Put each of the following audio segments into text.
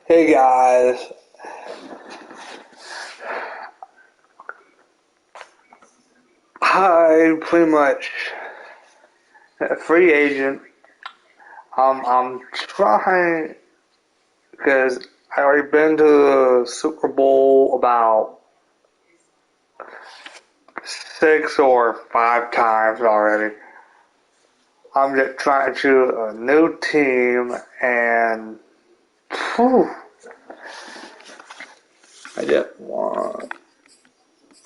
Hey guys, I pretty much a free agent. I'm trying because I already been to the Super Bowl about 6 or 5 times already. I'm just trying to choose a new team and whew, I just want.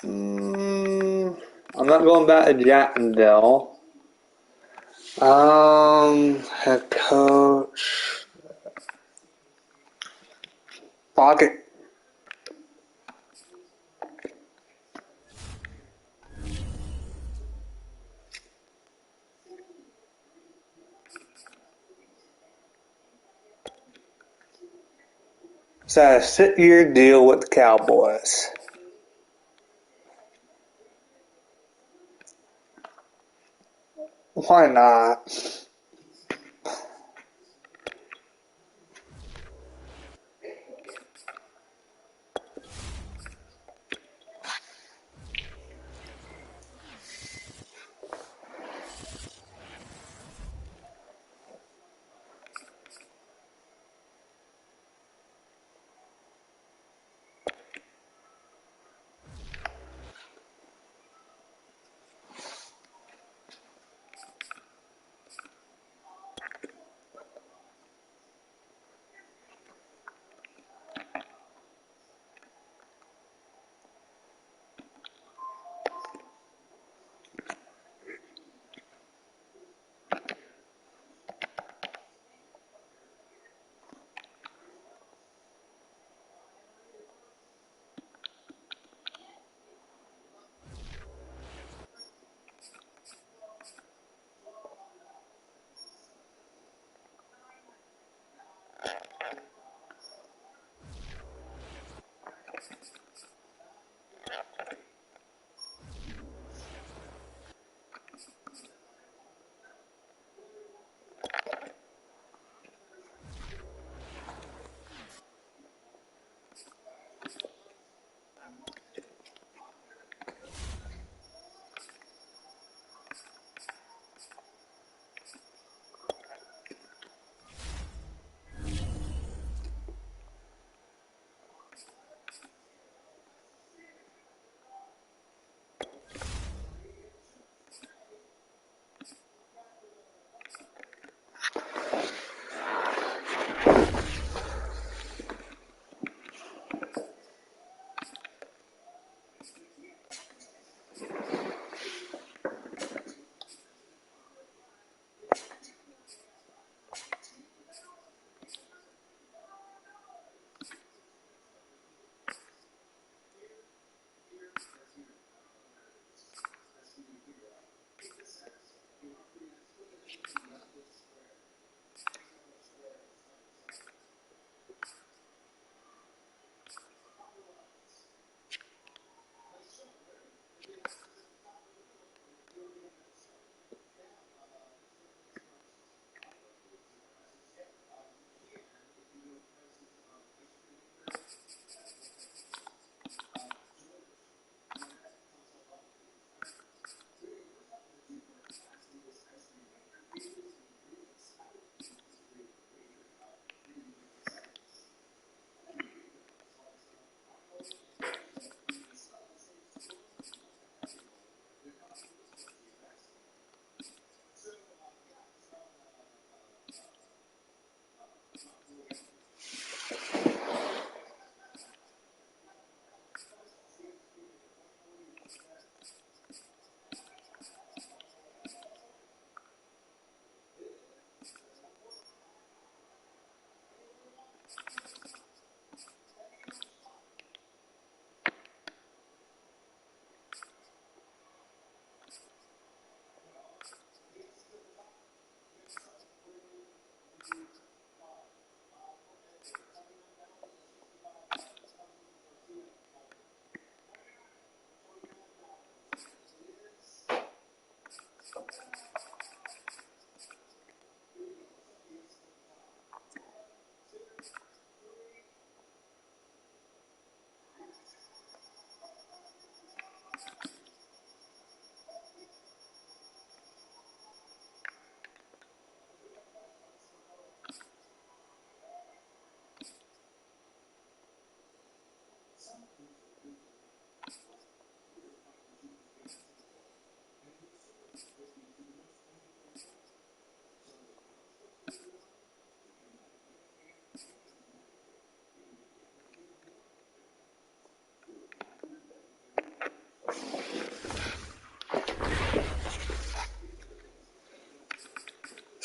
I'm not going back to Jacksonville. Head coach. Fuck it. So a 6-year deal with the Cowboys. Why not?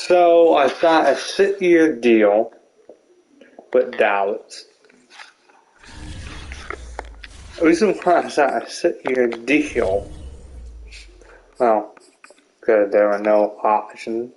So I signed a 6-year deal with Dallas. The reason why I signed a 6-year deal, well, because there were no options.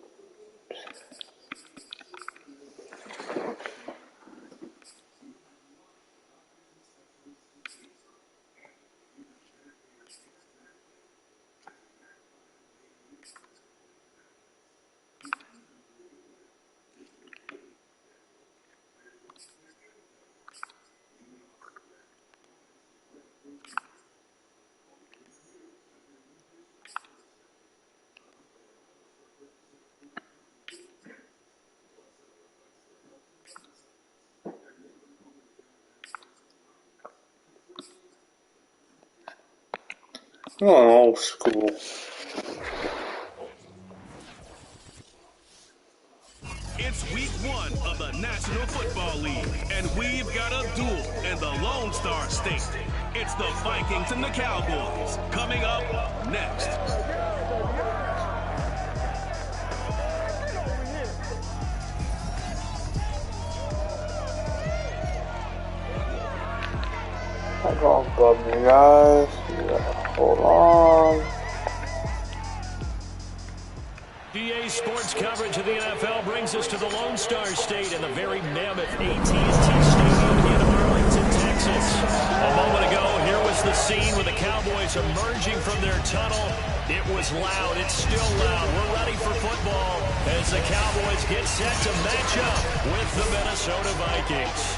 Oh, old school. It's week 1 of the National Football League, and we've got a duel in the Lone Star State. It's the Vikings and the Cowboys coming up next. Hang on, me guys. Hold on. DA Sports coverage of the NFL brings us to the Lone Star State and the very mammoth AT&T Stadium in Arlington, Texas. A moment ago, here was the scene with the Cowboys emerging from their tunnel. It was loud. It's still loud. We're ready for football as the Cowboys get set to match up with the Minnesota Vikings.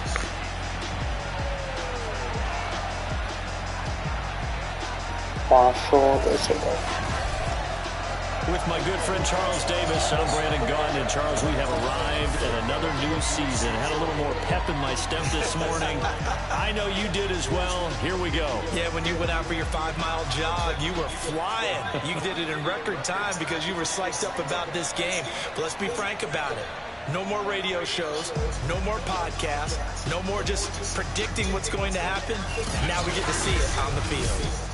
With my good friend Charles Davis, I'm Brandon Gaudin. And Charles, we have arrived at another new season. Had a little more pep in my step this morning. I know you did as well. Here we go. Yeah, when you went out for your 5-mile jog, you were flying. You did it in record time because you were psyched up about this game. But let's be frank about it. No more radio shows, no more podcasts, no more just predicting what's going to happen. Now we get to see it on the field.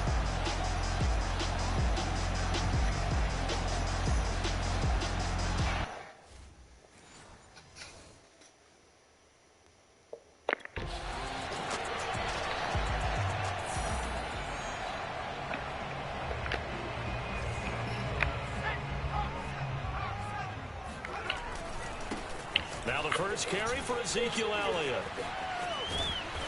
Now the first carry for Ezekiel Elliott.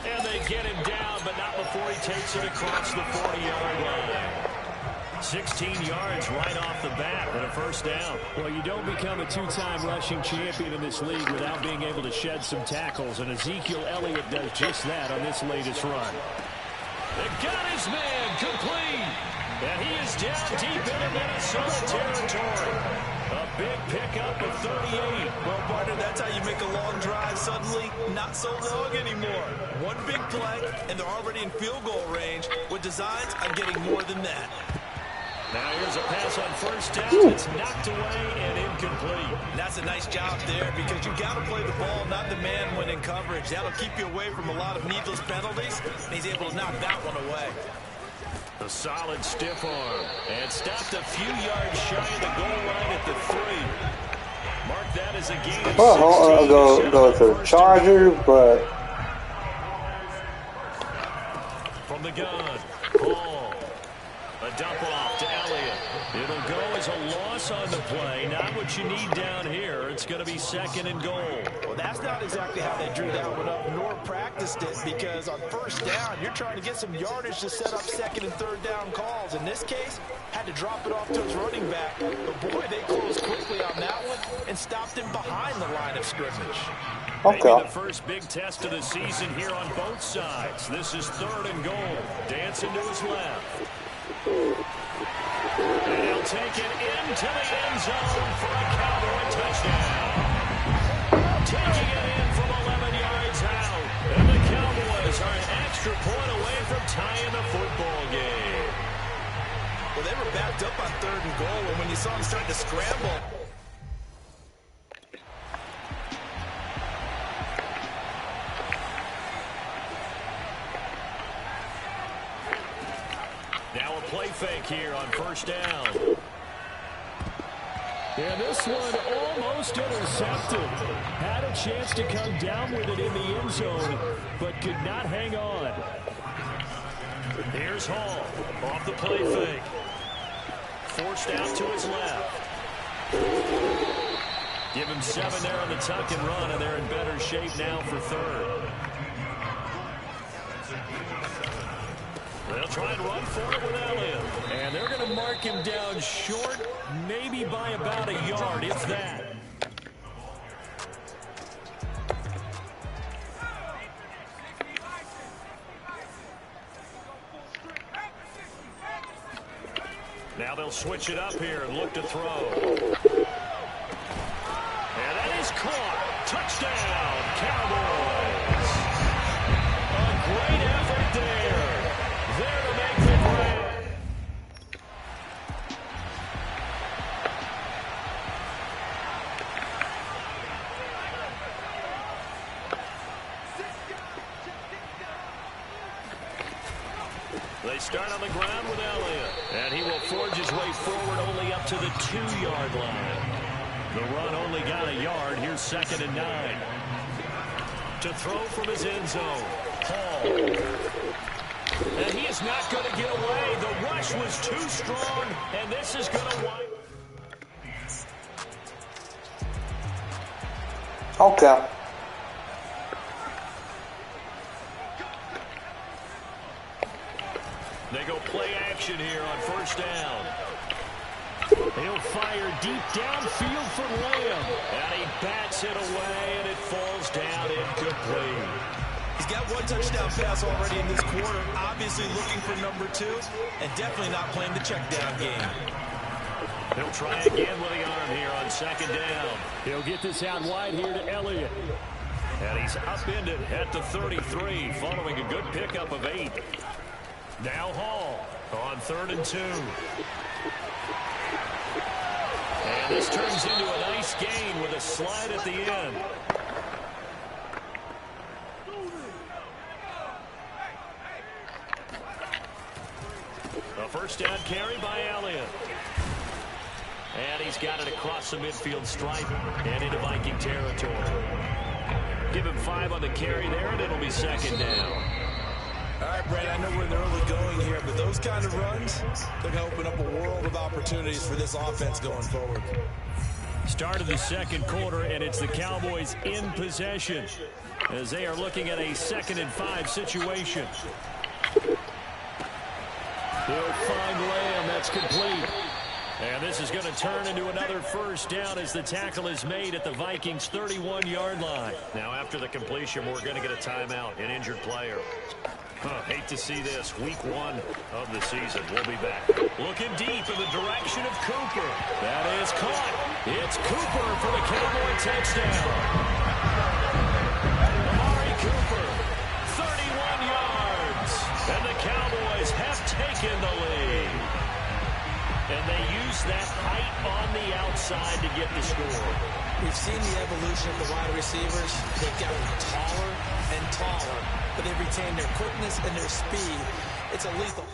And they get him down, but not before he takes it across the 40-yard line. 16 yards right off the bat and a first down. Well, you don't become a two-time rushing champion in this league without being able to shed some tackles, and Ezekiel Elliott does just that on this latest run. They got his man complete, and he is down deep into Minnesota territory. A big pickup of 38. Well, partner, that's how you make a long drive suddenly not so long anymore. One big play, and they're already in field goal range with designs on getting more than that. Now here's a pass on first down. It's knocked away and incomplete. And that's a nice job there because you got to play the ball, not the man when in coverage. That'll keep you away from a lot of needless penalties, and he's able to knock that one away. A solid stiff arm. And stopped a few yards shy of the goal line at the 3. Mark that as a gain of 16. Well, go to the Chargers, but... From the gun, Paul. A dump off to Elliott. It'll go as a loss on the play. Not what you need down here. It's going to be 2nd and goal. Well, that's not exactly how they drew that one up nor practiced it, because on first down, you're trying to get some yardage to set up 2nd and 3rd down calls. In this case, had to drop it off to his running back. But boy, they closed quickly on that one and stopped him behind the line of scrimmage. Okay. Maybe the first big test of the season here on both sides. This is 3rd and goal. Dancing to his left. And he'll take it into the end zone for a Cowboy touchdown. Taking it in from 11 yards out. And the Cowboys are an extra point away from tying the football game. Well, they were backed up on 3rd and goal, and when you saw them start to scramble, now a play fake here on first down. And this one almost intercepted. Had a chance to come down with it in the end zone, but could not hang on. Here's Hall off the play fake. Forced out to his left. Give him 7 there on the tuck and run, and they're in better shape now for third. They'll try and run for it with Elliott. And they're going to mark him down short, maybe by about a yard, if that. Now they'll switch it up here and look to throw. And that is caught. Touchdown, Cowboys. A great effort there. There to make the grab. They start on the ground with Elliott. And he will forge his way forward only up to the 2-yard line. The run only got a yard. Here's 2nd and 9. To throw from his end zone. Hall. And he is not going to get away. The rush was too strong, and this is going to wipe. Okay. They go play action here on 1st down. He'll fire deep downfield for Lamb. And he bats it away, and it falls down incomplete. He's got 1 touchdown pass already in this quarter. Obviously looking for number 2, and definitely not playing the check down game. He'll try again with the arm here on 2nd down. He'll get this out wide here to Elliott. And he's upended at the 33, following a good pickup of 8. Now Hall on 3rd and 2. And this turns into a nice gain with a slide at the end. A 1st down carry by Elliott. And he's got it across the midfield stripe and into Viking territory. Give him 5 on the carry there, and it'll be 2nd down. All right, Brad, I know we're in the early going here, but those kind of runs, they're going to open up a world of opportunities for this offense going forward. Start of the 2nd quarter, and it's the Cowboys in possession as they are looking at a 2nd and 5 situation. He'll find Lamb. That's complete. And this is going to turn into another 1st down as the tackle is made at the Vikings' 31-yard line. Now, after the completion, we're going to get a timeout, an injured player. Hate to see this. Week 1 of the season. We'll be back. Looking deep in the direction of Cooper. That is caught. It's Cooper for the Cowboy touchdown. Amari Cooper, 31 yards. And the Cowboys have taken the lead. And they use that height on the outside to get the score. We've seen the evolution of the wide receivers. They've gotten taller and taller, but they've retained their quickness and their speed. It's a lethal.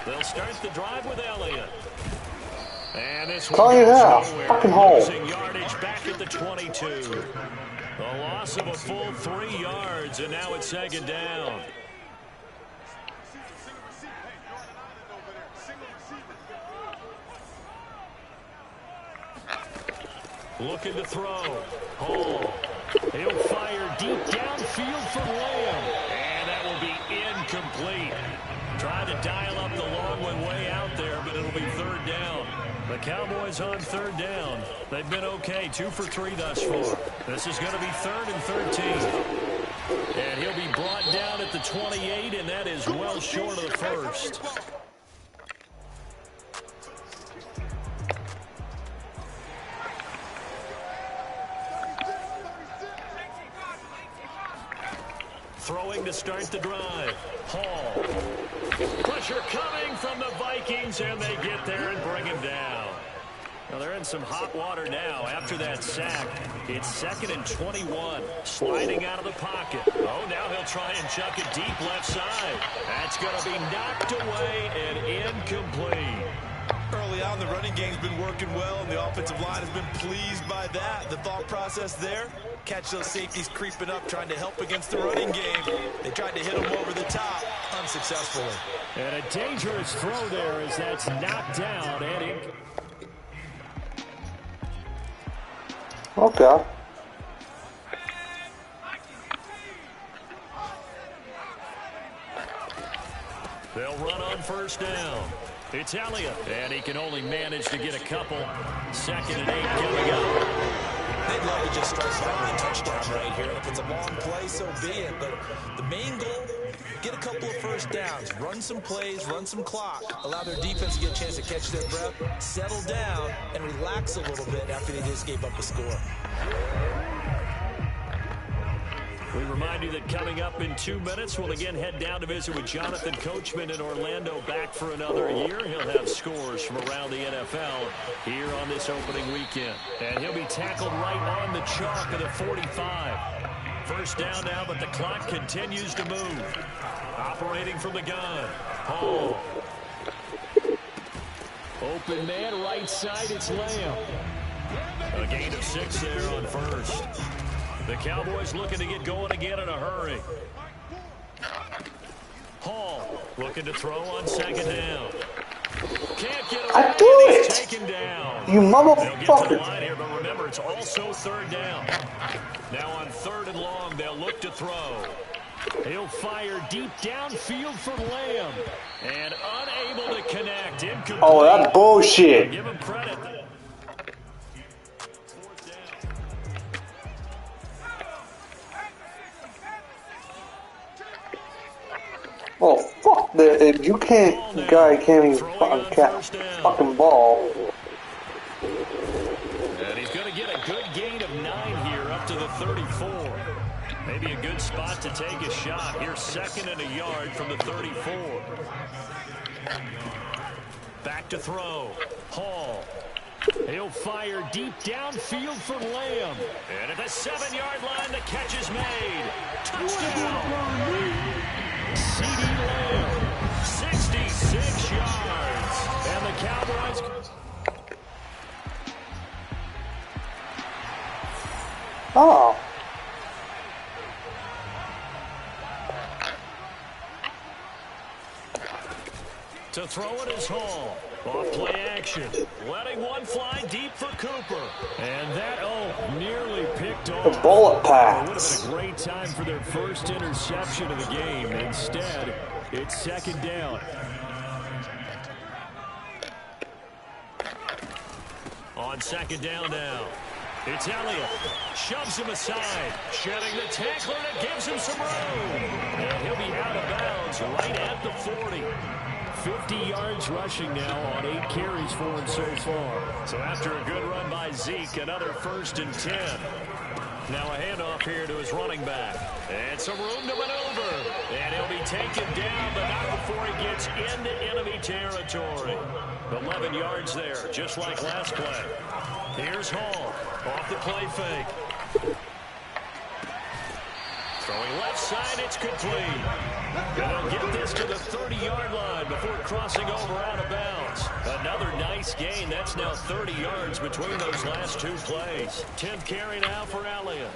They'll start the drive with Elliott. And this Oh, yeah. Fucking hole. losing yardage back at the 22. A loss of a full 3 yards, and now it's 2nd down. Looking to throw. Hall. He'll fire deep downfield for Lamb. And that will be incomplete. Trying to dial up the long one way out there, but it'll be 3rd down. The Cowboys on 3rd down. They've been okay, 2 for 3 thus far. This is going to be 3rd and 13. And he'll be brought down at the 28, and that is well short of the 1st. Throwing to start the drive. Hall. Pressure coming from the Vikings, and they get there and bring him down. Well, they're in some hot water now after that sack. It's 2nd and 21. Sliding out of the pocket. Oh, now he'll try and chuck it deep left side. That's going to be knocked away and incomplete. Early on, the running game's been working well, and the offensive line has been pleased by that. The thought process there, catch those safeties creeping up, trying to help against the running game. They tried to hit them over the top, unsuccessfully. And a dangerous throw there as that's knocked down and incomplete. Okay. They'll run on first down. It's Elliott, and he can only manage to get a couple. 2nd and 8 coming up. They'd love to just strike out with a touchdown right here. If it's a long play, so be it. But the main goal, get a couple of first downs, run some plays, run some clock, allow their defense to get a chance to catch their breath, settle down, and relax a little bit after they just gave up a score. We remind you that coming up in 2 minutes, we'll again head down to visit with Jonathan Coachman in Orlando, back for another year. He'll have scores from around the NFL here on this opening weekend. And he'll be tackled right on the chalk at the 45. First down now, but the clock continues to move. Operating from the gun. Hall. Open man, right side, it's Lamb. A gain of 6 there on first. The Cowboys looking to get going again in a hurry. Hall looking to throw on 2nd down. Can't get away. I do it! Taken down. You They'll get to the motherfucker. line here, but remember, it's also 3rd down. Now on 3rd and long, they'll look to throw. He'll fire deep downfield for Lamb. And unable to connect. Incomplete. Oh, that bullshit. Give him credit. Oh, fuck that. You can't, the guy can't even fucking ball. And he's going to get a good gain of 9 here up to the 34. Maybe a good spot to take a shot. Here's 2nd and a yard from the 34. Back to throw. Hall. He'll fire deep downfield for Lamb. And at the 7-yard line, the catch is made. Touchdown. C.D. Lamb, 66 yards. And the Cowboys. Oh. To throw it is Hall. Off play action. Letting one fly deep for Cooper. And that, nearly picked off. The bullet It would have pass. been a great time for their first interception of the game. Instead, it's 2nd down. On 2nd down now. It's Elliott. Shoves him aside. Shedding the tackler that gives him some room. And he'll be out of bounds right at the 40. 50 yards rushing now on 8 carries for him so far. So after a good run by Zeke, another 1st and 10. Now a handoff here to his running back. And some room to maneuver. And he'll be taken down, but not before he gets into enemy territory. 11 yards there, just like last play. Here's Hall. Off the play fake. Throwing left side, it's complete. And they'll get this to the 30-yard line before crossing over out of bounds. Another nice gain. That's now 30 yards between those last 2 plays. 10th carry now for Elliott.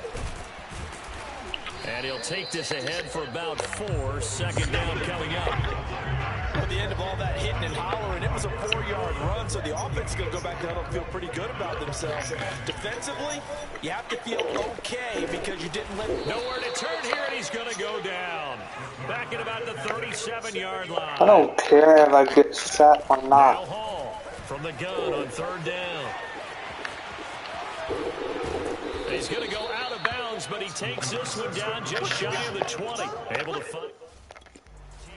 And he'll take this ahead for about 4. 2nd down coming up. At the end of all that hitting and hollering, it was a 4-yard run, so the offense is going to go back down and feel pretty good about themselves. Defensively, you have to feel okay because you didn't let... Nowhere to turn here, and he's going to go down. Back at about the 37-yard line. I don't care if I get sacked or Now not. Hall from the gun on 3rd down. He's going to go out of bounds, but he takes this one down just shy of the 20. Able to find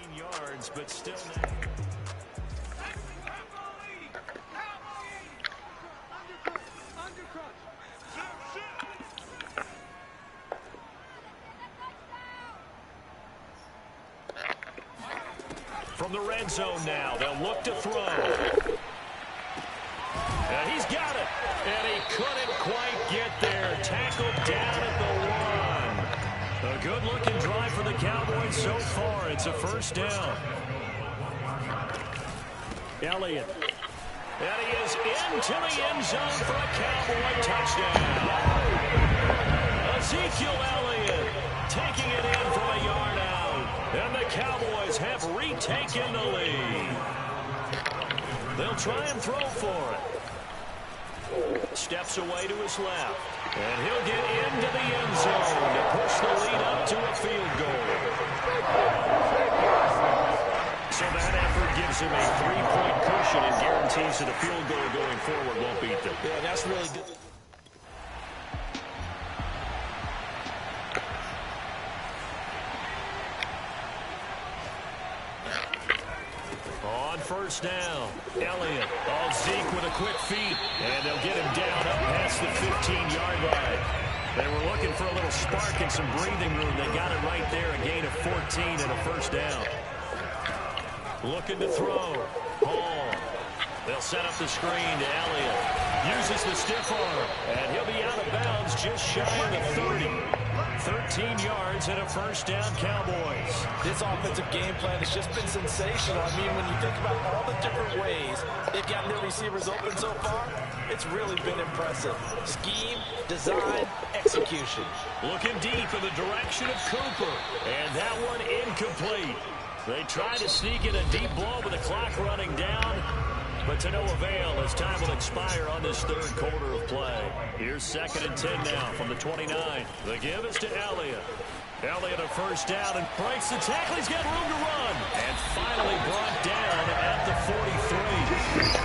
15 yards, but still not. From the red zone now, they'll look to throw. He's got it. And he couldn't quite get there. Tackled down at the 1. A good-looking drive for the Cowboys so far. It's a first down. Elliott. And he is into the end zone for a Cowboy touchdown. Ezekiel Elliott taking it in from a yard out. And the Cowboys have retaken the lead. They'll try and throw for it. Steps away to his left. And he'll get into the end zone to push the lead up to a field goal. So that effort gives him a 3-point cushion and guarantees that a field goal going forward won't beat them. Yeah, that's really good. On first down, Elliott. Oh, Zeke with a quick feed. And they'll get him down up past the 15-yard line. They were looking for a little spark and some breathing room. They got it right there, a gain of 14 and a first down. Looking to throw. Hall. They'll set up the screen to Elliott. Uses the stiff arm. And he'll be out of bounds just shy of the 30. 13 yards and a first down, Cowboys. This offensive game plan has just been sensational. I mean, when you think about all the different ways they've gotten their receivers open so far, it's really been impressive. Scheme, design, execution. Looking deep in the direction of Cooper. And that one incomplete. They try to sneak in a deep ball with the clock running down, but to no avail as time will expire on this third quarter of play. Here's 2nd and 10 now from the 29. The give is to Elliott. Elliott a first down and breaks the tackle. He's got room to run. And finally brought down at the 43.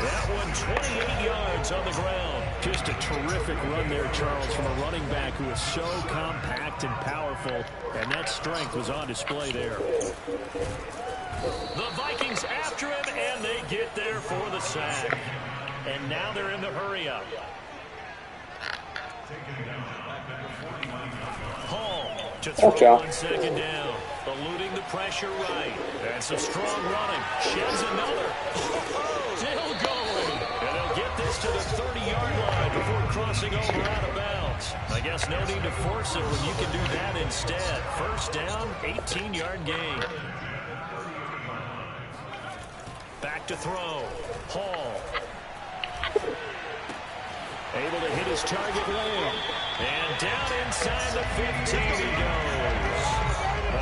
That one 28 yards on the ground. Just a terrific run there, Charles, from a running back who is so compact and powerful. And that strength was on display there. The Vikings after him, and they get there for the sack. And now they're in the hurry-up. Hall to throw on 2nd down. Eluding the pressure right. And some strong running. Sheds another. Still going. And they'll get this to the 30-yard line before crossing over out of bounds. I guess no need to force it when you can do that instead. First down, 18-yard gain. Back to throw. Hall. Able to hit his target lane. And down inside the 15 he goes.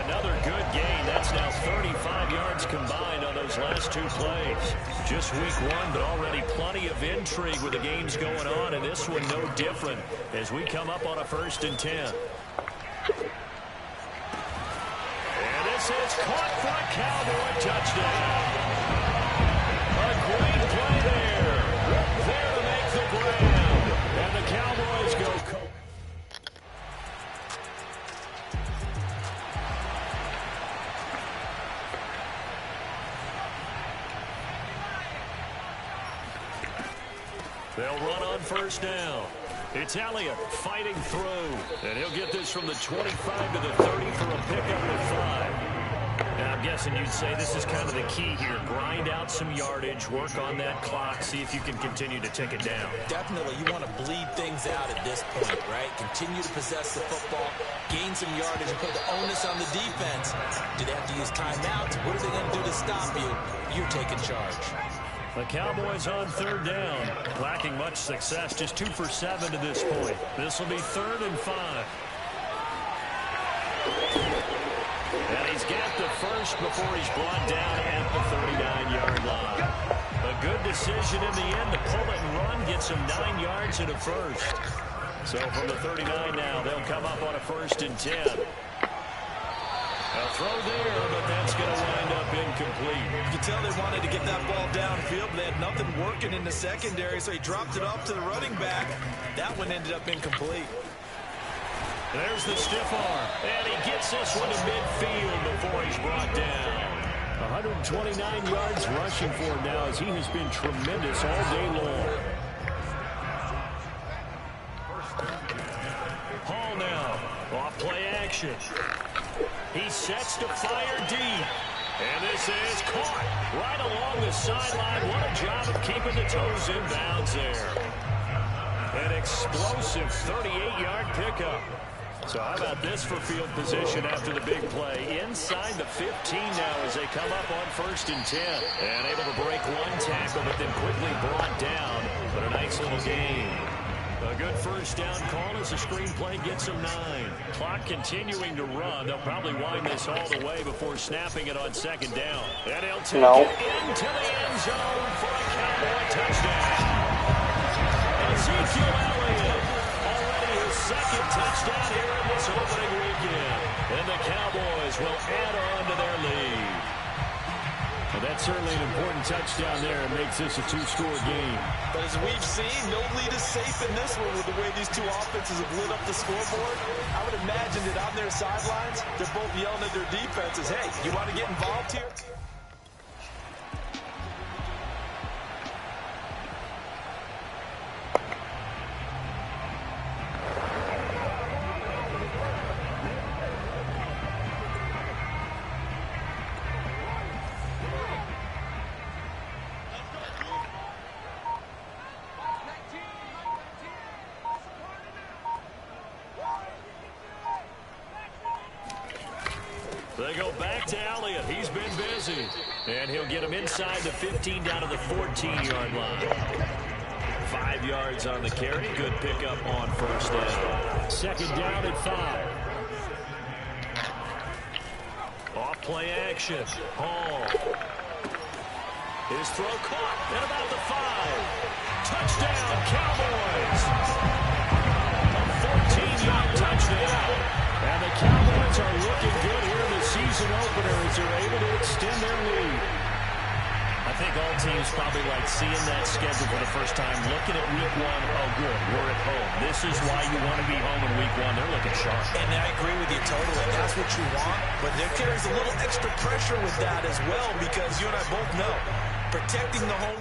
Another good gain. That's now 35 yards combined on those last 2 plays. Just week 1, but already plenty of intrigue with the games going on, and this one no different as we come up on a 1st and 10. And this is caught for a Cowboy touchdown. A great play there. There to make the grab. And the Cowboys go. They'll run on first down. It's Elliott fighting through. And he'll get this from the 25 to the 30 for a pickup of 5. Now, I'm guessing you'd say this is kind of the key here. Grind out some yardage, work on that clock, see if you can continue to take it down. Definitely. You want to bleed things out at this point, right? Continue to possess the football, gain some yardage, and put the onus on the defense. Do they have to use timeouts? What are they going to do to stop you? You're taking charge. The Cowboys on 3rd down. Lacking much success, just 2 for 7 to this point. This will be 3rd and 5. And he's got the first before he's brought down at the 39-yard line. A good decision in the end to pull it and run, gets him 9 yards and a first. So from the 39 now, they'll come up on a 1st and 10. A throw there, but that's going to wind up incomplete. You can tell they wanted to get that ball downfield, but they had nothing working in the secondary, so he dropped it off to the running back. That one ended up incomplete. There's the stiff arm, and he gets this one to midfield before he's brought down. 129 yards rushing for him now as he has been tremendous all day long. Hall now, off play action. He sets to fire deep. And this is caught right along the sideline. What a job of keeping the toes in bounds there. An explosive 38-yard pickup. So how about this for field position after the big play? Inside the 15 now as they come up on 1st and 10. And able to break one tackle, but then quickly brought down. But a nice little gain. A good first down call as the screenplay gets them 9. Clock continuing to run. They'll probably wind this all the way before snapping it on 2nd down. And he'll take it into the end zone for a Cowboy touchdown. Ezekiel Elliott, already his 2nd touchdown here in this opening weekend. And the Cowboys will add on to their lead. Well, that's certainly an important touchdown there. It makes this a 2-score game. But as we've seen, no lead is safe in this one with the way these two offenses have lit up the scoreboard. I would imagine that on their sidelines, they're both yelling at their defenses, hey, you want to get involved here? They go back to Elliott. He's been busy. And he'll get him inside the 15 down to the 14-yard line. 5 yards on the carry. Good pickup on 1st down. 2nd down at 5. Off play action. Hall. His throw caught at about the 5. Touchdown, Cowboys. A 14-yard touchdown. And the Cowboys are looking good here in the season opener as they're able to extend their lead. I think all teams probably like seeing that schedule for the first time, looking at week 1. Oh, good, we're at home. This is why you want to be home in week 1. They're looking sharp. And I agree with you totally. That's what you want. But there carries a little extra pressure with that as well because you and I both know protecting the home.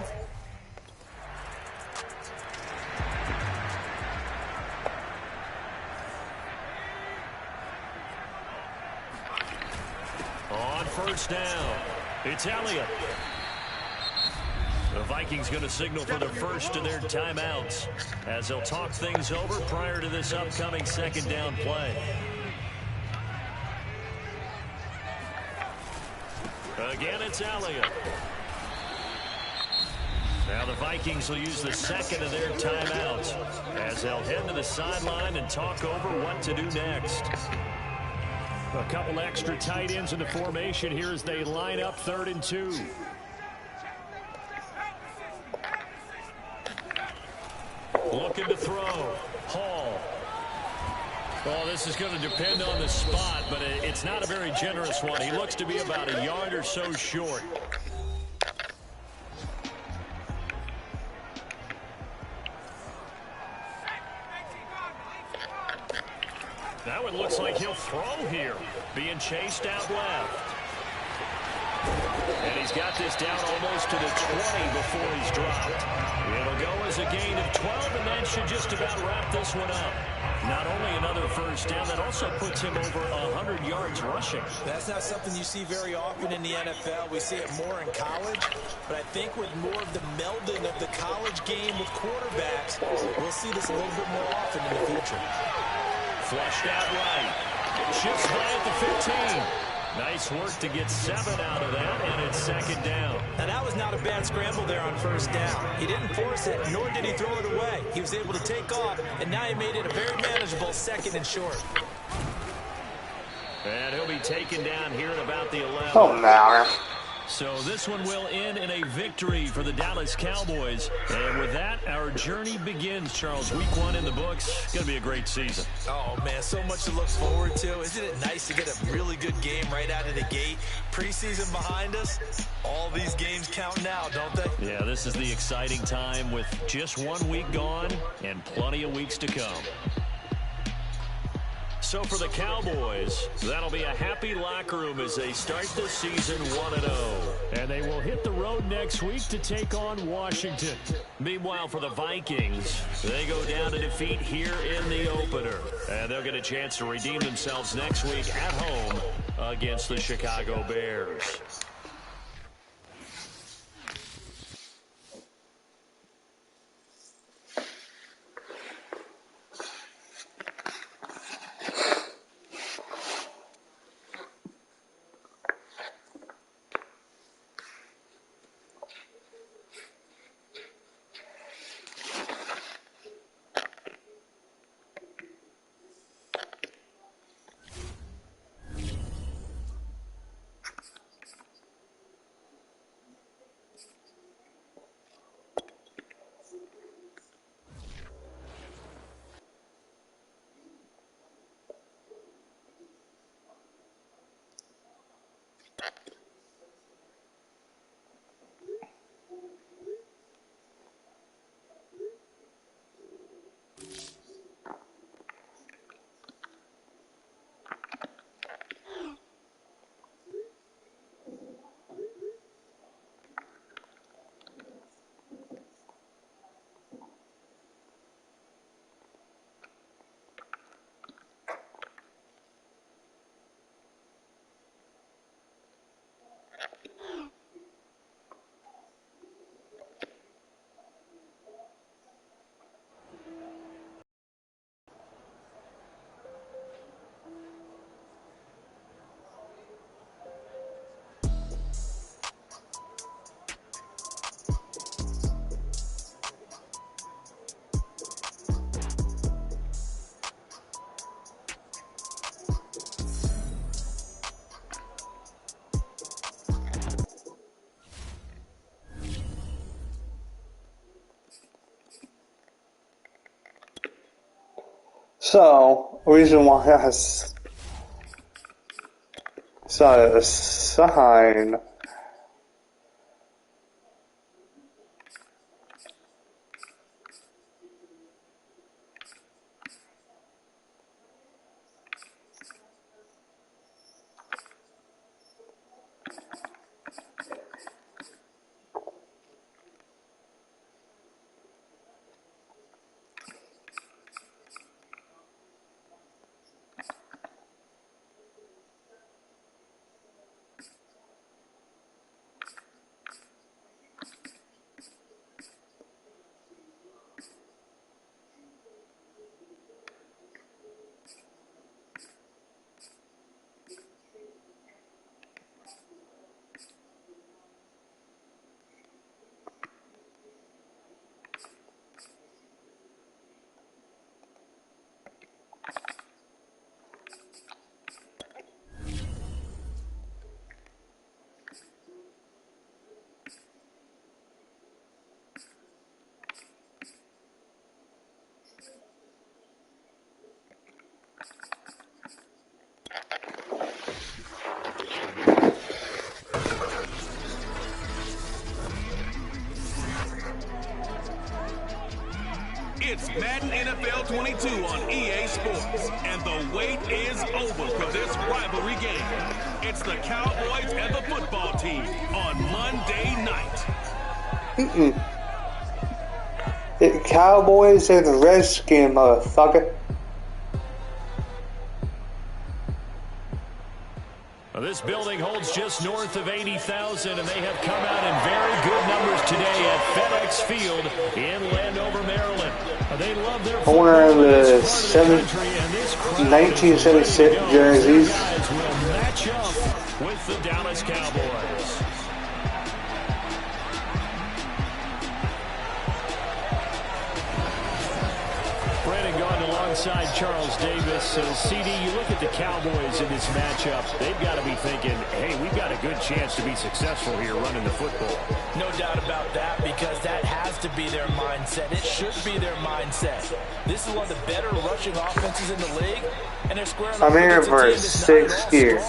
On 1st down, it's Elliott. The Vikings going to signal for the first of their timeouts as they'll talk things over prior to this upcoming 2nd down play. Again, it's Elliott. Now the Vikings will use the 2nd of their timeouts as they'll head to the sideline and talk over what to do next. A couple extra tight ends in the formation here as they line up 3rd and 2. Looking to throw. Hall. Oh, this is going to depend on the spot, but it's not a very generous one. He looks to be about a yard or so short. That one looks like he'll throw here. Being chased out left. And he's got this down almost to the 20 before he's dropped. It'll go as a gain of 12, and that should just about wrap this one up. Not only another first down, that also puts him over 100 yards rushing. That's not something you see very often in the NFL. We see it more in college. But I think with more of the melding of the college game with quarterbacks, we'll see this a little bit more often in the future. Flushed out right. Chips by at the 15. Nice work to get 7 out of that, and it's 2nd down. Now, that was not a bad scramble there on 1st down. He didn't force it, nor did he throw it away. He was able to take off, and now he made it a very manageable 2nd and short. And he'll be taken down here at about the 11. Oh, no. So this one will end in a victory for the Dallas Cowboys. And with that, our journey begins, Charles. Week 1 in the books. It's going to be a great season. Oh, man, so much to look forward to. Isn't it nice to get a really good game right out of the gate? Preseason behind us, all these games count now, don't they? Yeah, this is the exciting time with just 1 week gone and plenty of weeks to come. So for the Cowboys, that'll be a happy locker room as they start the season 1-0. And they will hit the road next week to take on Washington. Meanwhile, for the Vikings, they go down to defeat here in the opener. And they'll get a chance to redeem themselves next week at home against the Chicago Bears. So, reason why I has started a sign. It's Madden NFL 22 on EA Sports, and the wait is over for this rivalry game. It's the Cowboys and the football team on Monday night. The Cowboys and the Redskins, motherfucker. This building holds just north of 80,000, and they have come out in very good numbers today at FedEx Field in Landover, Maryland. They love their football Wearing the 1976 jerseys. Will match up with the Dallas Cowboys. Brandon Gaudin alongside Charles Davis. CD, you look at the Cowboys in this matchup, they've got to be thinking, hey, we've got a good chance to be successful here running the football. No doubt about that, because that has to be their mindset. It should be their mindset. This is one of the better rushing offenses in the league, and they're squaring I'm here for 6 years.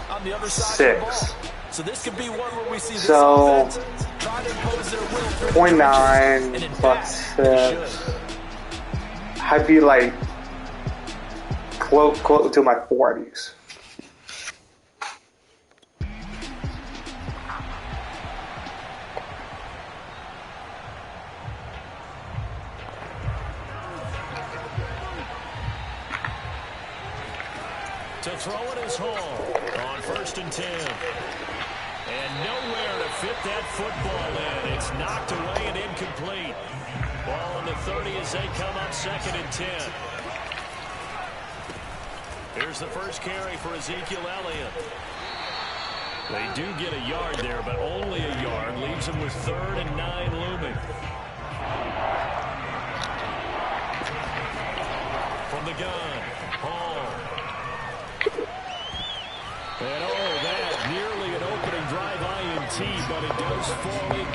On the other side 6. So this could be one where we see this so, offense try to impose their will through 0.9 plus 6. I'd be like close to my 40s. To throw it is Hall on 1st and 10. And nowhere to fit that football in. It's knocked away and incomplete. Ball on the 30 as they come up 2nd and 10. Here's the first carry for Ezekiel Elliott. They do get a yard there, but only a yard. Leaves them with 3rd and 9 looming. From the gun, Hall. And that nearly an opening drive INT, but it does fall in.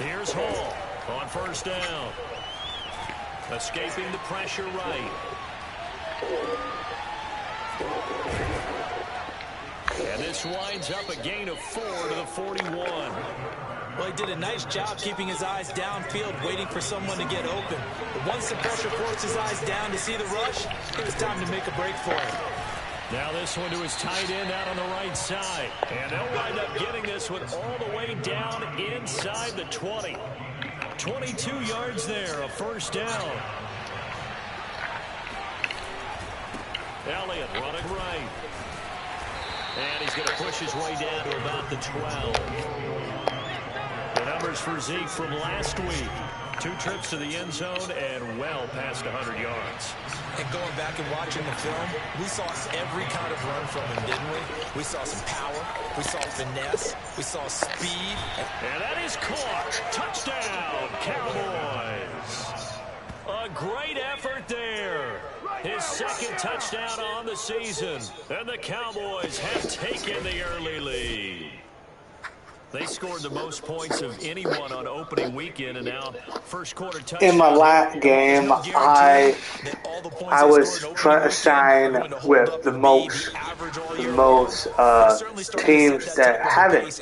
Here's Hall on 1st down. Escaping the pressure right. And this winds up a gain of 4 to the 41. Well, he did a nice job keeping his eyes downfield, waiting for someone to get open. But once the pressure forced his eyes down to see the rush, it was time to make a break for him. Now this one to his tight end out on the right side. And they'll wind up getting this one all the way down inside the 20. 22 yards there, a 1st down. Elliott running right. And he's going to push his way down to about the 12. The numbers for Zeke from last week. 2 trips to the end zone and well past 100 yards. And going back and watching the film, we saw every kind of run from him, didn't we? We saw some power. We saw finesse. We saw speed. And that is caught. Touchdown, Cowboys. A great effort there. His his second touchdown on the season. And the Cowboys have taken the early lead. They scored the most points of anyone on opening weekend, and now first quarter touchdown. In my last game, I was trying to sign with the most teams that haven't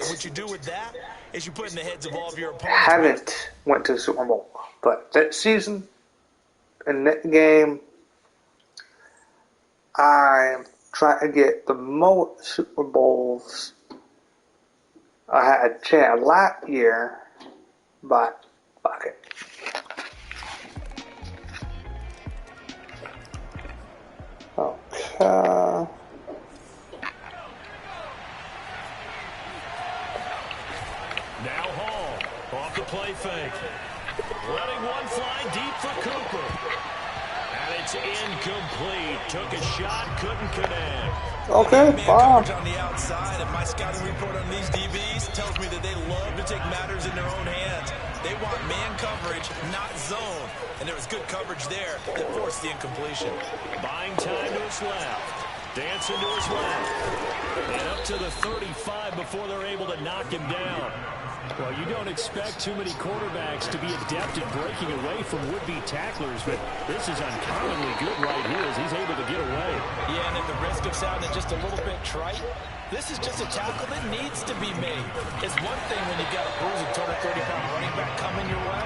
went to the Super Bowl. But that season, in that game, I'm trying to get the most Super Bowls. I had a chance last year, but fuck it. Okay. Now Hall off the play fake. Letting one fly deep for Cooper. And it's incomplete. Took a shot, couldn't connect. Okay, wow. On the outside, and my scouting report on these DBs tells me that they love to take matters in their own hands. They want man coverage, not zone. And there was good coverage there that forced the incompletion. Buying time to his left. Dancing to his left. And up to the 35 before they're able to knock him down. Well, you don't expect too many quarterbacks to be adept at breaking away from would-be tacklers, but this is uncommonly good right here as he's able to get away. Yeah, and at the risk of sounding just a little bit trite, this is just a tackle that needs to be made. It's one thing when you've got a bruising 230-pound running back coming your way,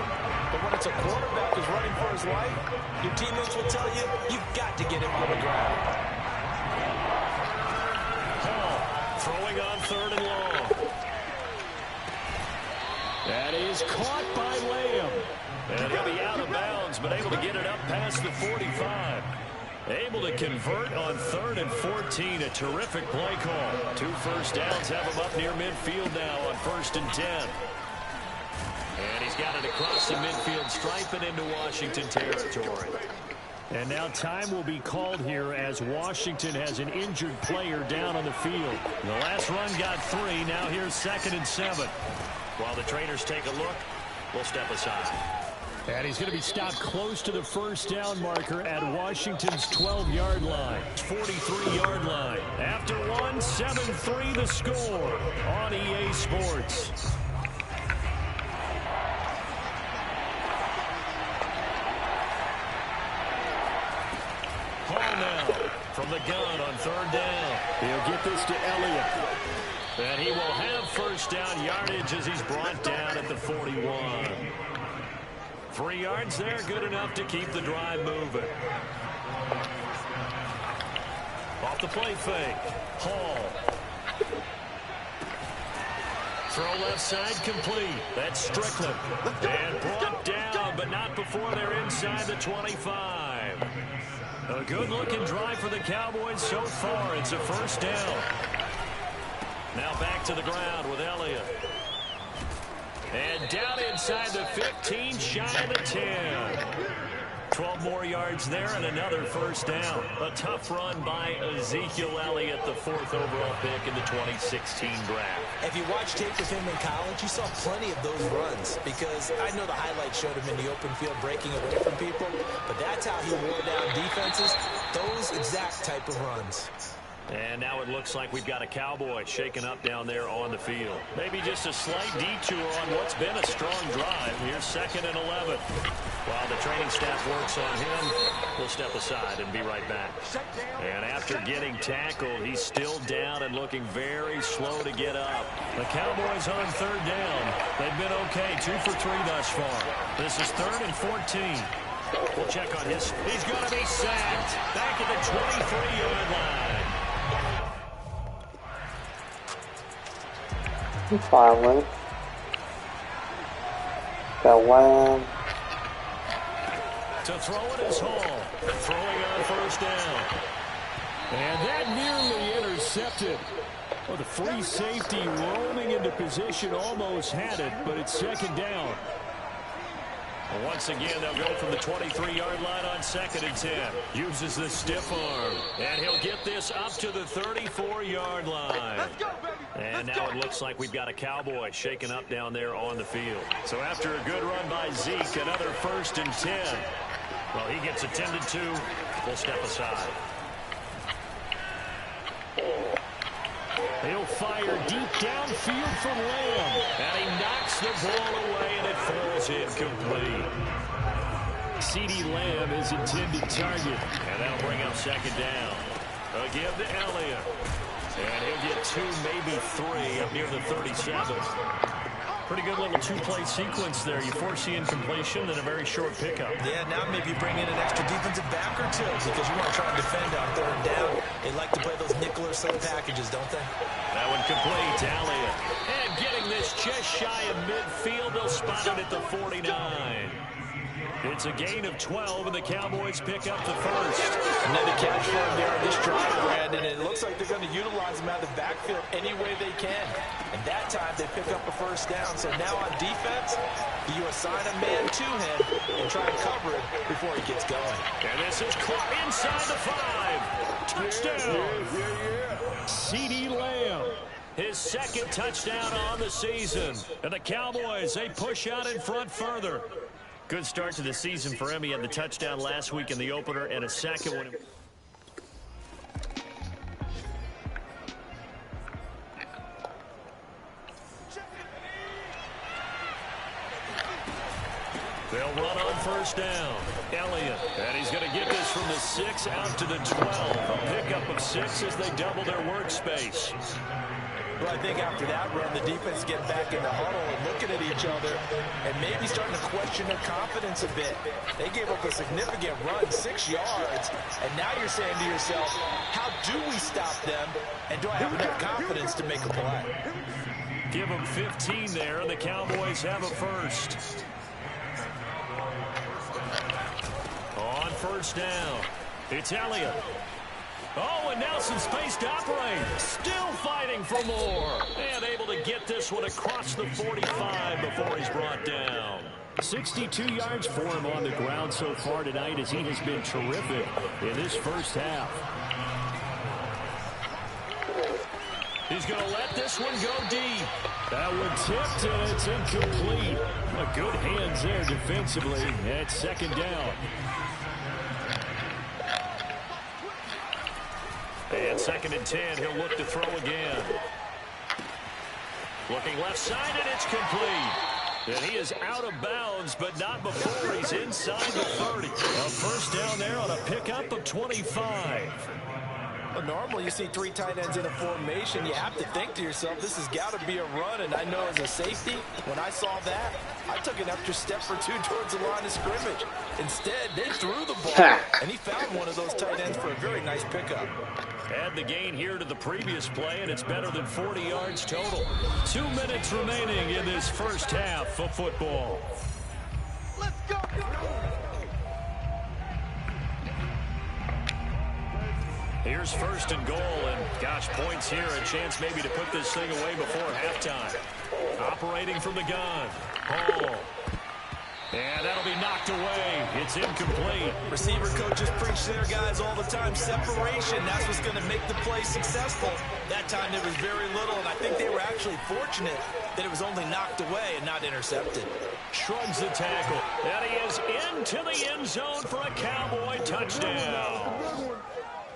but when it's a quarterback who's running for his life, your teammates will tell you, you've got to get him on the ground. Hall throwing on third and long. That is caught by Lamb. And he'll be out of bounds, but able to get it up past the 45. Able to convert on 3rd and 14. A terrific play call. 2 first downs have him up near midfield now on 1st and 10. And he's got it across the midfield stripe and into Washington territory. And now time will be called here as Washington has an injured player down on the field. The last run got 3. Now here's 2nd and 7. While the trainers take a look, we'll step aside. And he's going to be stopped close to the first down marker at Washington's 12-yard line. 43-yard line. After one, 7-3 the score on EA Sports. Hall now from the gun on 3rd down. He'll get this to Elliott. And he will have first down yardage as he's brought down at the 41. 3 yards there, good enough to keep the drive moving. Off the play fake. Hall. Throw left side complete. That's Strickland. And brought down, but not before they're inside the 25. A good-looking drive for the Cowboys so far. It's a first down. Now back to the ground with Elliott. And down inside the 15, shy of the 10. 12 more yards there and another first down. A tough run by Ezekiel Elliott, the 4th overall pick in the 2016 draft. If you watched tape with him in college, you saw plenty of those runs because I know the highlights showed him in the open field breaking away from people, but that's how he wore down defenses, those exact type of runs. And now it looks like we've got a Cowboy shaken up down there on the field. Maybe just a slight detour on what's been a strong drive. Here's 2nd and 11. While the training staff works on him, we'll step aside and be right back. And after getting tackled, he's still down and looking very slow to get up. The Cowboys on 3rd down. They've been okay, 2 for 3 thus far. This is 3rd and 14. We'll check on his. He's going to be sacked back at the 23-yard line. Finally, got Lamb. To throw it is Hall. Throwing on first down. And that nearly intercepted. Well, the free safety roaming into position almost had it, but it's 2nd down. And once again, they'll go from the 23-yard line on 2nd and 10. Uses the stiff arm. And he'll get this up to the 34-yard line. And now it looks like we've got a Cowboy shaken up down there on the field. So after a good run by Zeke, another 1st and 10. Well, he gets attended to will step aside. He'll fire deep downfield from Lamb. And he knocks the ball away, and it falls incomplete. CeeDee Lamb is intended target. And that'll bring up second down. A give to Elliott. And he'll get 2, maybe 3 up near the 37. Pretty good little two-play sequence there. You force the incompletion and a very short pickup. Yeah, now maybe you bring in an extra defensive back or two because you want to try and defend on third down. They like to play those nickel or sub packages, don't they? That one complete to Elliott. And getting this just shy of midfield, they'll spot it at the 49. It's a gain of 12, and the Cowboys pick up the first. Another catch for him there on this drive, Brandon. It looks like they're going to utilize him out of the backfield any way they can. And that time, they pick up a first down. So now on defense, you assign a man to him and try and cover it before he gets going. And this is caught inside the 5. Touchdown. CeeDee Lamb. His second touchdown on the season. And the Cowboys, they push out in front further. Good start to the season for him. He had the touchdown last week in the opener and a second one. They'll run on first down. Elliott, and he's going to get this from the 6 out to the 12. A pickup of 6 as they double their workspace. Well, I think after that run, the defense getting back in the huddle and looking at each other and maybe starting to question their confidence a bit. They gave up a significant run, 6 yards, and now you're saying to yourself, how do we stop them, and do I have enough confidence to make a play? Give them 15 there, and the Cowboys have a first. On first down, it's Elliott. Oh, and now some space to operate. Still fighting for more. And able to get this one across the 45 before he's brought down. 62 yards for him on the ground so far tonight as he has been terrific in this first half. He's going to let this one go deep. That one tipped, and it's incomplete. A good hands there defensively at second down. And 2nd and 10, he'll look to throw again. Looking left side, and it's complete. And he is out of bounds, but not before he's inside the 30. A first down there on a pickup of 25. Well, normally you see 3 tight ends in a formation. You have to think to yourself, this has got to be a run. And I know as a safety, when I saw that, I took an extra step or 2 towards the line of scrimmage. Instead, they threw the ball, and he found one of those tight ends for a very nice pickup. Add the gain here to the previous play, and it's better than 40 yards total. 2 minutes remaining in this first half of football. Let's go! Here's 1st and goal, and gosh, points here, a chance maybe to put this thing away before halftime. Operating from the gun, Hall. And that'll be knocked away. It's incomplete. Receiver coaches preach to their guys all the time. Separation, that's what's going to make the play successful. That time there was very little, and I think they were actually fortunate that it was only knocked away and not intercepted. Shrugs the tackle. And he is into the end zone for a Cowboy touchdown.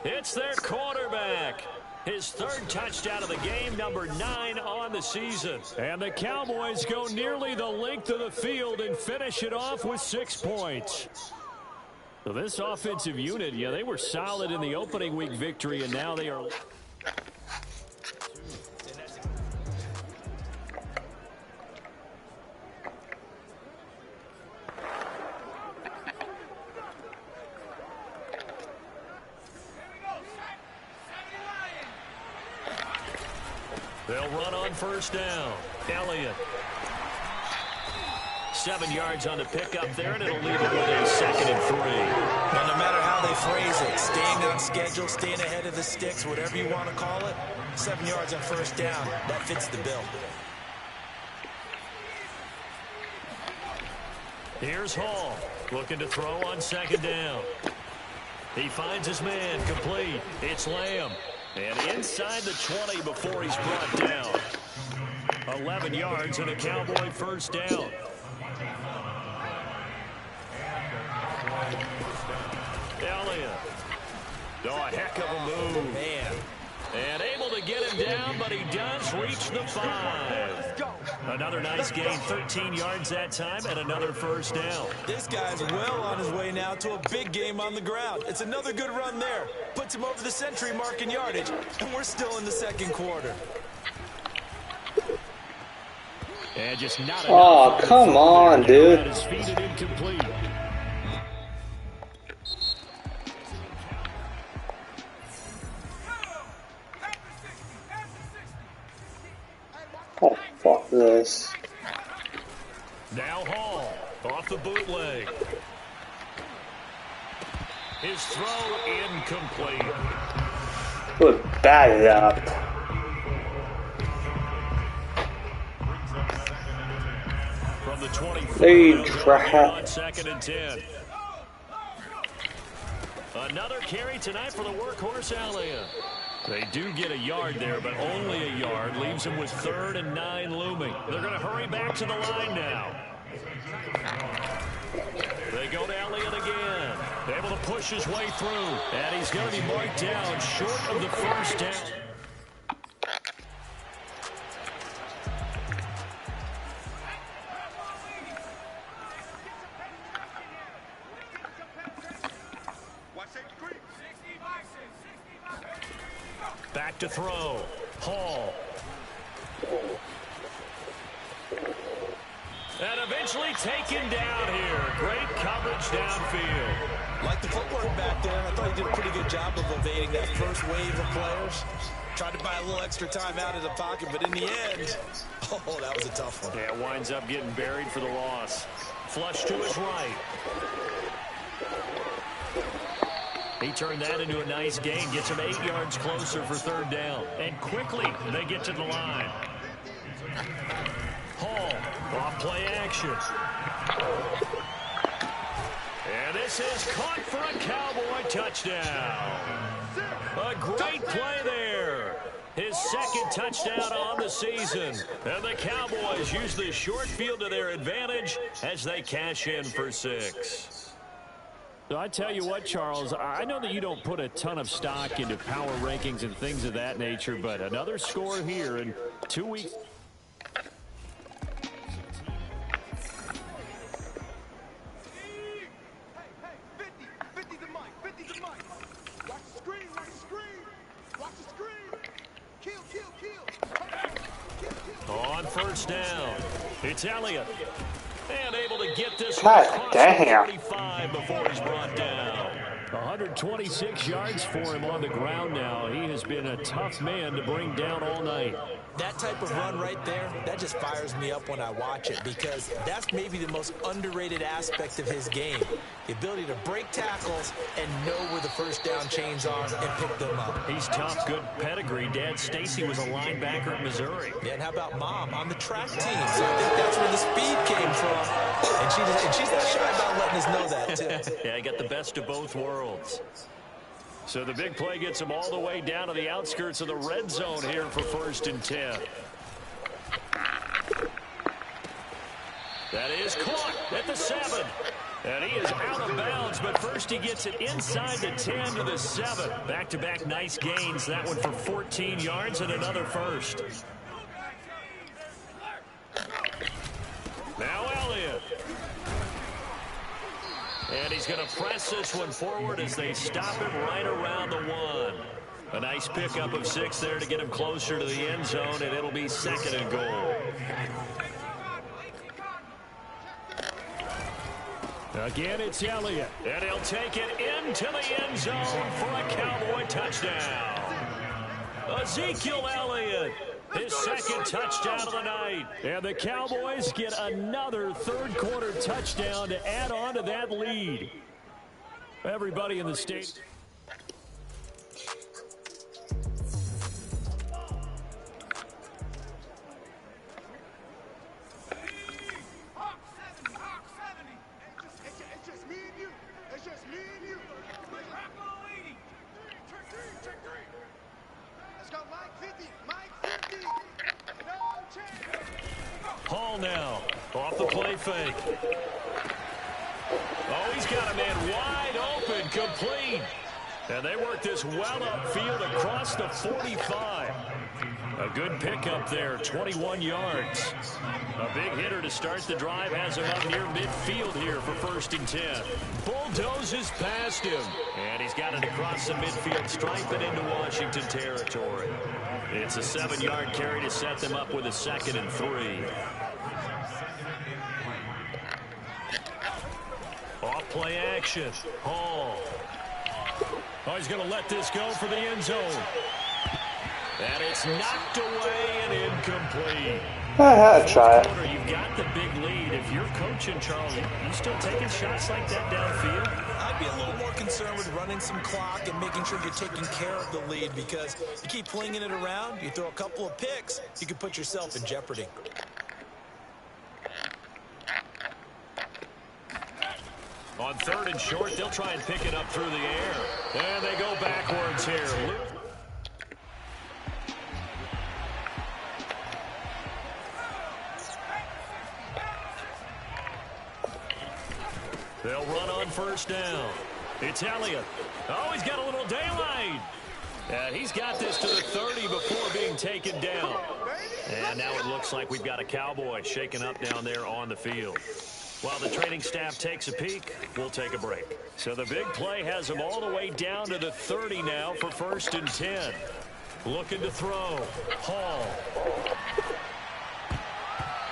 It's their quarterback. His 3rd touchdown of the game, number 9 on the season. And the Cowboys go nearly the length of the field and finish it off with 6 points. So this offensive unit, yeah, they were solid in the opening week victory, and now they are... They'll run on first down. Elliott. 7 yards on the pickup there, and it'll leave it with a 2nd and 3. Well, no matter how they phrase it, staying on schedule, staying ahead of the sticks, whatever you want to call it, 7 yards on first down, that fits the bill. Here's Hall, looking to throw on 2nd down. He finds his man, complete. It's Lamb. And inside the 20 before he's brought down. 11 yards and a Cowboy first down. Elliott Oh, a heck of a move. Man. And able to get him down, but he does reach the 5. Another nice gain, 13 yards that time, and another first down. This guy's well on his way now to a big game on the ground. It's another good run there. Puts him over the century mark in yardage, and we're still in the second quarter. And just not Oh, come on, dude. His feet and incomplete. Oh, fuck this. Now Hall off the bootleg. His throw incomplete. Good, bat it up. From the 24, They try. on 2nd and 10. Another carry tonight for the workhorse Elliott. They do get a yard there, but only a yard. Leaves them with 3rd and 9 looming. They're going to hurry back to the line now. They go to Elliott again. Able to push his way through. And he's going to be marked down short of the first down. Back to throw. Hall. And eventually taken down here. Great coverage downfield. Like the footwork back there, I thought he did a pretty good job of evading that first wave of players. Tried to buy a little extra time out of the pocket, but in the end, oh, that was a tough one. Yeah, winds up getting buried for the loss. Flush to his right. He turned that into a nice gain. Gets him 8 yards closer for 3rd down. And quickly, they get to the line. Hall, off play action. And this is caught for a Cowboy touchdown. A great play there. His 2nd touchdown on the season. And the Cowboys use the short field to their advantage as they cash in for 6. So I tell you what, Charles, I know that you don't put a ton of stock into power rankings and things of that nature, but another score here in 2 weeks. On 1st down, it's Elliott. And able to get this one across the 45 before he's brought down. 126 yards for him on the ground now. He has been a tough man to bring down all night. That type of run right there, that just fires me up when I watch it because that's maybe the most underrated aspect of his game. The ability to break tackles and know where the first down chains are and pick them up. He's tough, good pedigree. Dad Stacy was a linebacker at Missouri. Yeah, and how about Mom on the track team? So I think that's where the speed came from. And she's not shy about letting us know that, too. Yeah, I got the best of both worlds. So the big play gets him all the way down to the outskirts of the red zone here for 1st and 10. That is caught at the 7. And he is out of bounds, but first he gets it inside the 10 to the 7. Back-to-back nice gains. That one for 14 yards and another first. Now Elliott. And he's going to press this one forward as they stop him right around the 1. A nice pickup of 6 there to get him closer to the end zone, and it'll be 2nd and goal. Again, it's Elliott, and he'll take it into the end zone for a Cowboy touchdown. Ezekiel Elliott, his 2nd touchdown of the night. And the Cowboys get another 3rd quarter touchdown to add on to that lead. Everybody in the state. Hall now, off the play fake. Oh, he's got a man wide open, complete. And they work this well upfield across the 45. A good pickup there, 21 yards. A big hitter to start the drive has him up near midfield here for 1st and 10. Bulldozes past him. And he's got it across the midfield stripe and into Washington territory. It's a 7-yard carry to set them up with a 2nd and 3. Off play action. Hall. Oh, he's going to let this go for the end zone. And it's knocked away and incomplete. I had to try it. You've got the big lead. If you're coaching, Charlie, you still taking shots like that downfield? I'd be a little more concerned with running some clock and making sure you're taking care of the lead, because you keep flinging it around, you throw a couple of picks, you could put yourself in jeopardy. On 3rd and short, they'll try and pick it up through the air. And they go backwards here. They'll run on 1st down. It's Elliott. Oh, he's got a little daylight. And he's got this to the 30 before being taken down. And now it looks like we've got a Cowboy shaken up down there on the field. While the training staff takes a peek, we'll take a break. So the big play has them all the way down to the 30 now for 1st and 10. Looking to throw. Hall.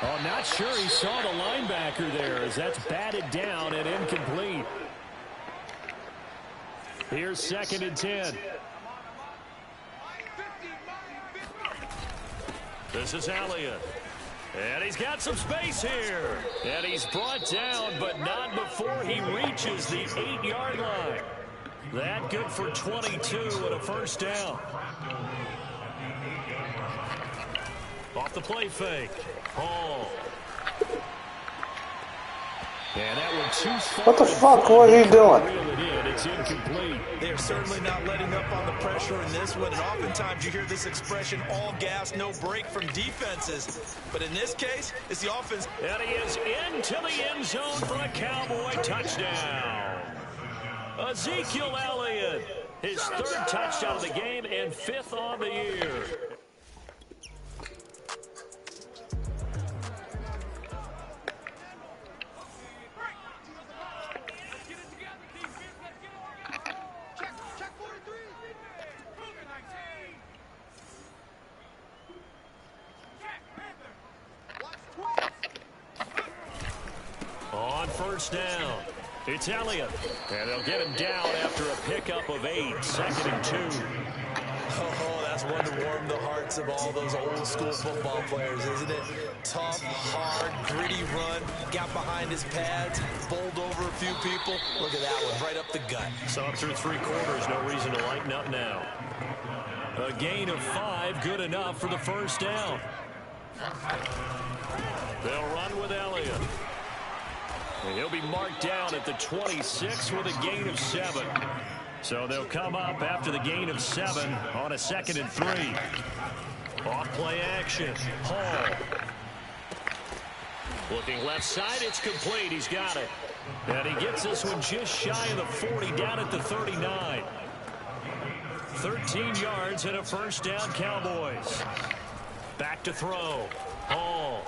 Oh, not sure he saw the linebacker there as that's batted down and incomplete. Here's 2nd and 10. This is Elliott. And he's got some space here. And he's brought down, but not before he reaches the 8-yard line. That good for 22 and a 1st down. Off the play fake. Hall. And that one too far. What the fuck was he doing? It's incomplete. They're certainly not letting up on the pressure in this one, and oftentimes you hear this expression, all gas, no break from defenses. But in this case, it's the offense. And he is into the end zone for a Cowboy touchdown. Ezekiel Elliott, his 3rd touchdown of the game and 5th on the year. On 1st down, it's Elliott. And they'll get him down after a pickup of 8, 2nd and 2. Oh, that's one to warm the hearts of all those old school football players, isn't it? Tough, hard, gritty run, got behind his pads, bowled over a few people. Look at that one, right up the gut. So up through 3 quarters, no reason to lighten up now. A gain of 5, good enough for the 1st down. They'll run with Elliott. And he'll be marked down at the 26 with a gain of 7. So they'll come up after the gain of 7 on a 2nd and 3. Off play action. Hall. Looking left side, it's complete. He's got it. And he gets this one just shy of the 40, down at the 39. 13 yards and a 1st down, Cowboys. Back to throw. Hall.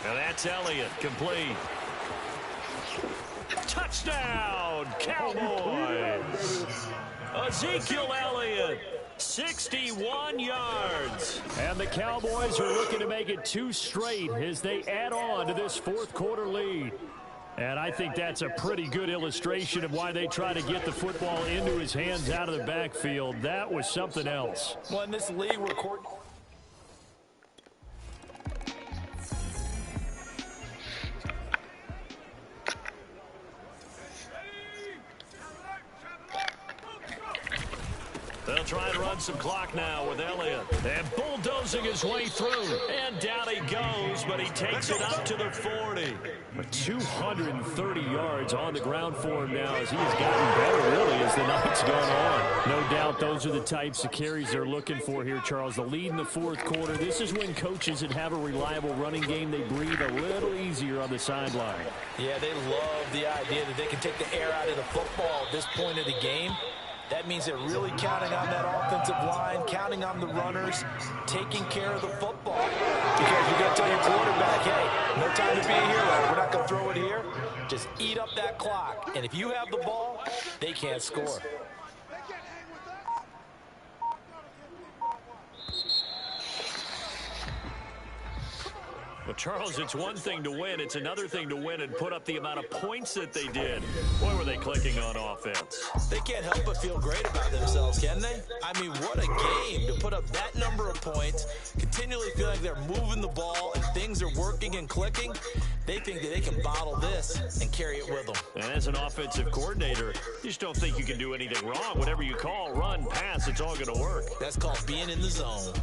And that's Elliott, complete. Touchdown, Cowboys! Ezekiel Elliott, 61 yards. And the Cowboys are looking to make it 2 straight as they add on to this 4th quarter lead. And I think that's a pretty good illustration of why they try to get the football into his hands out of the backfield. That was something else. Well, in this league, we're court. They'll try and run some clock now with Elliott. And bulldozing his way through. And down he goes, but he takes it up to the 40. But 230 yards on the ground for him now as he has gotten better, really, as the night's gone on. No doubt those are the types of carries they're looking for here, Charles. The lead in the fourth quarter. This is when coaches that have a reliable running game, they breathe a little easier on the sideline. Yeah, they love the idea that they can take the air out of the football at this point of the game. That means they're really counting on that offensive line, counting on the runners, taking care of the football. Because you're going to tell your quarterback, hey, no time to be a hero. We're not going to throw it here. Just eat up that clock. And if you have the ball, they can't score. Well, Charles, it's one thing to win. It's another thing to win and put up the amount of points that they did. Boy, were they clicking on offense. They can't help but feel great about themselves, can they? I mean, what a game to put up that number of points, continually feel like they're moving the ball and things are working and clicking. They think that they can bottle this and carry it with them. And as an offensive coordinator, you just don't think you can do anything wrong. Whatever you call, run, pass, it's all going to work. That's called being in the zone.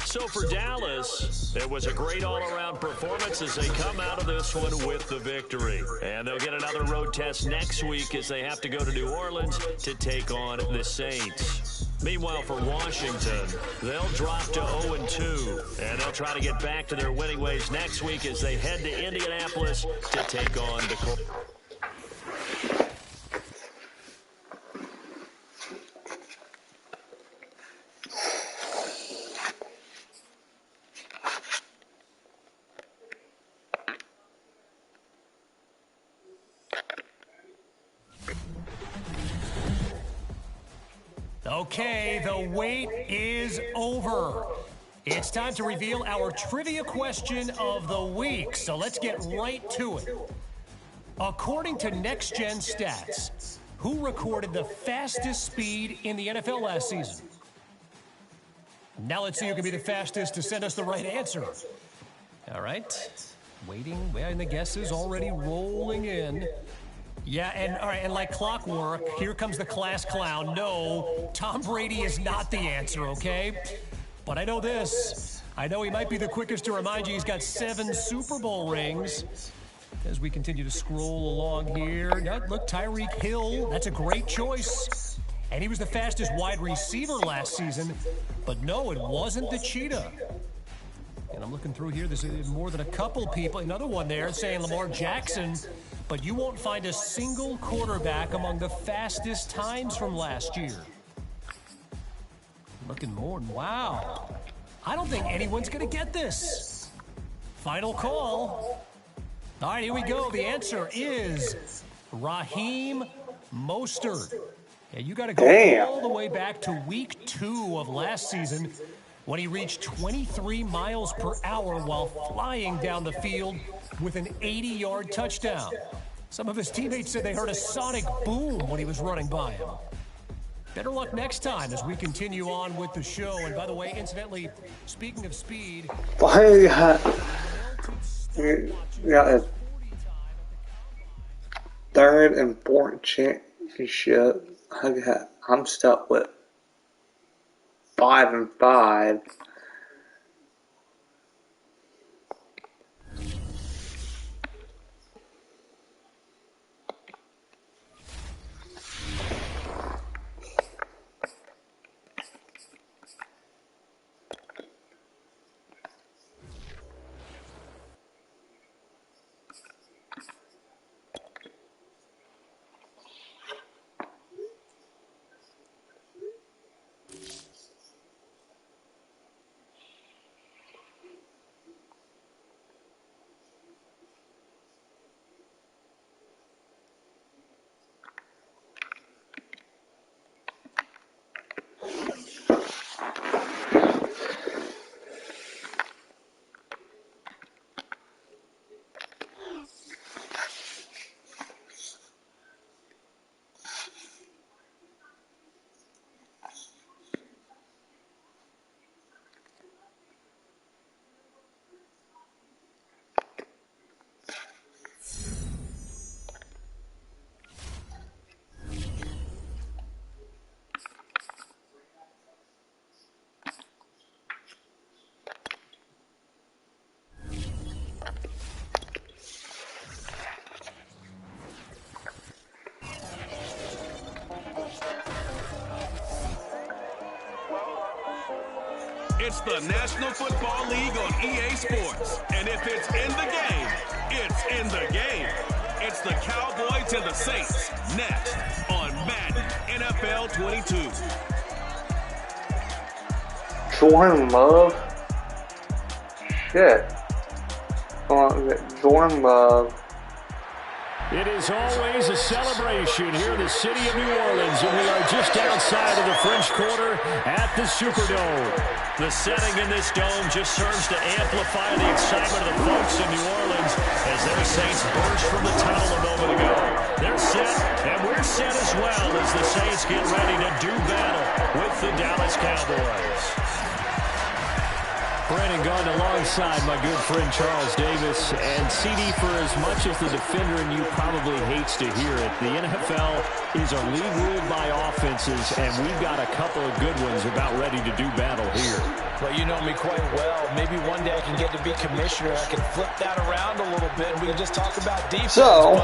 So for Dallas, it was a great all-around performance as they come out of this one with the victory. And they'll get another road test next week as they have to go to New Orleans to take on the Saints. Meanwhile, for Washington, they'll drop to 0-2, and they'll try to get back to their winning ways next week as they head to Indianapolis to take on the Colts. Okay, the wait is over. It's time to reveal our trivia question of the week, so let's get right to it. According to Next Gen Stats, who recorded the fastest speed in the NFL last season? Now let's see who can be the fastest to send us the right answer. All right, waiting, and the guesses already rolling in. Yeah, and all right, and like clockwork, here comes the class clown. No, Tom Brady is not the answer, okay? But I know this. I know he might be the quickest to remind you he's got 7 Super Bowl rings. As we continue to scroll along here, look, Tyreek Hill, that's a great choice. And he was the fastest wide receiver last season. But no, it wasn't the Cheetah. And I'm looking through here, there's more than a couple people. Another one there saying Lamar Jackson. But you won't find a single quarterback among the fastest times from last year. Looking more, wow. I don't think anyone's going to get this. Final call. All right, here we go. The answer is Raheem Mostert. Yeah, you got to go all the way back to week 2 of last season when he reached 23 miles per hour while flying down the field with an 80-yard touchdown. Some of his teammates said they heard a sonic boom when he was running by him. Better luck next time as we continue on with the show. And by the way, incidentally, speaking of speed... Yeah, third and fourth championship. I'm stuck with 5-5. It's the National Football League on EA Sports. And if it's in the game, it's in the game. It's the Cowboys and the Saints next on Madden NFL 22. Jordan Love? Shit. Jordan Love. It is always a celebration here in the city of New Orleans, and we are just outside of the French Quarter at the Superdome. The setting in this dome just serves to amplify the excitement of the folks in New Orleans as their Saints burst from the tunnel a moment ago. They're set, and we're set as well as the Saints get ready to do battle with the Dallas Cowboys. Brandon Gaughan alongside my good friend Charles Davis. And CD, for as much as the defender in you probably hates to hear it, the NFL is a league ruled by offenses, and we've got a couple of good ones about ready to do battle here. Well, you know me quite well. Maybe one day I can get to be commissioner. I can flip that around a little bit, and we can just talk about defense. So,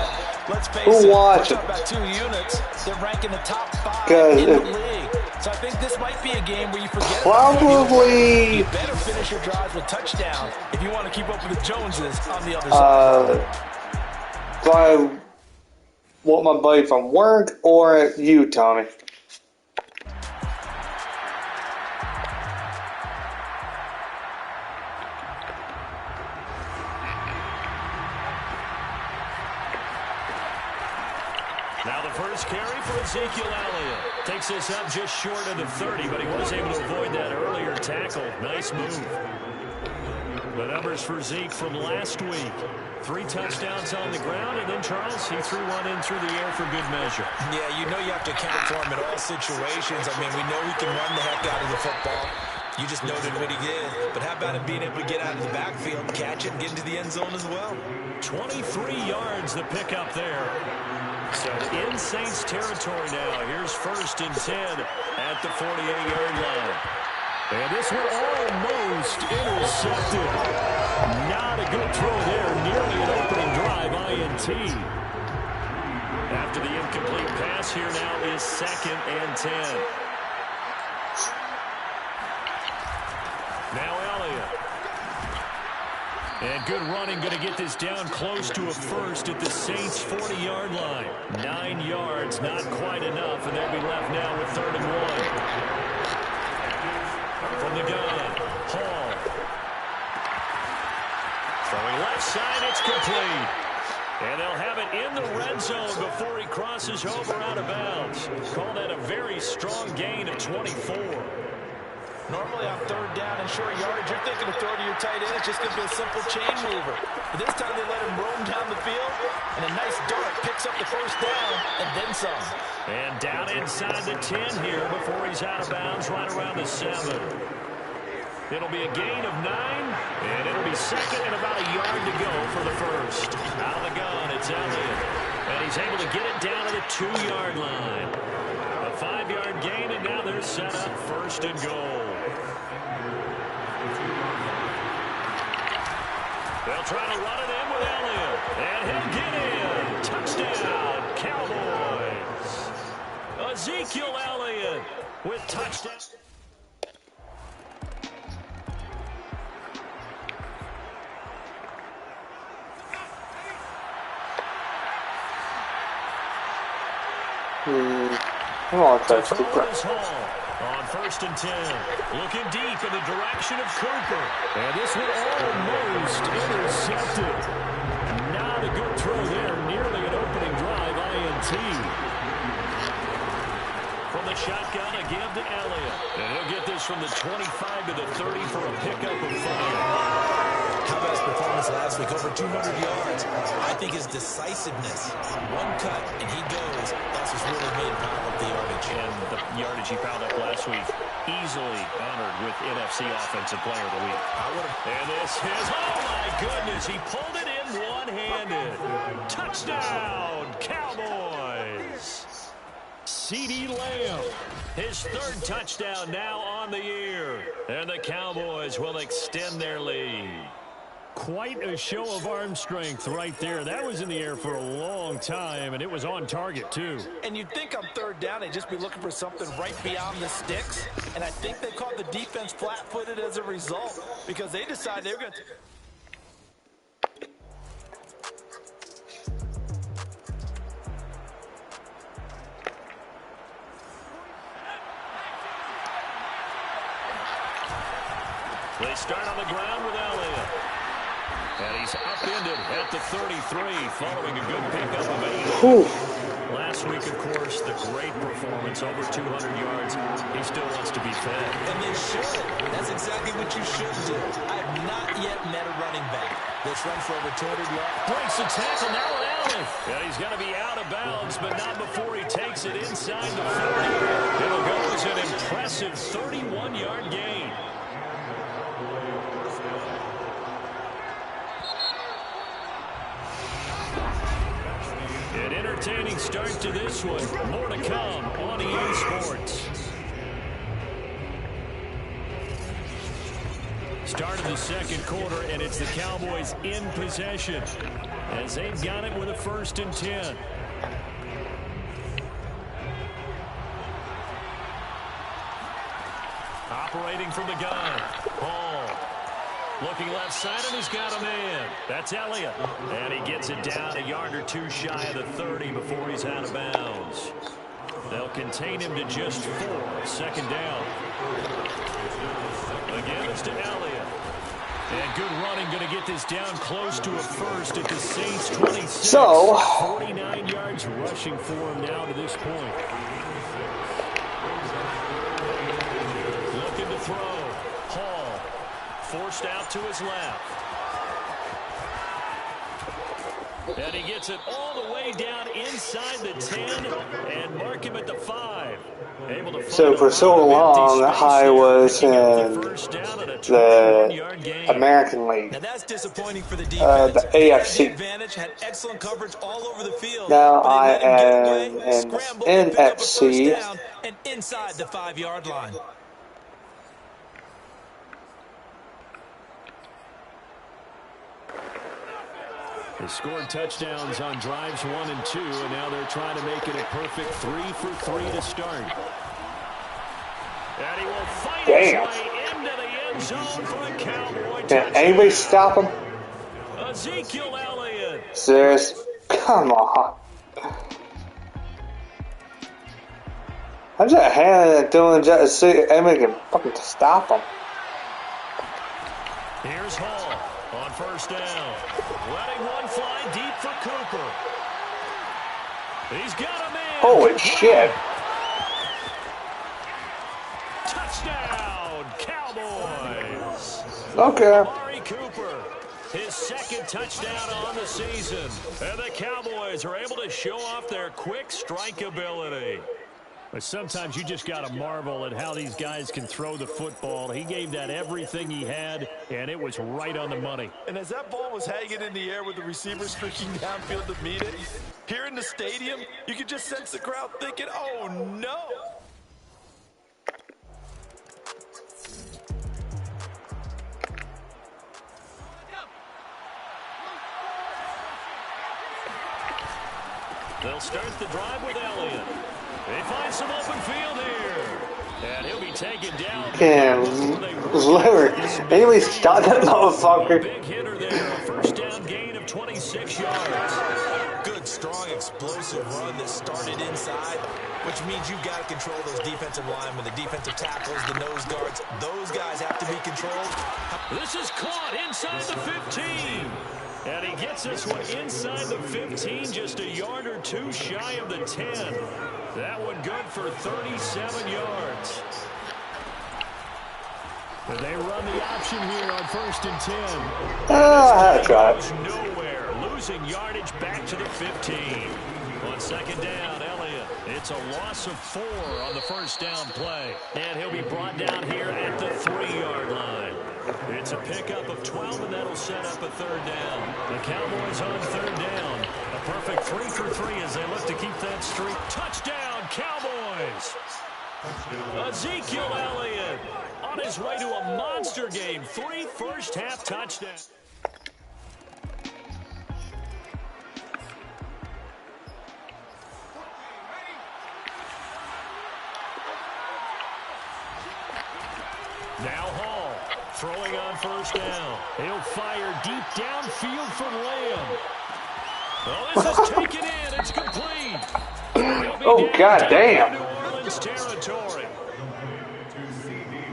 let's face who it, watches? we're talking about 2 units. They're ranking the top 5 in the league. So I think this might be a game where you forget probably. You better finish your drives with touchdown if you want to keep up with the Joneses on the other side. Do I want my buddy from work or you, Tommy? Now the first carry for Ezekiel Elliott. Takes us up just short of the 30, but he was able to avoid that earlier tackle. Nice move. The numbers for Zeke from last week. 3 touchdowns on the ground, and then Charles, he threw one in through the air for good measure. Yeah, you know you have to account for him in all situations. I mean, we know he can run the heck out of the football. You just noted what he did. But how about him being able to get out of the backfield, catch it, and get into the end zone as well? 23 yards the pickup there. So in Saints territory now. Here's 1st and 10 at the 48-yard line. And this one almost intercepted. Not a good throw there. Nearly an opening drive, INT. After the incomplete pass, here now is 2nd and 10. Now Elliott. And good running, going to get this down close to a first at the Saints' 40-yard line. 9 yards, not quite enough, and they'll be left now with 3rd and 1. From the gun, Hall. Throwing left side, it's complete. And they'll have it in the red zone before he crosses over out of bounds. Call that a very strong gain of 24. Normally on 3rd down and short yardage, you're thinking of throw to your tight end. It's just going to be a simple chain mover. But this time they let him roam down the field, and a nice dart picks up the 1st down and then some. And down inside the 10 here before he's out of bounds right around the 7. It'll be a gain of 9, and it'll be 2nd and about a yard to go for the 1st. Out of the gun, it's Elliott. And he's able to get it down to the 2-yard line. A 5-yard gain, and now they're set up 1st and goal. They'll try to run it in with Elliott. And he'll get in. Touchdown, Cowboys. Ezekiel Elliott with touchdown. Come on, that's On 1st and 10. Looking deep in the direction of Cooper. And this one almost intercepted. Not a good throw there. Nearly an opening drive, INT. From the shotgun, a give to Elliott. And he'll get this from the 25 to the 30 for a pickup of 5. How about his performance last week? Over 200 yards. I think his decisiveness. One cut, and he goes. That's what's really made him pile up the yardage. And the yardage he piled up last week, easily honored with NFC Offensive Player of the Week. And this is, oh my goodness, he pulled it in one-handed. Touchdown, Cowboys. CeeDee Lamb, his 3rd touchdown now on the year. And the Cowboys will extend their lead. Quite a show of arm strength right there. That was in the air for a long time, and it was on target, too. And you'd think on third down, they'd just be looking for something right beyond the sticks. And I think they caught the defense flat-footed as a result because they decided they were going to... They start on the ground with Elliott. And he's upended at the 33 following a good pickup of 8. Last week, of course, the great performance, over 200 yards. He still wants to be fed. And they should. That's exactly what you should do. I have not yet met a running back that's run for over 200 yards. Breaks the tackle now with Allen. And he's going to be out of bounds, but not before he takes it inside the 40. It'll go as an impressive 31-yard gain. An entertaining start to this one. More to come on EA Sports. Start of the second quarter, and it's the Cowboys in possession as they've got it with a 1st and 10. Operating from the gun. Hall. Looking left side, and he's got a man. That's Elliott. And he gets it down a yard or two shy of the 30 before he's out of bounds. They'll contain him to just 4. 2nd down. Again, it's to Elliott. And good running, going to get this down close to a 1st at the Saints 26. So 49 yards rushing for him now to this point. Looking to throw. Hall. Forced out to his left. And he gets it all the way down inside the 10 and mark him at the 5. Able to so for so long, I was in the American League, Now that's disappointing for the defense. the AFC. Advantage had excellent coverage all over the field. Now but I they let him get am away, in scrambled, and pick up a first NFC. down and inside the 5-yard line. They scored touchdowns on drives 1 and 2, and now they're trying to make it a perfect 3 for 3 to start. And he will find his way into the end zone for a Cowboy touchdown. Can anybody stop him? Ezekiel Elliott. Serious? Come on. I'm just handing it doing just to see anybody can fucking stop him. Here's Hall on 1st down. Letting one fly deep for Cooper. He's got a man. Holy shit. Touchdown, Cowboys. Okay. Amari Cooper, his 2nd touchdown on the season. And the Cowboys are able to show off their quick strike ability. But sometimes you just got to marvel at how these guys can throw the football. He gave that everything he had, and it was right on the money. And as that ball was hanging in the air with the receiver streaking downfield to meet it, here in the stadium, you could just sense the crowd thinking, oh, no. They'll start the drive with Elliott. They find some open field here. And he'll be taken down. Damn, Leonard. Anybody stop that motherfucker? Big hitter there. A 1st down gain of 26 yards. Good, strong, explosive run that started inside, which means you've got to control those defensive linemen, the defensive tackles, the nose guards. Those guys have to be controlled. This is caught inside the 15. And he gets this one inside the 15, just a yard or two shy of the 10. That one good for 37 yards. But they run the option here on 1st and 10. I had a try. Nowhere, losing yardage back to the 15. On 2nd down, Elliott. It's a loss of 4 on the 1st down play. And he'll be brought down here at the 3-yard line. It's a pickup of 12, and that'll set up a 3rd down. The Cowboys on 3rd down. A perfect 3 for 3 as they look to keep that streak. Touchdown, Cowboys! Ezekiel Elliott on his way to a monster game. 3 first-half touchdowns. Throwing on first down. He'll fire deep downfield for Lamb. Oh, this is taken in. It's complete. Oh, god damn. New Orleans territory.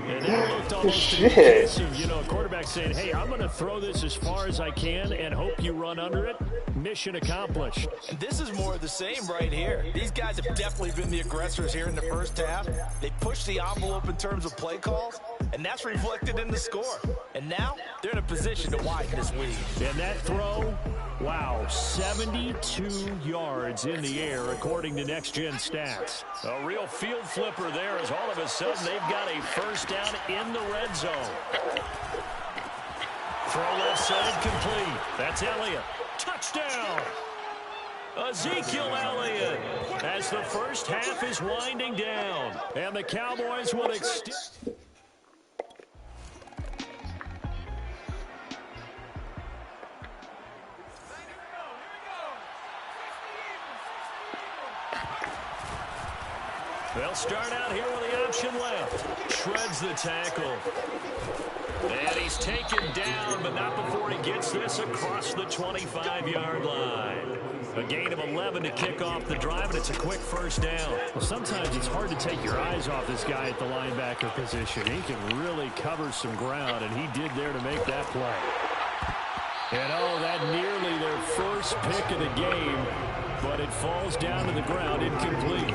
And that looked almost Shit. a case of, a quarterback saying, hey, I'm going to throw this as far as I can and hope you run under it. Mission accomplished. And this is more of the same right here. These guys have definitely been the aggressors here in the first half. They pushed the envelope in terms of play calls, and that's reflected in the score. And now they're in a position to widen this lead. And that throw, wow, 72 yards in the air, according to Next Gen Stats. A real field flipper there as all of a sudden they've got a first down in the red zone. Throw left side complete. That's Elliott. Touchdown! Ezekiel Elliott as the first half is winding down. And the Cowboys will extend. They'll start out here with the option left. Shreds the tackle. And he's taken down, but not before he gets this across the 25-yard line. A gain of 11 to kick off the drive, and it's a quick first down. Well, sometimes it's hard to take your eyes off this guy at the linebacker position. He can really cover some ground, and he did there to make that play. And, oh, that nearly their first pick of the game, but it falls down to the ground, incomplete.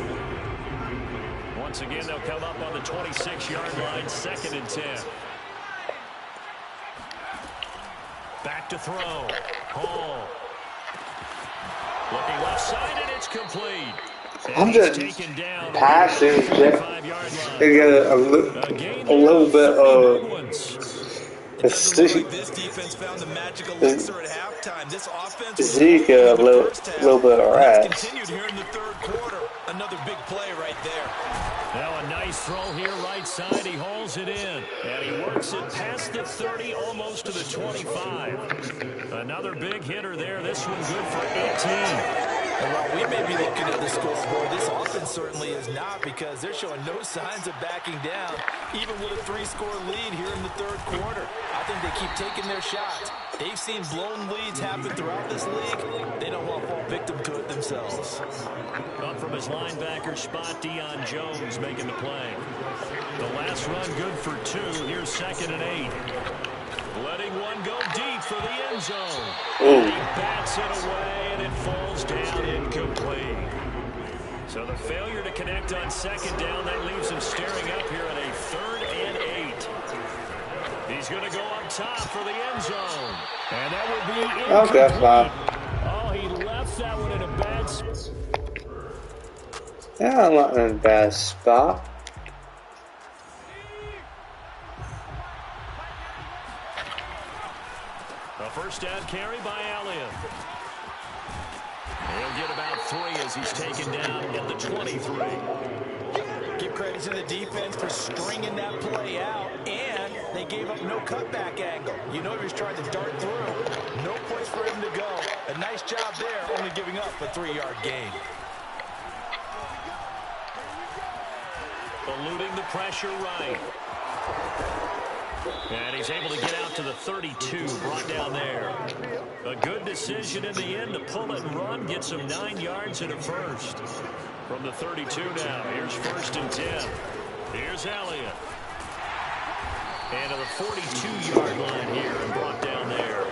Once again, they'll come up on the 26-yard line, 2nd and 10. Back to throw. Hall. Looking left side, and it's complete. And I'm just taken down passing to get a little bit of This defense found the magical elixir at halftime. This offense Ezekiel a little bit of rest. Continued here in the third quarter. Another big play right there. Now a nice throw here right side. He hauls it in. And he works it past the 30, almost to the 25. Another big hitter there. This one good for 18. And while we may be looking at the scoreboard, this offense certainly is not, because they're showing no signs of backing down, even with a 3-score lead here in the third quarter. I think they keep taking their shots. They've seen blown leads happen throughout this league. They don't want to fall victim to it themselves. Up from his linebacker spot, Deion Jones making the play. The last run good for 2. Here's 2nd and 8. Letting one go deep for the end zone. He bats it away, and it falls down incomplete. So the failure to connect on 2nd down, that leaves him staring up here at a 3rd and 8. He's going to go up top for the end zone. And that will be incomplete. Okay, fine. Oh, he left that one in a bad spot. Yeah, I'm not in a bad spot. A first down carry by Elliott. He'll get about 3 as he's taken down at the 23. Give credit to the defense for stringing that play out, and they gave up no cutback angle. You know he was trying to dart through. No place for him to go. A nice job there, only giving up a 3-yard gain. Eluding the pressure right. And he's able to get out to the 32, brought down there. A good decision in the end to pull it and run, gets him 9 yards and a first. From the 32 now, here's 1st and 10. Here's Elliott. And to the 42-yard line here and brought down there.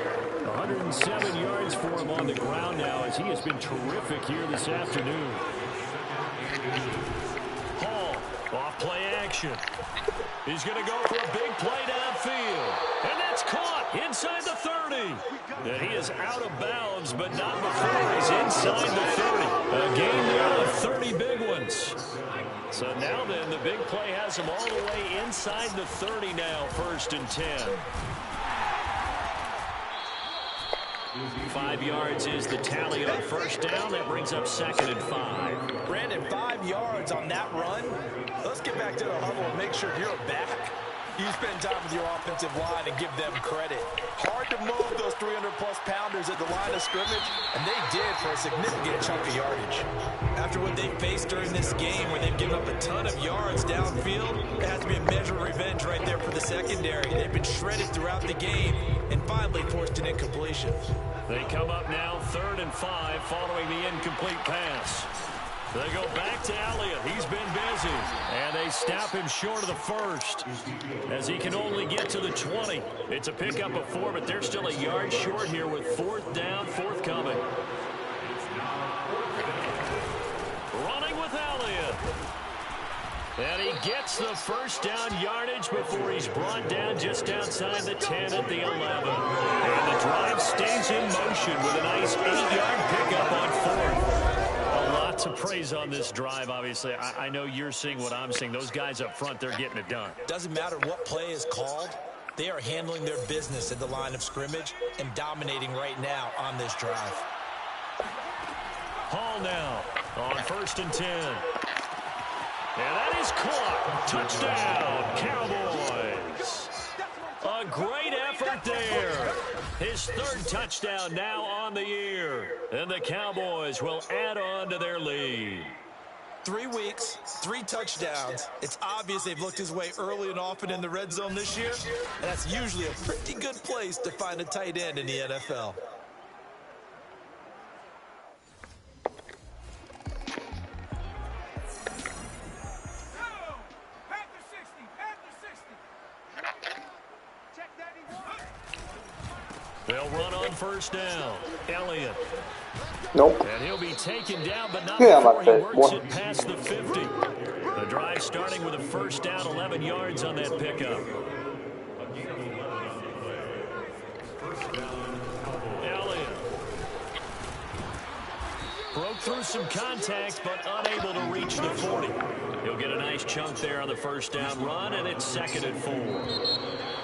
107 yards for him on the ground now, as he has been terrific here this afternoon. Hall, off play action. He's going to go for a big play downfield. And that's caught inside the 30. And he is out of bounds, but not before he's inside the 30. A game there of 30 big ones. So now then, the big play has him all the way inside the 30 now, 1st and 10. 5 yards is the tally on first down. That brings up 2nd and 5. Brandon, 5 yards on that run. Let's get back to the huddle and make sure you're back. You spend time with your offensive line and give them credit. Hard to move those 300-plus pounders at the line of scrimmage, and they did for a significant chunk of yardage. After what they faced during this game, where they've given up a ton of yards downfield, it has to be a measure of revenge right there for the secondary. They've been shredded throughout the game and finally forced an incompletion. They come up now 3rd and 5 following the incomplete pass. They go back to Elliott. He's been busy. And they stop him short of the first as he can only get to the 20. It's a pickup of 4, but they're still a yard short here with 4th down, forthcoming. Running with Elliott. And he gets the first down yardage before he's brought down just outside the 10 at the 11. And the drive stays in motion with a nice 8-yard pickup on 4th. To praise on this drive, obviously. I know you're seeing what I'm seeing. Those guys up front, they're getting it done. Doesn't matter what play is called. They are handling their business at the line of scrimmage and dominating right now on this drive. Hall now on 1st and 10. And that is caught. Touchdown, Cowboys. A great effort there. His 3rd touchdown now on the year. And the Cowboys will add on to their lead. 3 weeks, 3 touchdowns. It's obvious they've looked his way early and often in the red zone this year. And that's usually a pretty good place to find a tight end in the NFL. They'll run on 1st down. Elliott. Nope. And he'll be taken down, but not Yeah, before he like that. works it past the 50. The drive starting with a 1st down, 11 yards on that pickup. Elliott. Broke through some contact, but unable to reach the 40. He'll get a nice chunk there on the 1st down run, and it's 2nd and 4.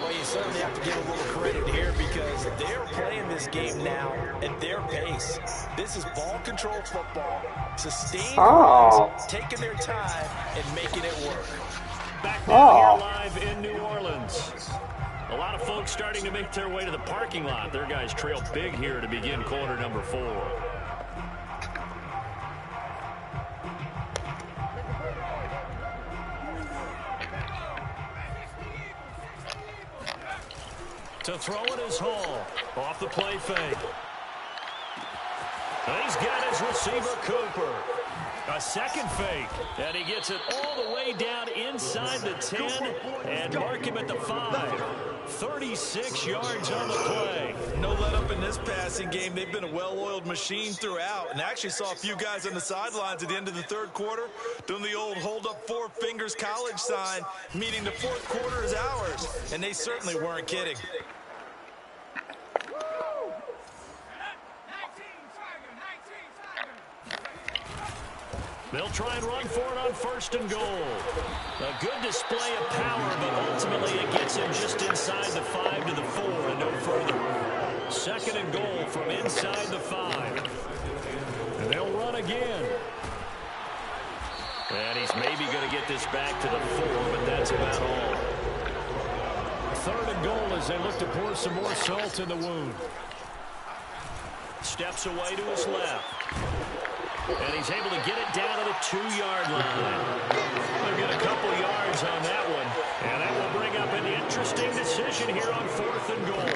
Well, you certainly have to give a little credit here because they're playing this game now at their pace. This is ball control football, sustained runs, taking their time and making it work. Back now here live in New Orleans. A lot of folks starting to make their way to the parking lot. Their guys trail big here to begin quarter number 4. To throw it is Hall. Off the play fake. And he's got his receiver, Cooper. A second fake. And he gets it all the way down inside the 10 and mark him at the 5. 36 yards on the play. No let up in this passing game. They've been a well-oiled machine throughout. And actually saw a few guys on the sidelines at the end of the 3rd quarter doing the old hold up 4 fingers college sign, meaning the 4th quarter is ours. And they certainly weren't kidding. They'll try and run for it on 1st and goal. A good display of power, but ultimately it gets him just inside the 5 to the 4 and no further. 2nd and goal from inside the 5. And they'll run again. And he's maybe going to get this back to the 4, but that's about all. 3rd and goal as they look to pour some more salt in the wound. Steps away to his left. And he's able to get it down to the 2-yard line. They'll get a couple yards on that one. And that will bring up an interesting decision here on 4th and goal.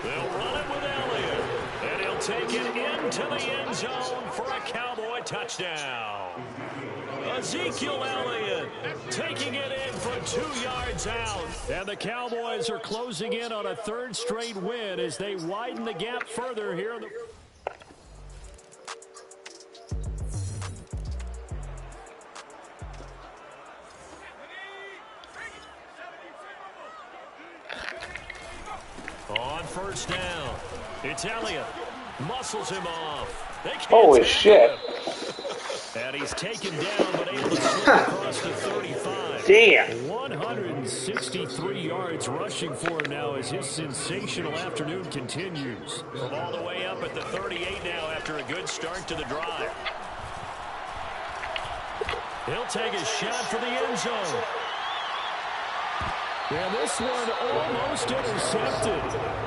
They'll run it with Elliott. And he'll take it into the end zone for a Cowboy touchdown. Ezekiel Elliott taking it in from 2 yards out. And the Cowboys are closing in on a 3rd straight win as they widen the gap further here in the... On 1st down, it's Elliott. Muscles him off. They can't Holy shit. And he's taken down, but able to slip across the 35. Damn. 163 yards rushing for him now as his sensational afternoon continues. From all the way up at the 38 now after a good start to the drive. He'll take a shot for the end zone. And this one almost intercepted.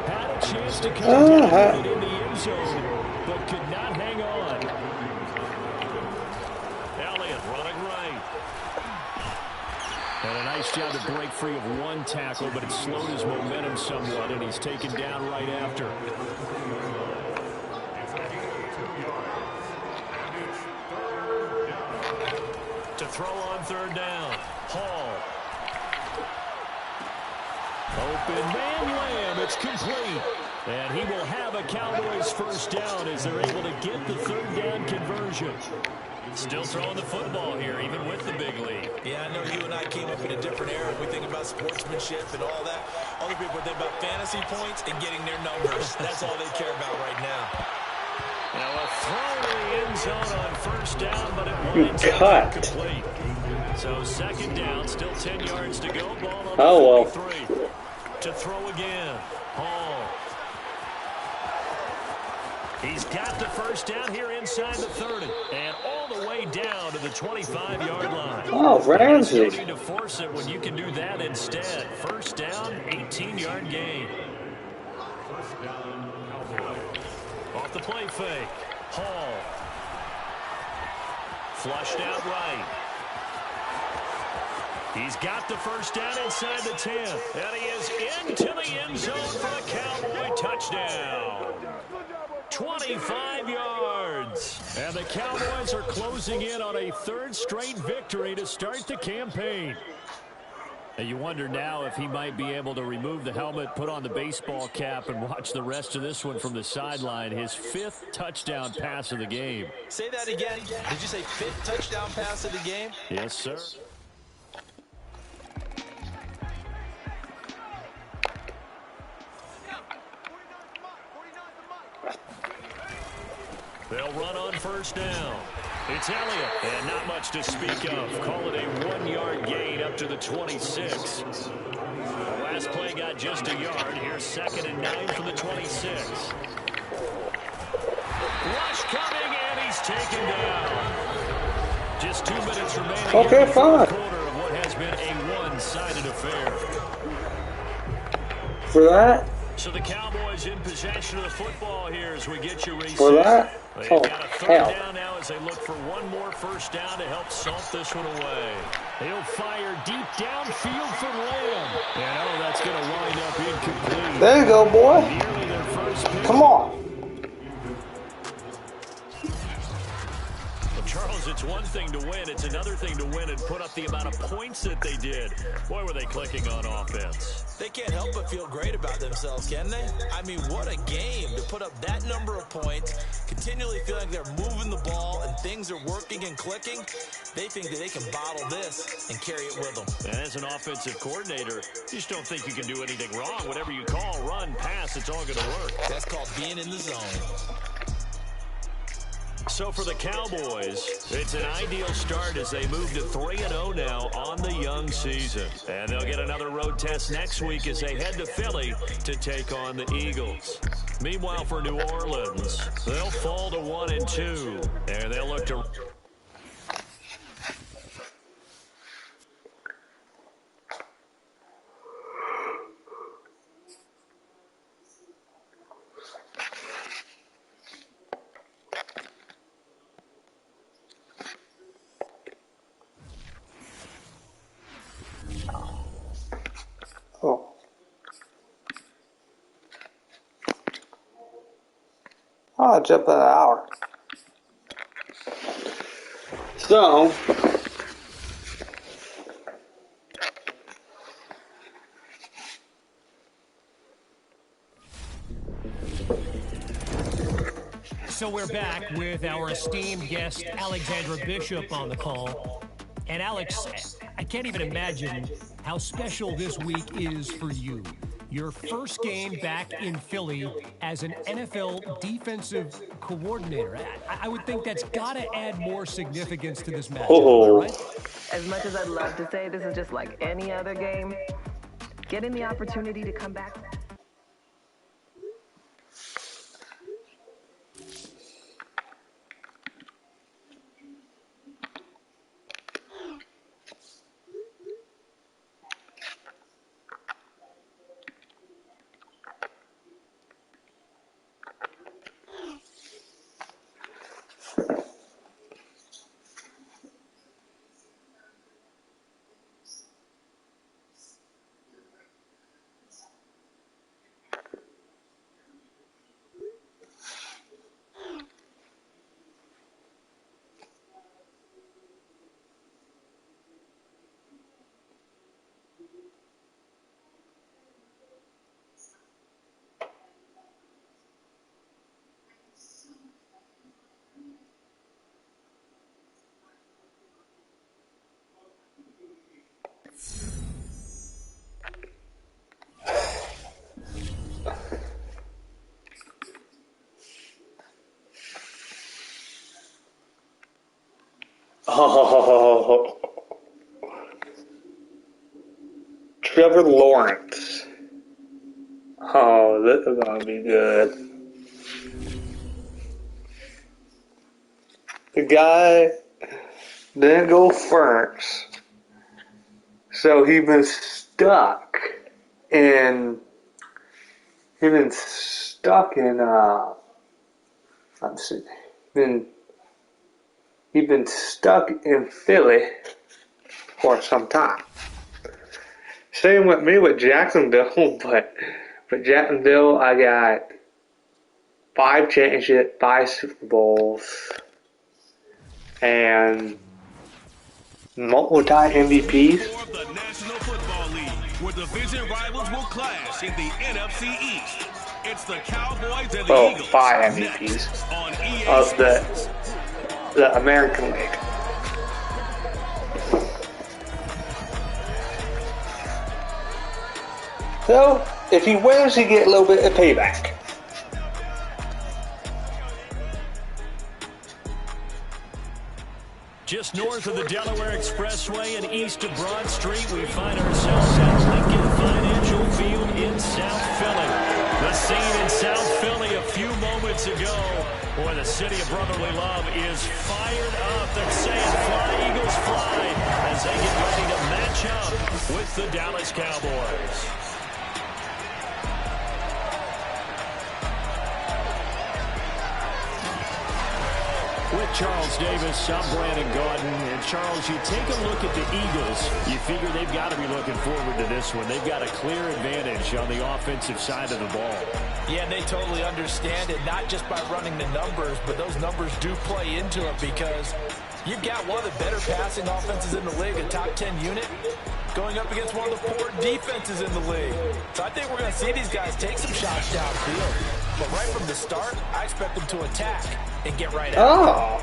Had a chance to come down with it in the end zone, but could not hang on. Elliott running right. And a nice job to break free of one tackle, but it slowed his momentum somewhat, and he's taken down right after. To throw on third down, Hall. Open man Lamb, it's complete. And he will have a Cowboys first down as they're able to get the third down conversion. Still throwing the football here, even with the big lead. Yeah, I know you and I came up in a different era. We think about sportsmanship and all that. Other people think about fantasy points and getting their numbers. That's all they care about right now. Now a throw to the end zone on first down, but it winds up complete. So second down, still 10 yards to go. Ball on the 43. To throw again, Hall. He's got the first down here inside the 30. And all the way down to the 25-yard line. Oh, Ramsey. You need to force it when you can do that instead. First down, 18-yard gain. Off the play fake. Hall. Flushed out right. He's got the first down inside the 10. And he is into the end zone for a Cowboy touchdown. 25 yards. And the Cowboys are closing in on a third straight victory to start the campaign. And you wonder now if he might be able to remove the helmet, put on the baseball cap, and watch the rest of this one from the sideline. His 5th touchdown pass of the game. Say that again. Did you say 5th touchdown pass of the game? Yes, sir. They'll run on first down. It's Elliott, and not much to speak of. Call it a 1-yard gain up to the 26. The last play got just a yard. Here's 2nd and 9 from the 26. Rush coming, and he's taken down. Just 2 minutes remaining. Okay, fine. Quarter of what has been a one-sided affair. For that? So the Cowboys in possession of the football here as we get you reset. For that? They've Oh, got a third down now as they look for one more first down to help salt this one away. He'll fire deep downfield for Lamb. And that's going to wind up incomplete. There you go, boy. Nearly their first pick. Come on. Charles, it's one thing to win. It's another thing to win and put up the amount of points that they did. Boy, were they clicking on offense. They can't help but feel great about themselves, can they? I mean, what a game to put up that number of points, continually feeling like they're moving the ball and things are working and clicking. They think that they can bottle this and carry it with them. And as an offensive coordinator, you just don't think you can do anything wrong. Whatever you call, run, pass, it's all going to work. That's called being in the zone. So for the Cowboys, it's an ideal start as they move to 3-0 now on the young season. And they'll get another road test next week as they head to Philly to take on the Eagles. Meanwhile, for New Orleans, they'll fall to 1-2, and they'll look to... Oh. I'll jump in an hour. So, So we're back with our esteemed guest, Alexandra Bishop, on the call. And Alex, I can't even imagine how special this week is for you. Your first game back in Philly as an NFL defensive coordinator. I would think that's got to add more significance to this matchup, right? As much as I'd love to say this is just like any other game, getting the opportunity to come back. Oh, Trevor Lawrence. Oh, this is gonna be good. The guy didn't go first, so he's been stuck in. He's been stuck in. He's been stuck in Philly for some time. Same with me with Jacksonville, but Jacksonville, I got 5 championships, 5 Super Bowls, and multiple time MVPs. Of the National Football League, where division rivals will clash in the NFC East. It's the Cowboys and the Eagles. 5 MVPs of the American League. So, if he wins, he get a little bit of payback. Just north of the Delaware Expressway and east of Broad Street, we find ourselves at Lincoln Financial Field in South Philly. The scene in South Philly a few moments ago, where the city of brotherly love is fired up. They're saying fly, Eagles, fly, as they get ready to match up with the Dallas Cowboys. With Charles Davis, I'm Brandon Gordon. And Charles, you take a look at the Eagles, you figure they've got to be looking forward to this one. They've got a clear advantage on the offensive side of the ball. Yeah, and they totally understand it, not just by running the numbers, but those numbers do play into it because you've got one of the better passing offenses in the league, a top 10 unit, going up against one of the poor defenses in the league. So I think we're going to see these guys take some shots downfield. But right from the start, I expect them to attack and get right out.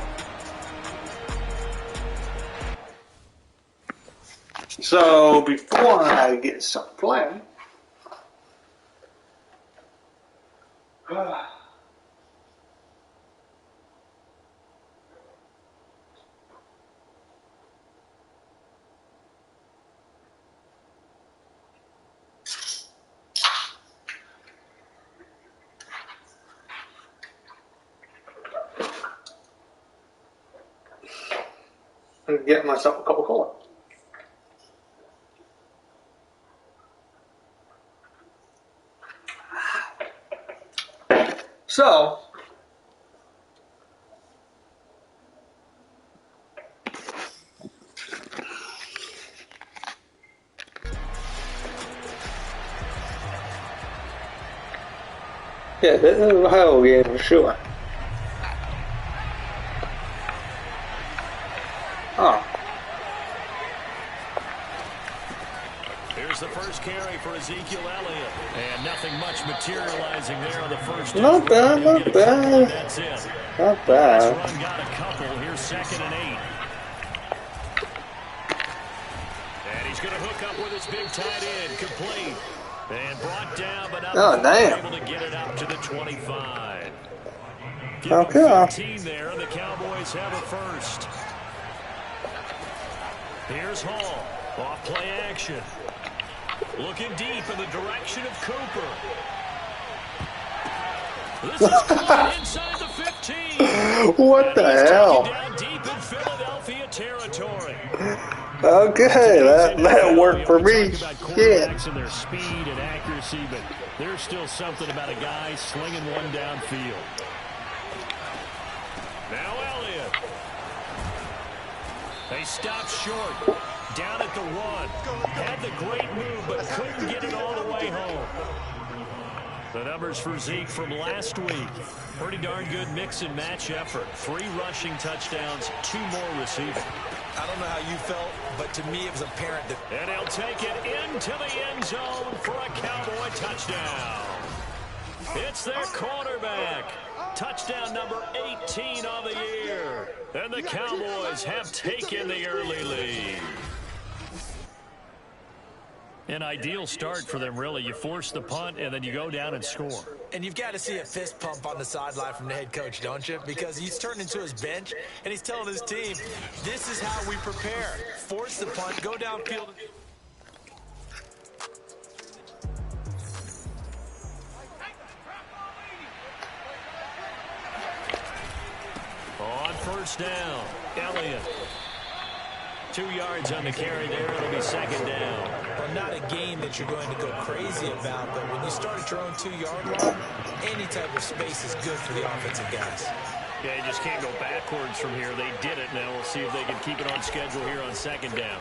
So before I get some playing, I'm getting myself a cup of cola. So, yeah, this is a Ohio game for sure. Oh. Here's the first carry for Ezekiel Elliott. And nothing much materializing there on the first. Not bad, not bad. That's it. Not bad. Last run got a couple. Here's 2nd and 8. And he's going to hook up with his big tight end. Complete. And brought down, but not able to get it up to the 25. Okay. 15 there, and the Cowboys have a first. Here's Hall. Off play action. Looking deep in the direction of Cooper. This is caught inside the 15. What the hell? Down deep in Philadelphia territory. Okay, that worked for me. Shit. And their speed and accuracy, but there's still something about a guy slinging one downfield. Now Elliott. They stop short. Down at the 1. Had the great move, but couldn't get it all the way home. The numbers for Zeke from last week. Pretty darn good mix and match effort. 3 rushing touchdowns, 2 more receiving. I don't know how you felt, but to me it was apparent that... And he'll take it into the end zone for a Cowboy touchdown. It's their quarterback. Touchdown number 18 on the year. And the Cowboys have taken the early lead. An ideal start for them, really. You force the punt, and then you go down and score. And you've got to see a fist pump on the sideline from the head coach, don't you? Because he's turned into his bench, and he's telling his team, this is how we prepare. Force the punt, go downfield. On first down, Elliott. 2 yards on the carry there. It'll be second down. Well, not a game that you're going to go crazy about, but when you start at your own 2-yard line, any type of space is good for the offensive guys. Yeah, you just can't go backwards from here. They did it. Now we'll see if they can keep it on schedule here on second down.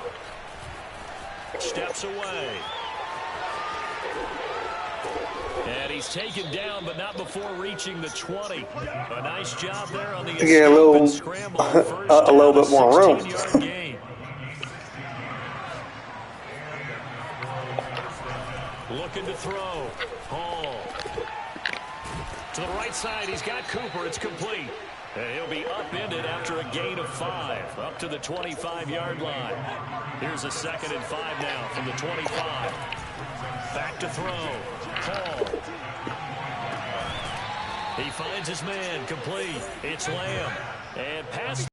Steps away. And he's taken down, but not before reaching the 20. A nice job there on the escape and scramble. A little bit more room. 16-yard gain. Looking to throw. Hall. To the right side, he's got Cooper. It's complete. And he'll be upended after a gain of 5. Up to the 25-yard line. Here's a 2nd and 5 now from the 25. Back to throw. Hall. He finds his man. Complete. It's Lamb. And pass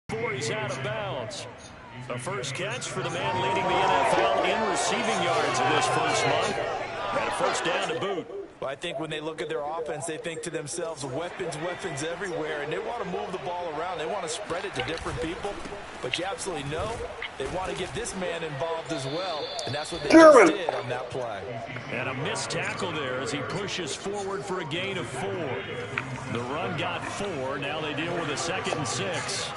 before he's out of bounds. A first catch for the man leading the NFL in receiving yards in this first month. And a first down to boot. Well, I think when they look at their offense, they think to themselves, weapons, weapons everywhere, and they want to move the ball around. They want to spread it to different people. But you absolutely know they want to get this man involved as well, and that's what they just did on that play. And a missed tackle there as he pushes forward for a gain of 4. The run got 4. Now they deal with a 2nd and 6.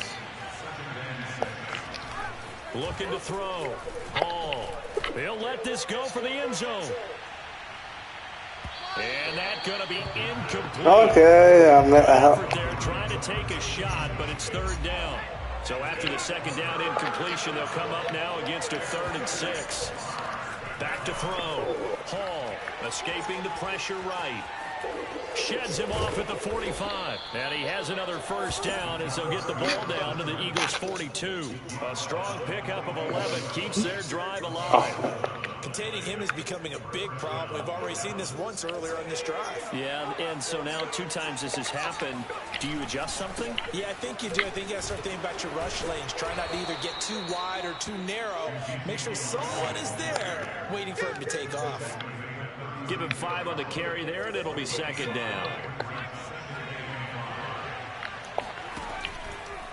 Looking to throw. Hall. He'll let this go for the end zone. And that's going to be incomplete. Okay, I'm there trying to take a shot, but it's 3rd down. So after the 2nd down incompletion, they'll come up now against a 3rd and 6. Back to throw. Hall escaping the pressure right. Sheds him off at the 45. And he has another first down as they'll get the ball down to the Eagles' 42. A strong pickup of 11 keeps their drive alive. Containing him is becoming a big problem. We've already seen this once earlier on this drive. Yeah, and so now 2 times this has happened. Do you adjust something? Yeah, I think you do. I think you got to start thinking about your rush lanes. Try not to either get too wide or too narrow. Make sure someone is there waiting for him to take off. Give him 5 on the carry there, and it'll be 2nd down.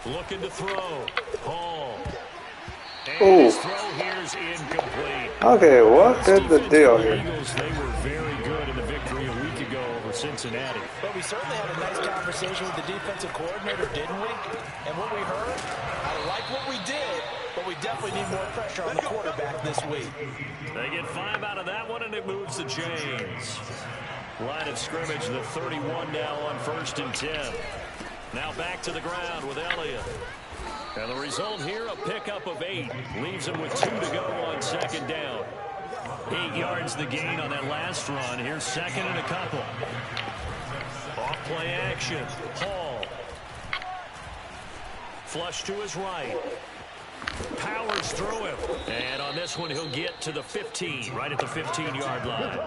Looking to throw. Hall. And his throw here's incomplete. Okay, what is the deal here? Eagles, they were very good in the victory a week ago over Cincinnati. But we certainly had a nice conversation with the defensive coordinator, didn't we? And what we heard, I like what we did, but we definitely need more pressure on the quarterback this week. They get 5 out of that one, and it moves the chains. Line of scrimmage, the 31 now on 1st and 10. Now back to the ground with Elliott. And the result here, a pickup of 8. Leaves him with 2 to go on 2nd down. 8 yards the gain on that last run. Here's 2nd and a couple. Off play action. Hall. Flush to his right. Powers through him. And on this one, he'll get to the 15, right at the 15-yard line.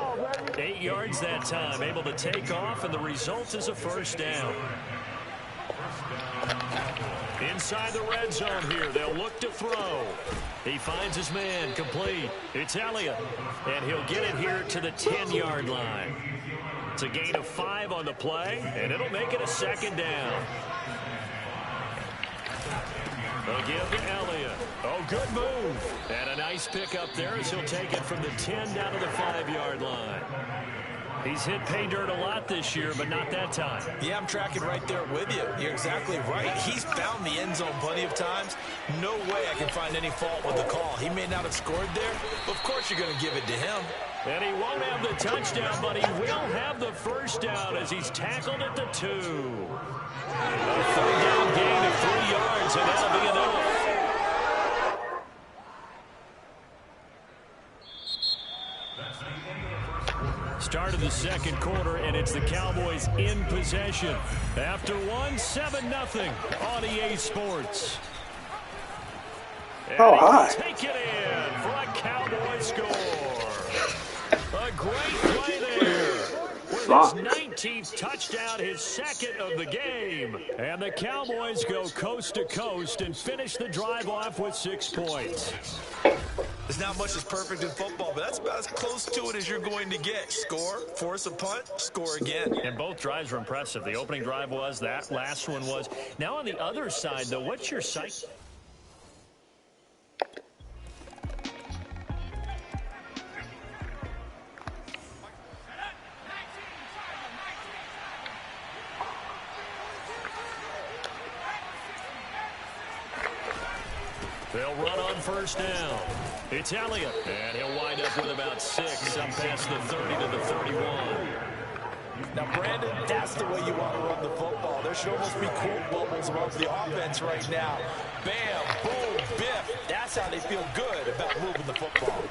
8 yards that time, able to take off, and the result is a first down. Inside the red zone here, they'll look to throw. He finds his man, complete. It's Elliott, and he'll get it here to the 10-yard line. It's a gain of 5 on the play, and it'll make it a 2nd down. They'll give to Elliott. Oh, good move. And a nice pickup there as he'll take it from the 10 down to the 5-yard line. He's hit pay dirt a lot this year, but not that time. Yeah, I'm tracking right there with you. You're exactly right. He's found the end zone plenty of times. No way I can find any fault with the call. He may not have scored there, but of course you're going to give it to him. And he won't have the touchdown, but he will have the first down as he's tackled at the 2. A 3rd down gain of 3 yards, and that'll be enough. Start of the 2nd quarter, and it's the Cowboys in possession. After 7-0 on EA Sports. And oh, hi. Take it in for a Cowboys the score. A great play there. With his 19th touchdown, his second of the game. And the Cowboys go coast to coast and finish the drive off with 6 points. There's not much that's perfect in football, but that's about as close to it as you're going to get. Score, force a punt, score again. And both drives were impressive. The opening drive was, that last one was. Now on the other side, though, what's your sight? They'll run on first down. It's Elliott, and he'll wind up with about 6 up past the 30 to the 31. Now, Brandon, that's the way you want to run the football. There should almost be quote bubbles above the offense right now. Bam, boom, biff. That's how they feel good about moving the football.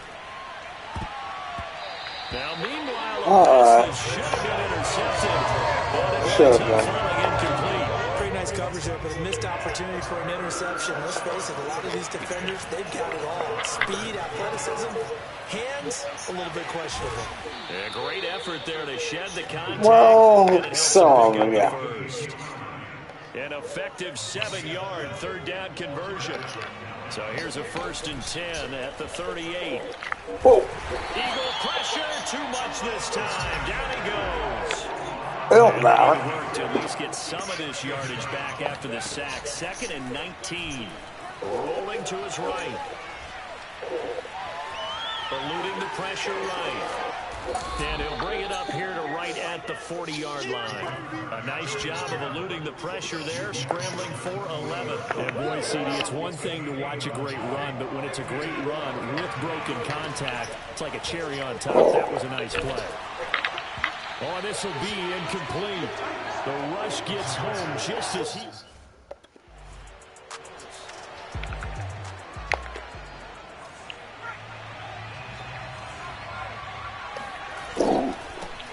Now, meanwhile, a pass that should have been intercepted, but it ends up falling incomplete. Pretty nice coverage there, but a missed opportunity for an interception. Let's face it, a lot of these defenders, they've got it all. Speed, athleticism, hands, a little bit questionable. A great effort there to shed the contact. Well, and it helps some, him pick up yeah. the first. An effective 7-yard third-down conversion. So here's a 1st and 10 at the 38. Whoa. Eagle pressure, too much this time. Down he goes. It don't matter. Work to at least get some of this yardage back after the sack. 2nd and 19. Rolling to his right. Eluding the pressure right. And he'll bring it up here to right at the 40-yard line. A nice job of eluding the pressure there, scrambling for 11. And boy, CD, it's one thing to watch a great run, but when it's a great run with broken contact, it's like a cherry on top. That was a nice play. Oh, this will be incomplete. The rush gets home just as he...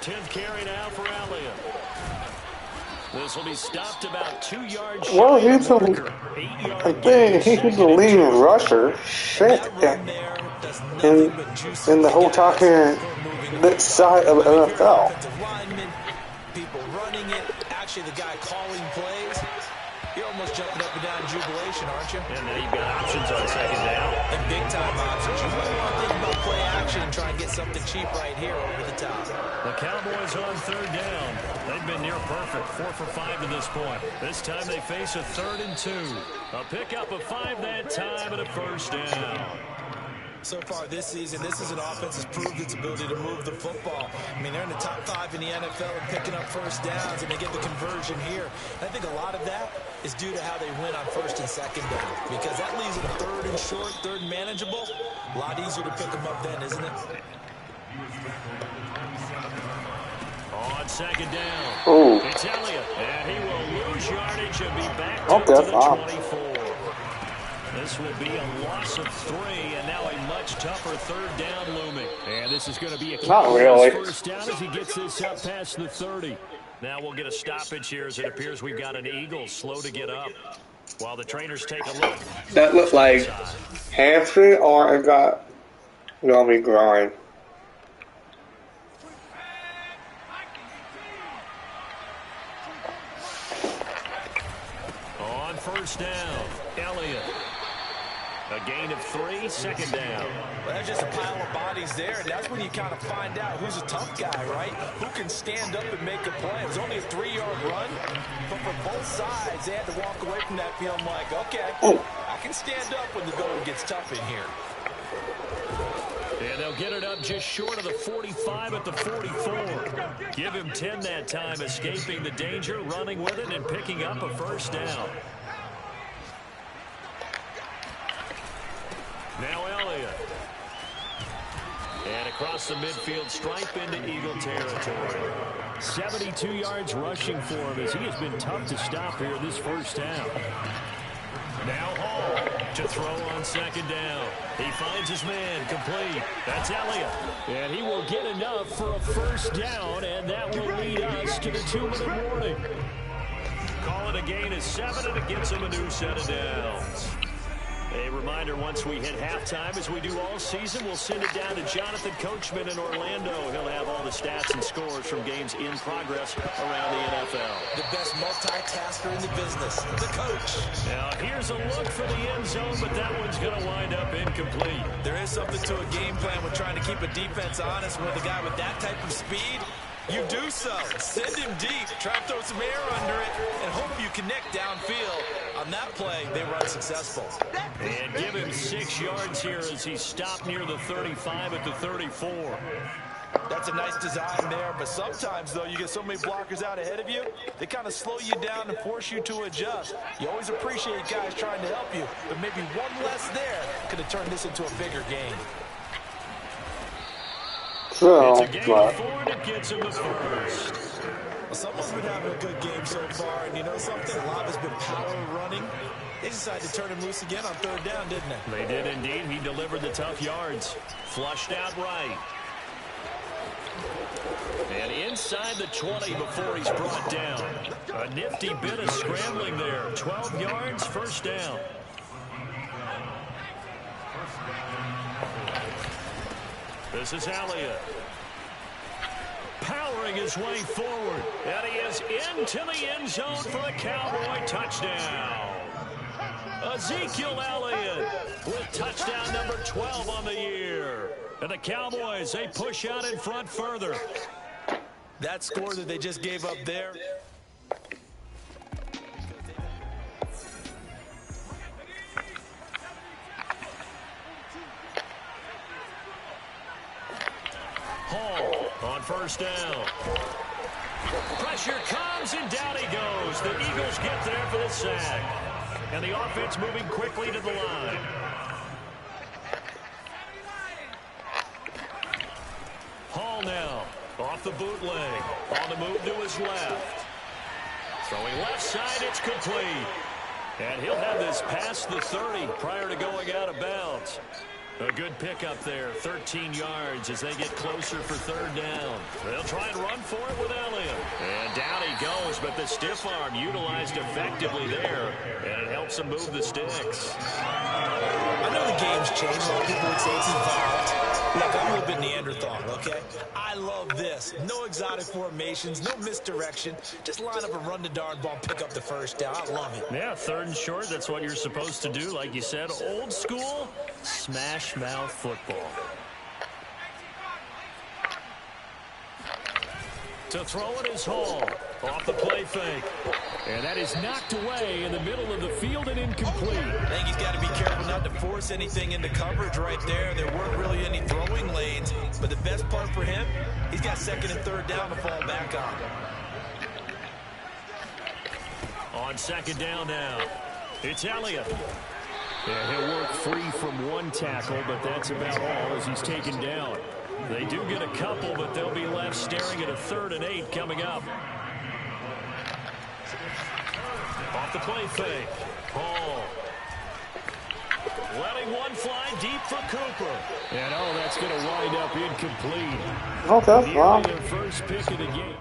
10th carry now for Elliott. This will be stopped about 2 yards. Well, he's a leading rusher. Shit. In the whole top here, this side of NFL. People running it. Actually, the guy calling plays. You're almost jumping up and down in jubilation, aren't you? And now you've got options on 2nd down. And big-time options. You might want to think about play action and try and get something cheap right here over the top. The Cowboys on 3rd down. They've been near perfect, 4 for 5 to this point. This time they face a 3rd and 2. A pickup of 5 that time and a 1st down. So far this season, this is an offense that's proved its ability to move the football. I mean, they're in the top 5 in the NFL and picking up 1st downs, and they get the conversion here. I think a lot of that is due to how they win on 1st and 2nd down, because that leaves them 3rd and short, 3rd and manageable. A lot easier to pick them up then, isn't it? On 2nd down, Ooh. it's Elliott, and he will lose yardage and be back to the 24. This will be a loss of 3, and now a much tougher 3rd down looming. And this is going to be a first down as he gets this up past the 30. Now we'll get a stoppage here as it appears we've got an Eagle slow to get up. While the trainers take a look. That looked like hamstring or it got gonna be groin. On 1st down, Elliott. A gain of 3, 2nd down. Well, there's just a pile of bodies there, and that's when you kind of find out who's a tough guy, right? Who can stand up and make a play. It was only a 3-yard run, but for both sides, they had to walk away from that feeling like, okay, I can stand up when the going gets tough in here. And they'll get it up just short of the 45 at the 44. Give him 10 that time, escaping the danger, running with it, and picking up a 1st down. Now Elliott. And across the midfield stripe into Eagle territory. 72 yards rushing for him as he has been tough to stop here this 1st down. Now Hall to throw on 2nd down. He finds his man complete. That's Elliott. And he will get enough for a 1st down, and that will lead us to the 2-minute warning. Call it a gain of 7, and it gets him a new set of downs. A reminder, once we hit halftime, as we do all season, we'll send it down to Jonathan Coachman in Orlando. He'll have all the stats and scores from games in progress around the NFL. The best multitasker in the business, the coach. Now, here's a look for the end zone, but that one's going to wind up incomplete. There is something to a game plan with trying to keep a defense honest with a guy with that type of speed. You do so. Send him deep. Try to throw some air under it and hope you connect downfield. On that play, they run successful. And give him 6 yards here as he stopped near the 35 at the 34. That's a nice design there, but sometimes, though, you get so many blockers out ahead of you, they kind of slow you down and force you to adjust. You always appreciate guys trying to help you, but maybe one less there could have turned this into a bigger game. So, It's a game of 4 and it gets him the first. Well, someone's been having a good game so far, and you know something? A lot has been power running. They decided to turn him loose again on 3rd down, didn't they? They did indeed. He delivered the tough yards. Flushed out right. And inside the 20 before he's brought down. A nifty bit of scrambling there. 12 yards, first down. This is Elliott. Powering his way forward. And he is into the end zone for a Cowboy touchdown. Ezekiel Elliott with touchdown number 12 on the year. And the Cowboys, they push out in front further. That score that they just gave up there. Hall on first down. Pressure comes and down he goes. The Eagles get there for the sack. And the offense moving quickly to the line. Hall now off the bootleg. On the move to his left. Throwing left side, it's complete. And he'll have this past the 30 prior to going out of bounds. A good pickup there, 13 yards as they get closer for 3rd down. They'll try and run for it with Elliott. And down he goes, but the stiff arm utilized effectively there, and it helps him move the sticks. I know the game's changed. A lot of people would say it's evolved. Look, I'm a little bit Neanderthal, okay? I love this. No exotic formations, no misdirection. Just line up and run the darn ball, pick up the first down. I love it. Yeah, 3rd and short, that's what you're supposed to do. Like you said, old school, smash mouth football. To throw it is Hall. Off the play fake. And that is knocked away in the middle of the field and incomplete. I think he's got to be careful not to force anything into coverage right there. There weren't really any throwing lanes. But the best part for him, he's got 2nd and 3rd down to fall back on. On 2nd down now, it's Elliott. Yeah, he'll work free from one tackle, but that's about all as he's taken down. They do get a couple, but they'll be left staring at a 3rd and 8 coming up. Off the play fake. Hall. Letting one fly deep for Cooper. And that's going to wind up incomplete. okay, wow. Their first pick of the game.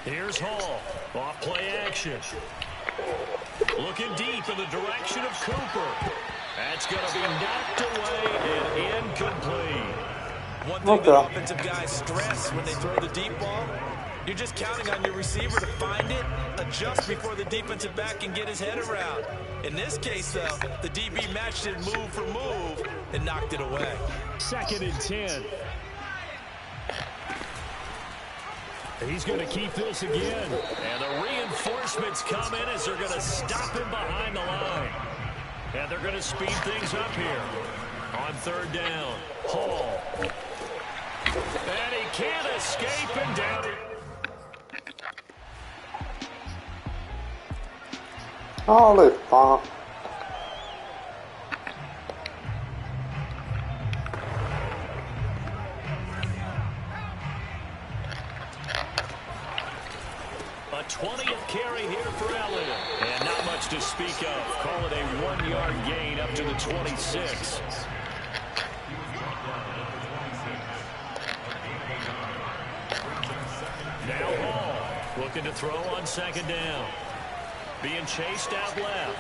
Here's Hall. Off play action. Looking deep in the direction of Cooper. That's going to be knocked away and incomplete. One thing that offensive guys stress when they throw the deep ball, you're just counting on your receiver to find it, adjust before the defensive back can get his head around. In this case, though, the DB matched it move for move and knocked it away. 2nd and 10. He's going to keep this again. And the reinforcements come in as they're going to stop him behind the line. And they're going to speed things up here. On 3rd down, Hall. And he can't escape and down it. Holy fuck. A 20th carry here for Elliott. And not much to speak of. Call it a 1-yard gain up to the 26. Looking to throw on second down. Being chased out left.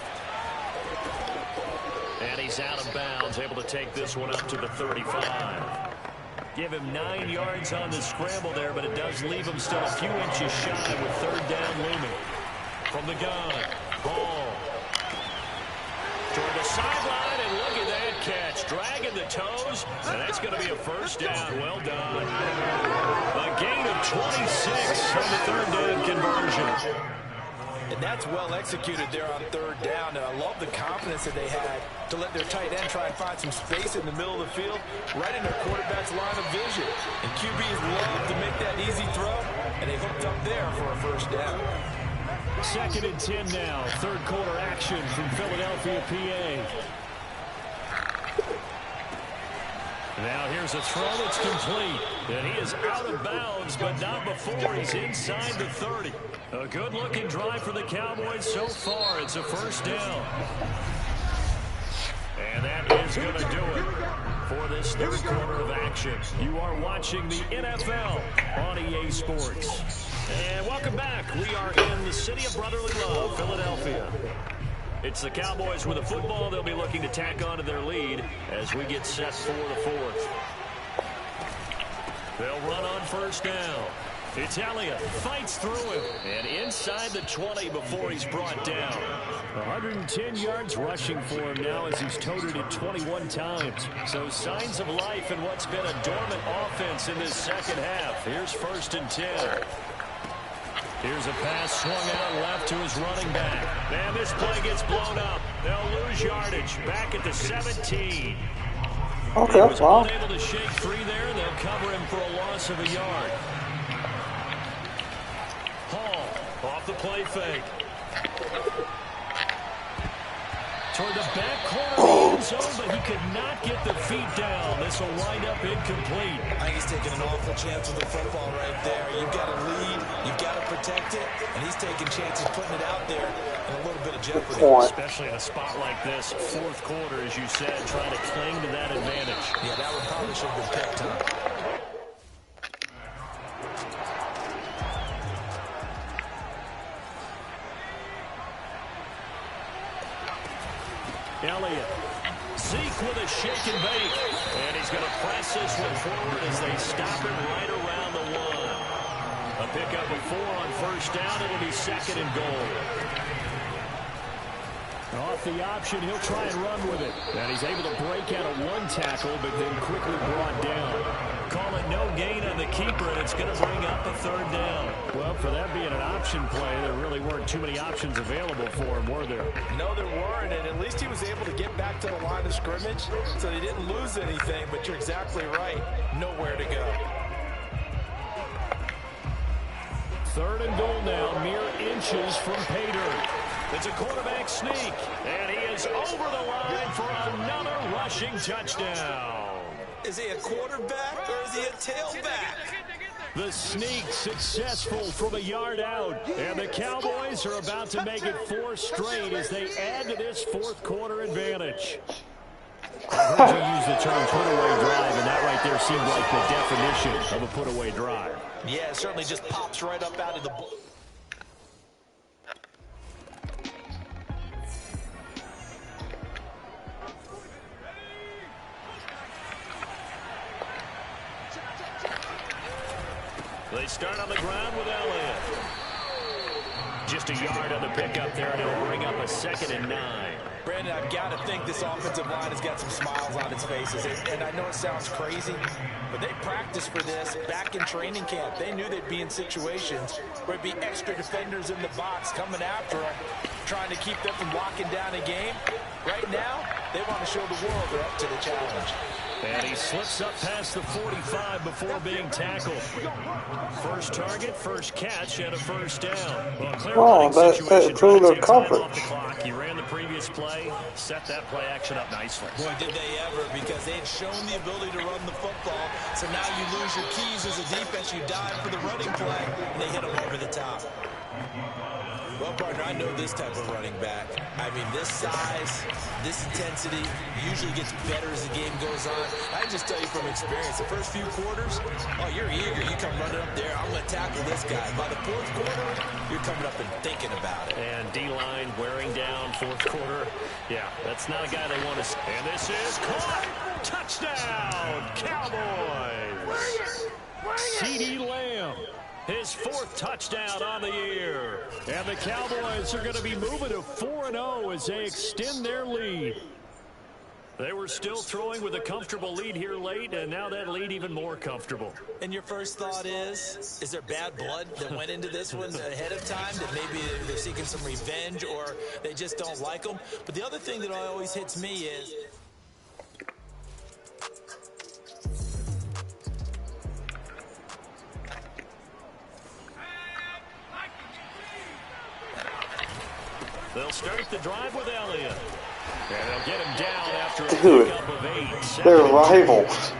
And he's out of bounds, able to take this one up to the 35. Give him 9 yards on the scramble there, but it does leave him still a few inches shy with third down looming. From the gun, Ball. Toward the sideline, and look at that catch. Dragging the toes, and that's going to be a first down. Well done. A gain of 26 on the third down conversion. And that's well executed there on third down. And I love the confidence that they had to let their tight end try and find some space in the middle of the field, right in their quarterback's line of vision. And QBs love to make that easy throw, and they hooked up there for a first down. 2nd and 10 now. Third quarter action from Philadelphia, PA. Now here's a throw that's complete. And he is out of bounds, but not before he's inside the 30. A good-looking drive for the Cowboys so far. It's a first down. And that is going to do it for this third quarter of action. You are watching the NFL on EA Sports. And welcome back. We are in the city of brotherly love, Philadelphia. It's the Cowboys with the football. They'll be looking to tack on to their lead as we get set for the fourth. They'll run on first down. It's Elliott, fights through him, and inside the 20 before he's brought down. 110 yards rushing for him now as he's toted it 21 times. So signs of life in what's been a dormant offense in this second half. Here's 1st and 10. Here's a pass swung out left to his running back. Man, this play gets blown up. They'll lose yardage. Back at the 17. Okay, he was wow. unable to shake free there, and they'll cover him for a loss of a yard. Hall off the play fake. Toward the back corner of the end zone, but he could not get the feet down. This will wind up incomplete. I think he's taking an awful chance with the football right there. You've got to lead, you've got to protect it, and he's taking chances putting it out there in a little bit of jeopardy. Especially in a spot like this, fourth quarter, as you said, trying to cling to that advantage. Yeah, that would probably should have been picked up. Elliott. Zeke with a shake and bake. And he's going to press this one forward as they stop him right around the 1. A pickup of 4 on first down. It'll be 2nd and goal. Off the option, he'll try and run with it. And he's able to break out of 1 tackle, but then quickly brought down. Call it no gain on the keeper, and it's going to bring up a 3rd down. Well, for that being an option play, there really weren't too many options available for him, were there? No, there weren't, and at least he was able to get back to the line of scrimmage, so they didn't lose anything, but you're exactly right. Nowhere to go. 3rd and goal now, mere inches from pay dirt. It's a quarterback sneak, and he is over the line for another rushing touchdown. Is he a quarterback or is he a tailback? The sneak successful from a yard out, and the Cowboys are about to make it 4 straight as they add to this fourth quarter advantage. I heard you use the term put-away drive, and that right there seemed like the definition of a put-away drive. Yeah, it certainly just pops right up out of the ball. They start on the ground with Elliott. Just a yard on the pickup there, and it'll bring up a 2nd and 9. Brandon, I've got to think this offensive line has got some smiles on its faces. And I know it sounds crazy, but they practiced for this back in training camp. They knew they'd be in situations where it'd be extra defenders in the box coming after them, trying to keep them from locking down a game. Right now, they want to show the world they're up to the challenge. And he slips up past the 45 before being tackled. First target, first catch, and a first down. Well, that proved their coverage. He ran the previous play, set that play action up nicely. Boy, did they ever, because they had shown the ability to run the football. So now you lose your keys as a defense. You dive for the running play, and they hit them over the top. Well, partner, I know this type of running back. I mean, this size, this intensity usually gets better as the game goes on. I just tell you from experience, the first few quarters, oh, you're eager. You come running up there, I'm going to tackle this guy. By the fourth quarter, you're coming up and thinking about it. And D-line wearing down fourth quarter. Yeah, that's not a guy they want to see. And this is caught. Touchdown, Cowboys. CeeDee Lamb. His fourth touchdown on the year. And the Cowboys are going to be moving to 4-0 as they extend their lead. They were still throwing with a comfortable lead here late, and now that lead even more comfortable. And your first thought is there bad blood that went into this one ahead of time, that maybe they're seeking some revenge or they just don't like them? But the other thing that always hits me is... They'll start the drive with Elliott. And they'll get him down after a pickup of 8. They're rivals.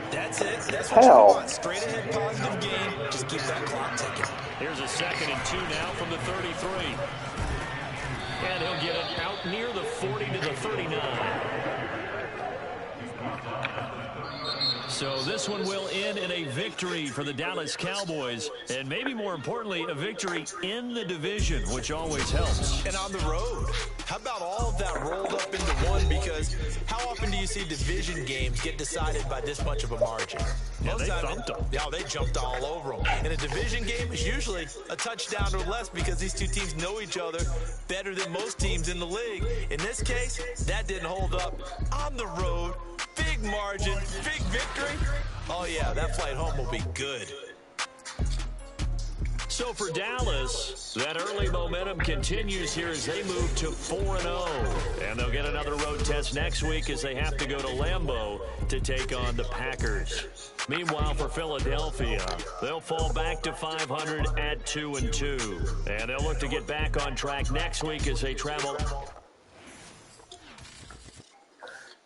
That's it. That's what you want. Straight ahead positive game. Just keep that clock ticking. Here's a 2nd and 2 now from the 33. And he'll get it out near the 40 to the 39. So this one will end in a victory for the Dallas Cowboys, and maybe more importantly, a victory in the division, which always helps. And on the road. How about all of that rolled up into one? Because how often do you see division games get decided by this much of a margin? Yeah, they thumped them. Yeah, they jumped all over them. And a division game is usually a touchdown or less because these two teams know each other better than most teams in the league. In this case, that didn't hold up. On the road, big margin, big victory. Oh, yeah, that flight home will be good. So for Dallas, that early momentum continues here as they move to 4-0. And they'll get another road test next week as they have to go to Lambeau to take on the Packers. Meanwhile, for Philadelphia, they'll fall back to 500 at 2-2. And they'll look to get back on track next week as they travel.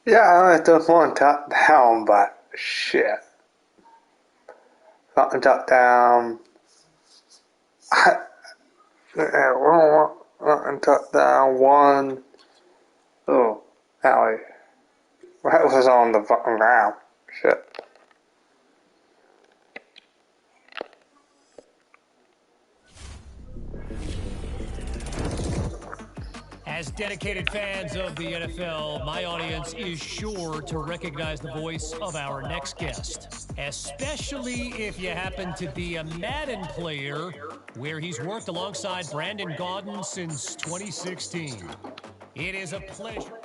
Yeah, I only took one touchdown, but shit. Something touchdown. One touchdown, one. Oh, Allie. That was on the fucking ground. Shit. As dedicated fans of the NFL, my audience is sure to recognize the voice of our next guest, especially if you happen to be a Madden player, where he's worked alongside Brandon Gaudin since 2016. It is a pleasure.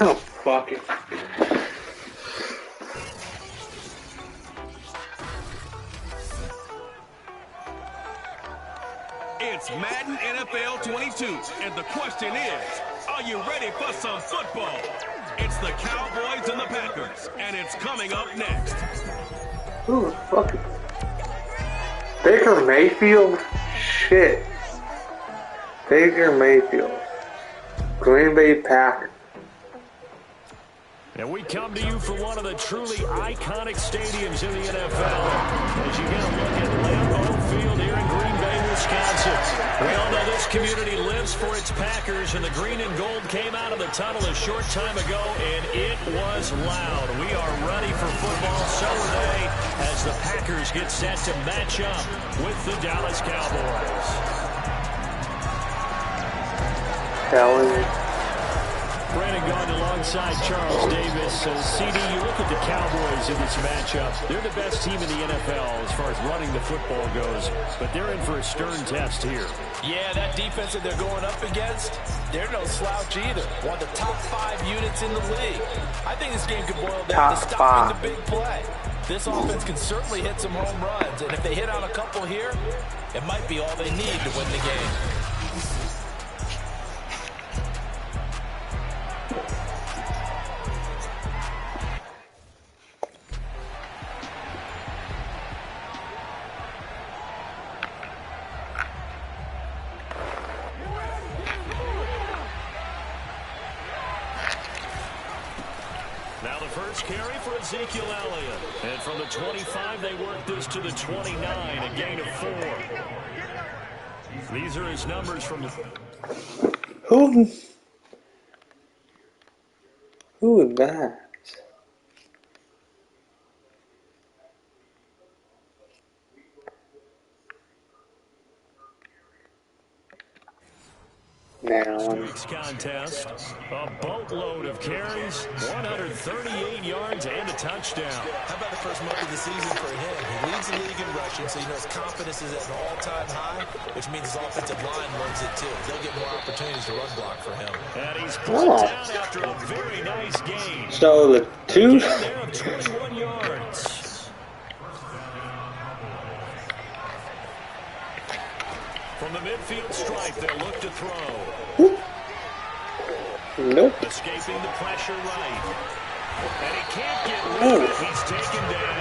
Oh, fuck it. It's Madden NFL 22, and the question is, are you ready for some football? It's the Cowboys and the Packers, and it's coming up next. Ooh, fuck it. Baker Mayfield? Shit. Baker Mayfield. Green Bay Packers. And we come to you from one of the truly iconic stadiums in the NFL. As you get a look at Lambeau Field here in Green Bay, Wisconsin. We all know this community lives for its Packers, and the green and gold came out of the tunnel a short time ago, and it was loud. We are ready for football, so are they, as the Packers get set to match up with the Dallas Cowboys. Brandon Gaughan alongside Charles Davis. So, CD, you look at the Cowboys in this matchup. They're the best team in the NFL as far as running the football goes, but they're in for a stern test here. Yeah, that defense that they're going up against, they're no slouch either. One of the top 5 units in the league. I think this game could boil down to stopping the big play. This offense can certainly hit some home runs, and if they hit on a couple here, it might be all they need to win the game. Carry for Ezekiel Elliott. And from the 25, they work this to the 29, a gain of 4. These are his numbers from the... Who is that? Last week's contest, a boatload of carries, 138 yards, and a touchdown. How about the first month of the season for him? He leads the league in rushing, so you know his confidence is at an all-time high, which means his offensive line loves it too. They'll get more opportunities to run block for him. And he's brought down after a very nice game. So the two... There of 21 yards. From the midfield stripe, they'll look to throw. Nope. Escaping the pressure right. And he can't get rid of it. He's taken down.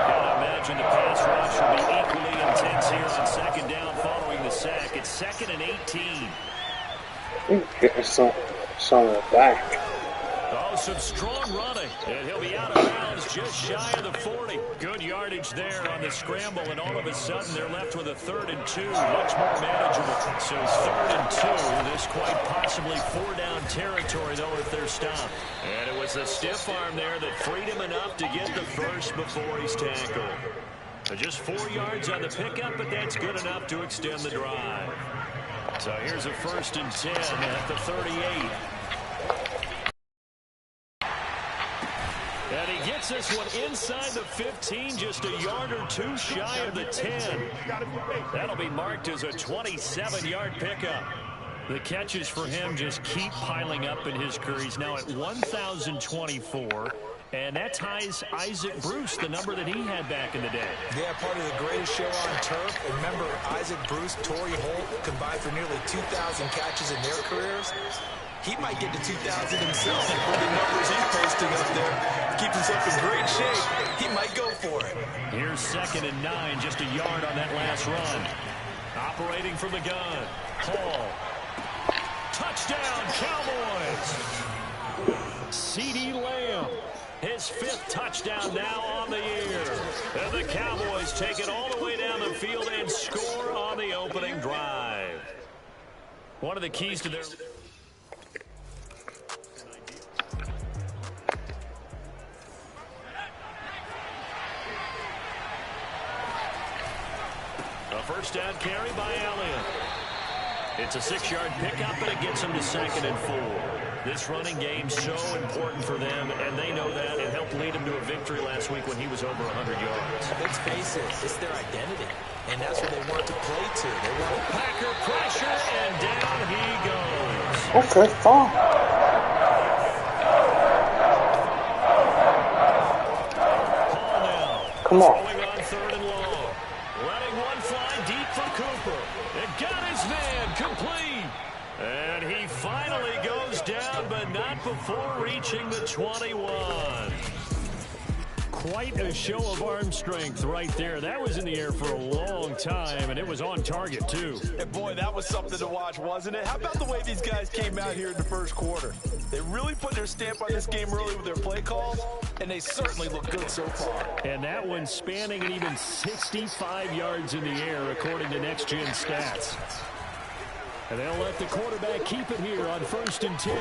Gotta imagine the pass rush will be equally intense here on second down following the sack. It's 2nd and 18. Getting some of it back. Oh, some strong running. And he'll be out of bounds just shy of the 40. Good yardage there on the scramble, and all of a sudden they're left with a 3rd and 2. Much more manageable. So 3rd and 2. This quite possibly 4-down territory, though, if they're stopped. And it was the stiff arm there that freed him enough to get the first before he's tackled. So just 4 yards on the pickup, but that's good enough to extend the drive. So here's a 1st and 10 at the 38. And he gets this one inside the 15, just a yard or 2 shy of the 10. That'll be marked as a 27-yard pickup. The catches for him just keep piling up in his career. He's now at 1,024. And that ties Isaac Bruce, the number that he had back in the day. Yeah, part of the greatest show on turf. And remember, Isaac Bruce, Torrey Holt combined for nearly 2,000 catches in their careers. He might get to 2,000 himself with the numbers he's posting up there. Keep himself in great shape. He might go for it. Here's 2nd and 9, just a yard on that last run. Operating from the gun. Hall. Touchdown, Cowboys. CeeDee Lamb. His 5th touchdown now on the year. And the Cowboys take it all the way down the field and score on the opening drive. One of the keys to their... A 1st down carry by Elliott. It's a 6-yard pickup, and it gets him to 2nd and 4. This running game's so important for them, and they know that. It helped lead him to a victory last week when he was over 100 yards. Let's face it, it's their identity, and that's what they want to play to. They want Packer pressure, and down he goes. Okay, fine. Hall now. Come on. Throwing on 3rd and long. Letting one fly deep for Cooper. It got his man complete. And he finally goes down, but not before reaching the 21. Quite a show of arm strength right there. That was in the air for a long time, and it was on target, too. And boy, that was something to watch, wasn't it? How about the way these guys came out here in the first quarter? They really put their stamp on this game early with their play calls, and they certainly look good so far. And that one spanning an even 65 yards in the air, according to Next Gen Stats. And they'll let the quarterback keep it here on 1st and 10.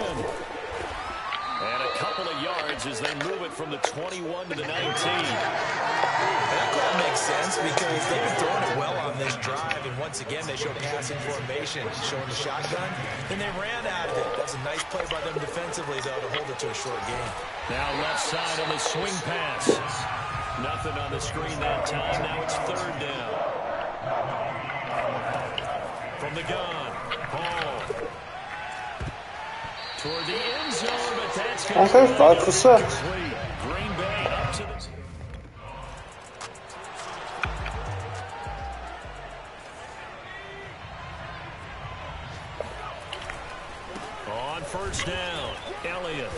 And a couple of yards as they move it from the 21 to the 19. That call makes sense because they've been throwing it well on this drive. And once again, they show passing formation, showing the shotgun. And they ran out of it. That's a nice play by them defensively, though, to hold it to a short game. Now left side on the swing pass. Nothing on the screen that time. Now it's 3rd down. From the gun, Paul. Toward the end zone, but that's going to Okay, 5 for 6. Green Bay up to the... On 1st down, Elliott.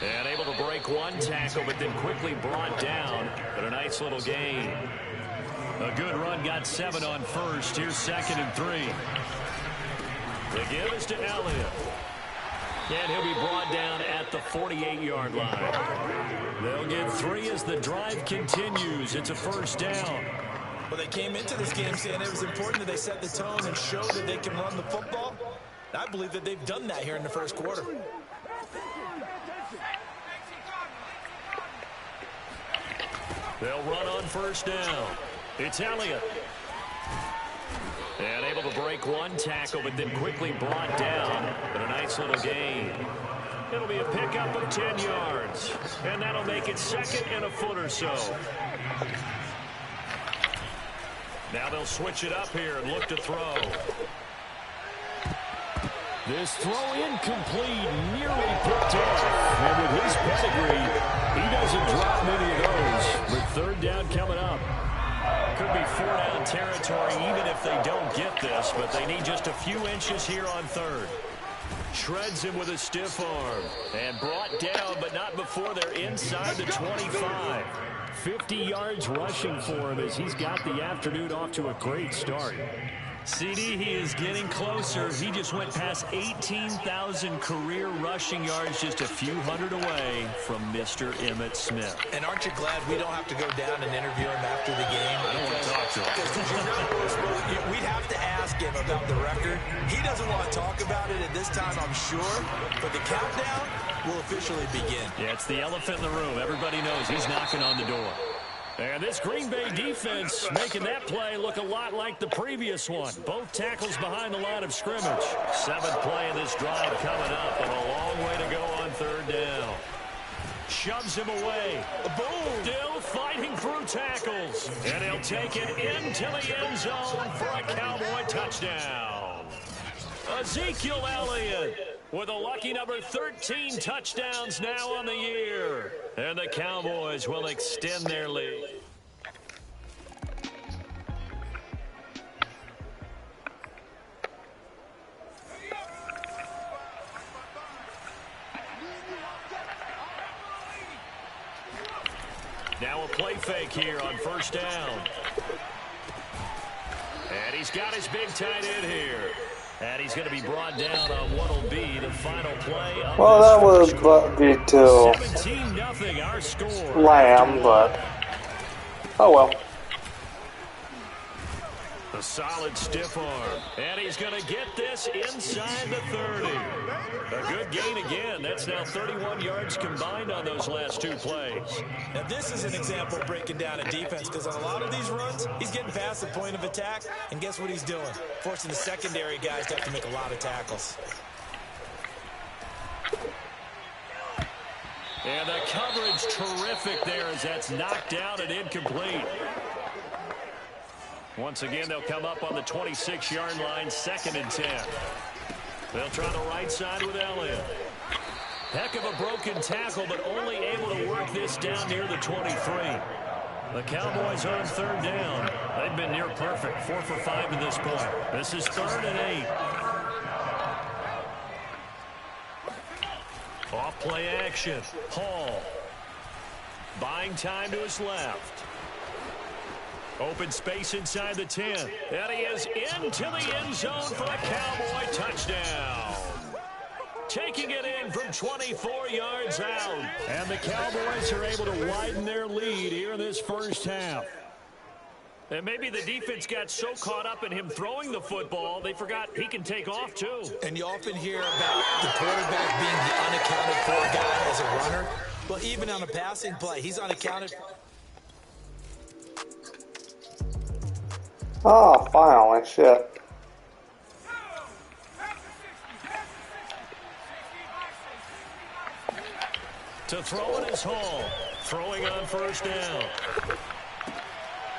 And able to break one tackle, but then quickly brought down. But a nice little gain. A good run, got 7 on 1st. Here's 2nd and 3. The give is to Elliott. And he'll be brought down at the 48-yard line. They'll get 3 as the drive continues. It's a 1st down. Well, they came into this game saying it was important that they set the tone and show that they can run the football. I believe that they've done that here in the first quarter. They'll run on 1st down. It's Elliott. And able to break one tackle, but then quickly brought down. But a nice little gain. It'll be a pickup of 10 yards. And that'll make it 2nd and a foot or so. Now they'll switch it up here and look to throw. This throw incomplete, nearly picked off. And with his pedigree, he doesn't drop many of those. But 3rd down coming up. Could be 4-down territory even if they don't get this, but they need just a few inches here on 3rd. Shreds him with a stiff arm. And brought down, but not before they're inside the 25. 50 yards rushing for him as he's got the afternoon off to a great start. CD, he is getting closer. He just went past 18,000 career rushing yards, just a few hundred away from Mr. Emmitt Smith. And aren't you glad we don't have to go down and interview him after the game? I don't want to talk to him. Because we'd have to ask him about the record. He doesn't want to talk about it at this time, I'm sure. But the countdown will officially begin. Yeah, it's the elephant in the room. Everybody knows he's knocking on the door. And this Green Bay defense making that play look a lot like the previous one. Both tackles behind the line of scrimmage. 7th play of this drive coming up, and a long way to go on 3rd down. Shoves him away. Boom! Still fighting through tackles. And he'll take it into the end zone for a Cowboy touchdown. Ezekiel Elliott with a lucky number 13 touchdowns now on the year. And the Cowboys will extend their lead. Now a play fake here on 1st down. And he's got his big tight end here. And he's going to be brought down on what will be the final play of well, that would be to 17-0 our score. Lamb, but oh well. A solid stiff arm. And he's going to get this inside the 30. A good gain again. That's now 31 yards combined on those last 2 plays. Now, this is an example of breaking down a defense because on a lot of these runs, he's getting past the point of attack, and guess what he's doing? Forcing the secondary guys to have to make a lot of tackles. And the coverage terrific there as that's knocked down and incomplete. Once again, they'll come up on the 26-yard line, 2nd and 10. They'll try the right side with Elliott. Heck of a broken tackle, but only able to work this down near the 23. The Cowboys on 3rd down. They've been near perfect, 4 for 5 to this point. This is 3rd and 8. Off play action. Hall. Buying time to his left. Open space inside the 10. And he is into the end zone for a Cowboy touchdown. Taking it in from 24 yards out. And the Cowboys are able to widen their lead here in this first half. And maybe the defense got so caught up in him throwing the football, they forgot he can take off too. And you often hear about the quarterback being the unaccounted for guy as a runner. Well, even on a passing play, he's unaccounted for. Oh, finally, shit. To throw it is Hall. Throwing on first down.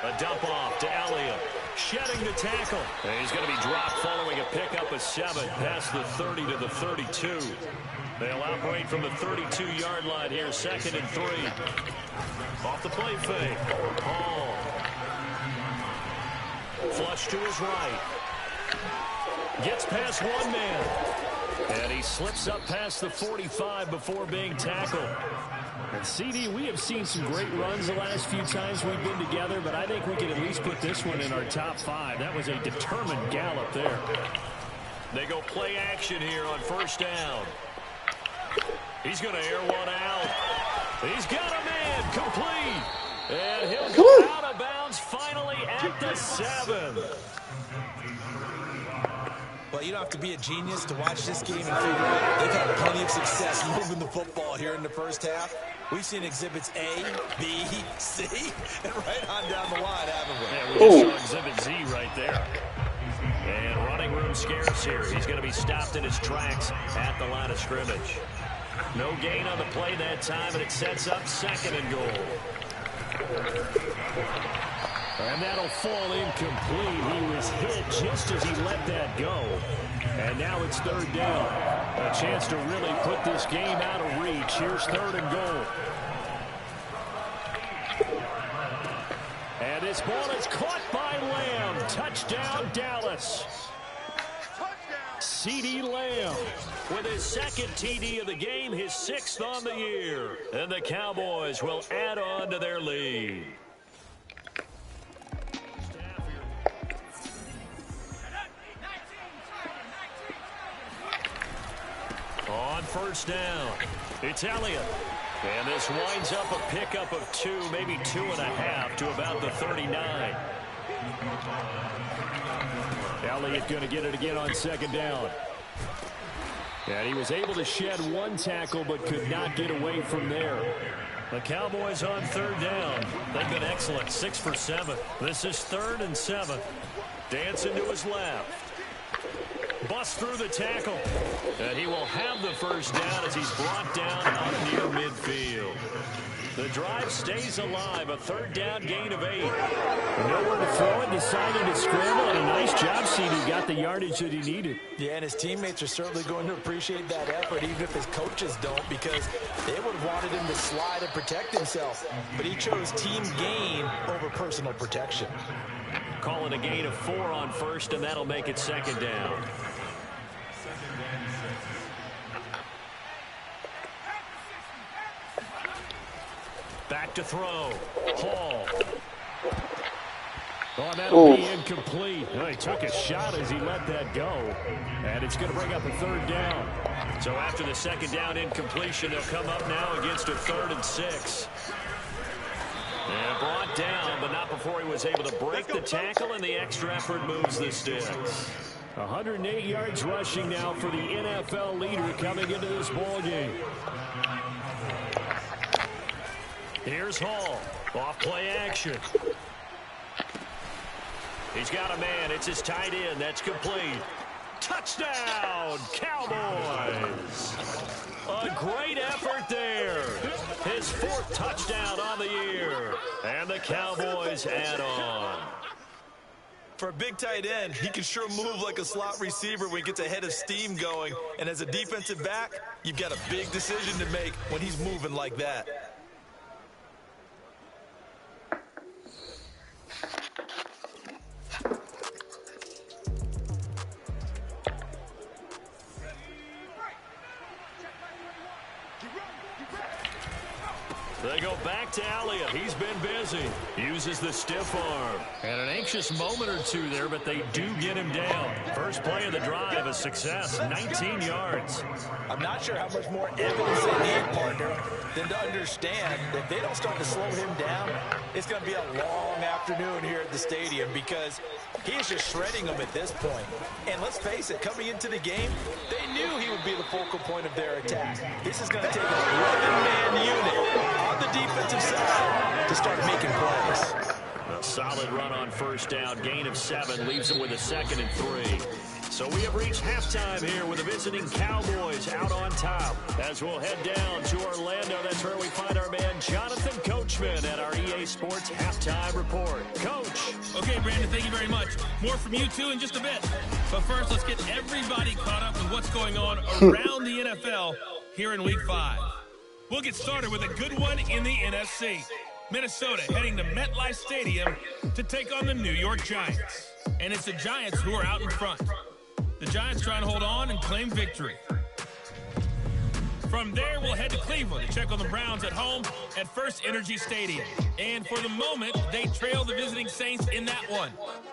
A dump off to Elliott. Shedding the tackle. And he's going to be dropped following a pickup of 7 past the 30 to the 32. They'll operate from the 32-yard line here, 2nd and 3. Off the play fake. Hall. Flush to his right. Gets past one man. And he slips up past the 45 before being tackled. And CD, we have seen some great runs the last few times we've been together, but I think we can at least put this one in our top 5. That was a determined gallop there. They go play action here on first down. He's going to air one out. He's got a man complete. And he'll go out of bounds finally at the 7. Well, you don't have to be a genius to watch this game and figure out they've had plenty of success moving the football here in the first half. We've seen exhibits A, B, C, and right on down the line, haven't we? Yeah, we just saw exhibit Z right there. And running room scarce here. He's going to be stopped in his tracks at the line of scrimmage. No gain on the play that time, and it sets up 2nd and goal. And that'll fall incomplete. He was hit just as he let that go. And now it's 3rd down. A chance to really put this game out of reach. Here's 3rd and goal. And this ball is caught by Lamb. Touchdown, Dallas. CeeDee Lamb with his 2nd TD of the game, his 6th on the year. And the Cowboys will add on to their lead. On first down, it's Elliott. And this winds up a pickup of 2, maybe 2.5 to about the 39. Elliott going to get it again on 2nd down. And he was able to shed 1 tackle but could not get away from there. The Cowboys on 3rd down. They've been excellent, 6 for 7. This is 3rd and 7. Dancing to his left. Busts through the tackle. And he will have the first down as he's brought down out near midfield. The drive stays alive. A 3rd down gain of 8. Nowhere to throw it. Decided to scramble. And a nice job, CeeDee. Got the yardage that he needed. Yeah, and his teammates are certainly going to appreciate that effort, even if his coaches don't, because they would have wanted him to slide and protect himself. But he chose team gain over personal protection. Calling a gain of 4 on first, and that'll make it 2nd down. Back to throw. Hall. Oh, that'll be incomplete. Oh, he took a shot as he let that go. And it's going to bring up a 3rd down. So after the 2nd down incompletion, they'll come up now against a 3rd and 6. And brought down, but not before he was able to break the tackle, and the extra effort moves the sticks. 108 yards rushing now for the NFL leader coming into this ball game. Here's Hall. Off play action. He's got a man. It's his tight end. That's complete. Touchdown, Cowboys. A great effort there. His 4th touchdown on the year. And the Cowboys add on. For a big tight end, he can sure move like a slot receiver when he gets a head of steam going. And as a defensive back, you've got a big decision to make when he's moving like that. The They go back to Elliott. He's been busy. Uses the stiff arm. And an anxious moment or two there, but they do get him down. First play of the drive, a success, 19 yards. I'm not sure how much more evidence they need, partner, than to understand that if they don't start to slow him down, it's going to be a long afternoon here at the stadium because he is just shredding them at this point. And let's face it, coming into the game, they knew he would be the focal point of their attack. This is going to take an 11-man unit on the defensive side to start making plays. A solid run on first down, gain of 7, leaves them with a 2nd and 3. So we have reached halftime here with the visiting Cowboys out on top. As we'll head down to Orlando, that's where we find our man Jonathan Coachman at our EA Sports Halftime Report. Coach. Okay, Brandon, thank you very much. More from you two in just a bit. But first, let's get everybody caught up with what's going on around the NFL here in Week 5. We'll get started with a good one in the NFC. Minnesota heading to MetLife Stadium to take on the New York Giants. And it's the Giants who are out in front. The Giants trying to hold on and claim victory. From there, we'll head to Cleveland to check on the Browns at home at First Energy Stadium. And for the moment, they trail the visiting Saints in that one.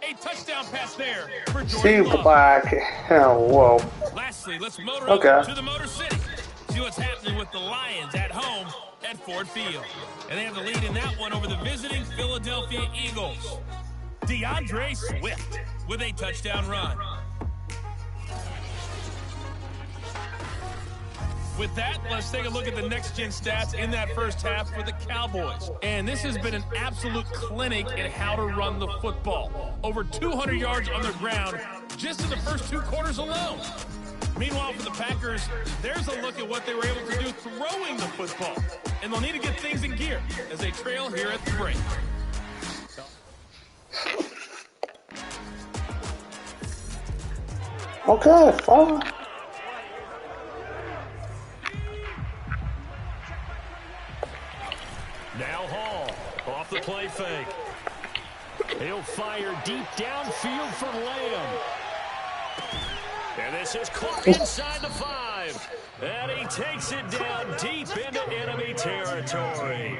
A touchdown pass there for Jordan Love. Whoa. Lastly, let's motor over to the Motor City. See what's happening with the Lions at home at Ford Field. And they have the lead in that one over the visiting Philadelphia Eagles. DeAndre Swift with a touchdown run. With that, let's take a look at the next-gen stats in that first half for the Cowboys. And this has been an absolute clinic in how to run the football. Over 200 yards on the ground just in the first 2 quarters alone. Meanwhile, for the Packers, there's a look at what they were able to do throwing the football. And they'll need to get things in gear as they trail here at the break. Okay, fine. Now Hall, off the play fake. He'll fire deep downfield for Lamb. And this is caught inside the 5. And he takes it down deep into enemy territory.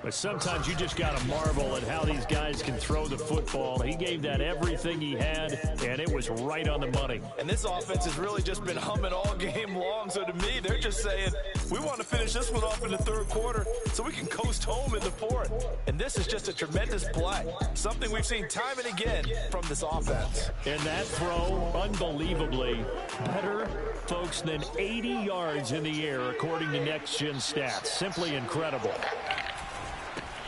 But sometimes you just got to marvel at how these guys can throw the football. He gave that everything he had, and it was right on the money. And this offense has really just been humming all game long. So to me, they're just saying, we want to finish this one off in the 3rd quarter so we can coast home in the 4th. And this is just a tremendous play. Something we've seen time and again from this offense. And that throw, unbelievably better, folks, than 80 yards in the air, according to next-gen stats. Simply incredible.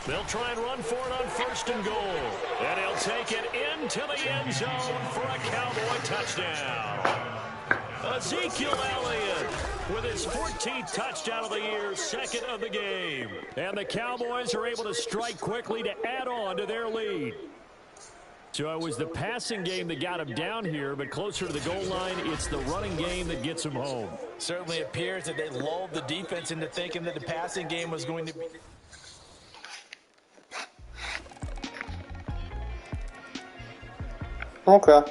They'll try and run for it on 1st and goal. And he'll take it into the end zone for a Cowboy touchdown. Ezekiel Elliott with his 14th touchdown of the year, 2nd of the game. And the Cowboys are able to strike quickly to add on to their lead. So it was the passing game that got him down here, but closer to the goal line, it's the running game that gets him home. Certainly appears that they lulled the defense into thinking that the passing game was going to be... Okay.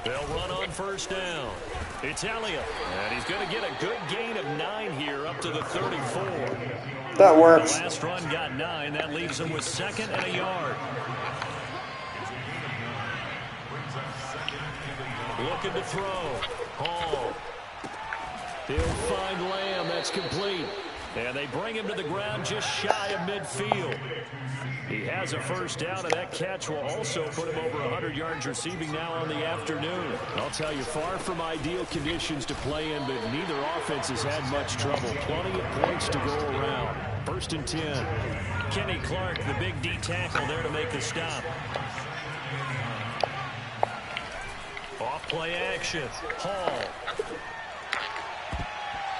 They'll run on 1st down. It's Elliott, and he's going to get a good gain of 9 here up to the 34. That works. The last run got 9. That leaves him with 2nd and a yard. Looking to throw. Hall. He'll find Lamb. That's complete. And they bring him to the ground just shy of midfield. He has a 1st down, and that catch will also put him over 100 yards receiving now on the afternoon. I'll tell you, far from ideal conditions to play in, but neither offense has had much trouble. Plenty of points to go around. 1st and 10. Kenny Clark, the big D tackle there to make the stop. Off play action. Hall.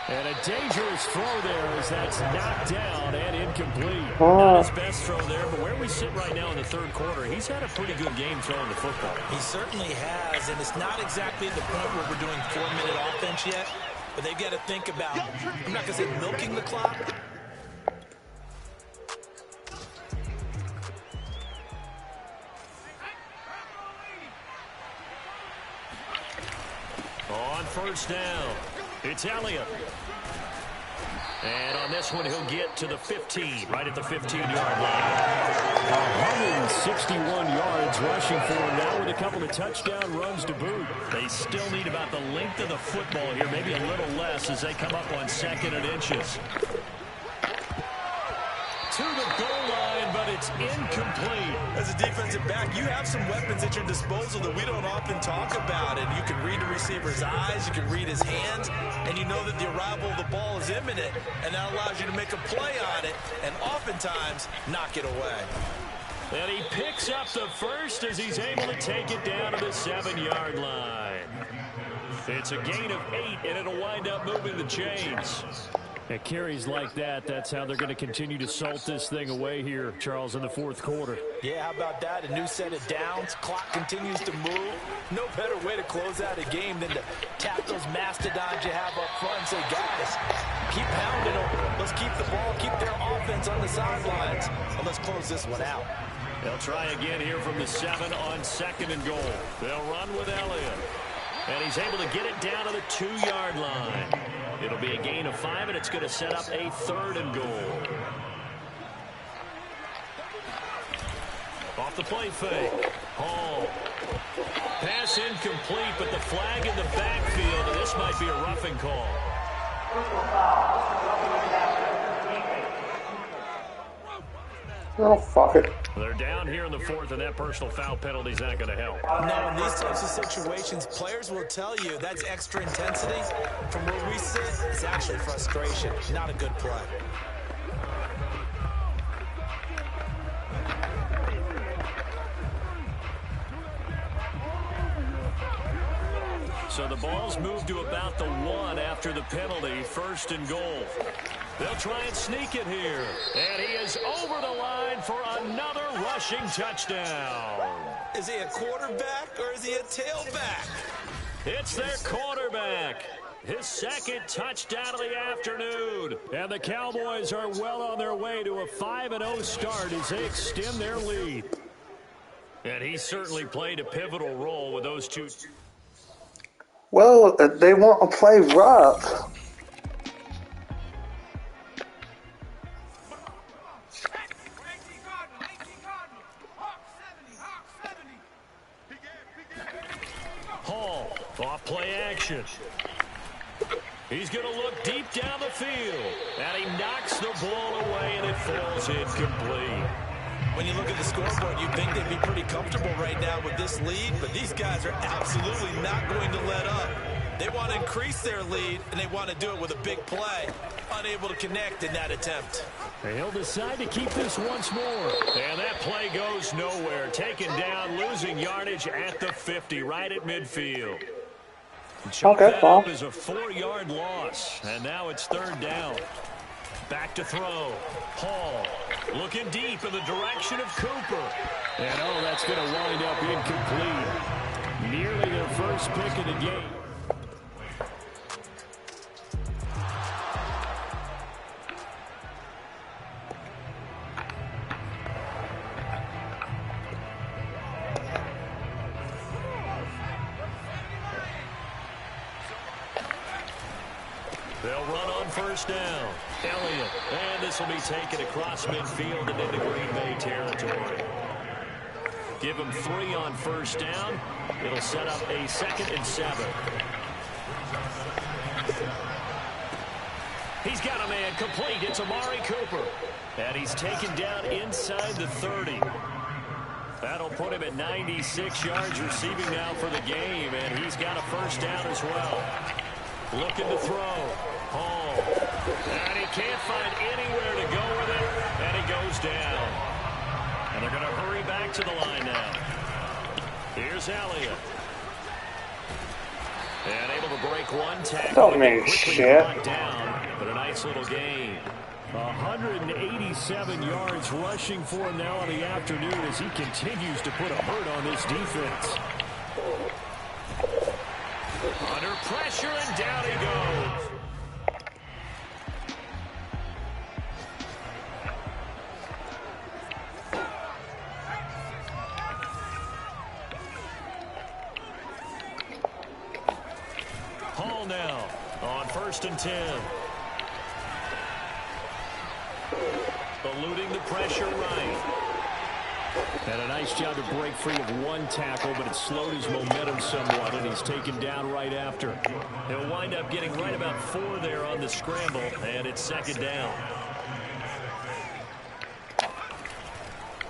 And a dangerous throw there as that's knocked down and incomplete. Not his best throw there, but where we sit right now in the 3rd quarter, he's had a pretty good game throwing the football. He certainly has, and it's not exactly the point where we're doing 4-minute offense yet, but they've got to think about, I'm not going to say milking the clock. On first down. It's Elliott. And on this one, he'll get to the 15, right at the 15-yard line. 161 yards rushing for him now with a couple of touchdown runs to boot. They still need about the length of the football here, maybe a little less as they come up on 2nd and inches. To the goal line, but it's incomplete. As a defensive back, you have some weapons at your disposal that we don't often talk about. And you can read the receiver's eyes, you can read his hands, and you know that the arrival of the ball is imminent, and that allows you to make a play on it and oftentimes knock it away. And he picks up the first as he's able to take it down to the 7-yard line. It's a gain of 8, and it'll wind up moving the chains. At carries like that, that's how they're going to continue to salt this thing away here, Charles, in the 4th quarter. Yeah, how about that? A new set of downs. Clock continues to move. No better way to close out a game than to tap those mastodons you have up front and say, guys, keep pounding them. Let's keep the ball, keep their offense on the sidelines, and let's close this one out. They'll try again here from the 7 on 2nd and goal. They'll run with Elliott. And he's able to get it down to the 2-yard line. It'll be a gain of 5, and it's going to set up a 3rd and goal. Off the play fake. Hall. Pass incomplete, but the flag in the backfield, and this might be a roughing call. Oh, fuck it. They're down here in the 4th, and that personal foul penalty is not going to help. No, in these types of situations, players will tell you that's extra intensity. From where we sit, it's actually frustration. Not a good play. So the ball's moved to about the 1 after the penalty, 1st and goal. They'll try and sneak it here. And he is over the line for another rushing touchdown. Is he a quarterback or is he a tailback? It's their quarterback. His 2nd touchdown of the afternoon. And the Cowboys are well on their way to a 5-0 start as they extend their lead. And he certainly played a pivotal role with those two. Well, they want to play rough. Hall, off play action. He's going to look deep down the field. And he knocks the ball away, and it falls incomplete. When you look at the scoreboard, you'd think they'd be pretty comfortable right now with this lead, but these guys are absolutely not going to let up. They want to increase their lead, and they want to do it with a big play. Unable to connect in that attempt. He'll decide to keep this once more. And that play goes nowhere. Taken down, losing yardage at the 50, right at midfield. Okay, well. That is a 4-yard loss, and now it's 3rd down. Back to throw. Hall looking deep in the direction of Cooper. And oh, that's going to wind up incomplete. Nearly their first pick of the game. They'll run on 1st down. Elliott. And this will be taken across midfield and into Green Bay territory. Give him 3 on 1st down. It'll set up a 2nd and 7. He's got a man complete. It's Amari Cooper. And he's taken down inside the 30. That'll put him at 96 yards receiving now for the game. And he's got a 1st down as well. Looking to throw. Hall. And he can't find anywhere to go with it. And he goes down. And they're going to hurry back to the line now. Here's Elliott. And able to break one tackle. Don't mean shit. Down, but a nice little gain. 187 yards rushing for him now in the afternoon as he continues to put a hurt on this defense. Under pressure, and down he goes. 1st and 10. Eluding the pressure right. And a nice job to break free of one tackle, but it slowed his momentum somewhat, and he's taken down right after. He'll wind up getting right about 4 there on the scramble, and it's 2nd down.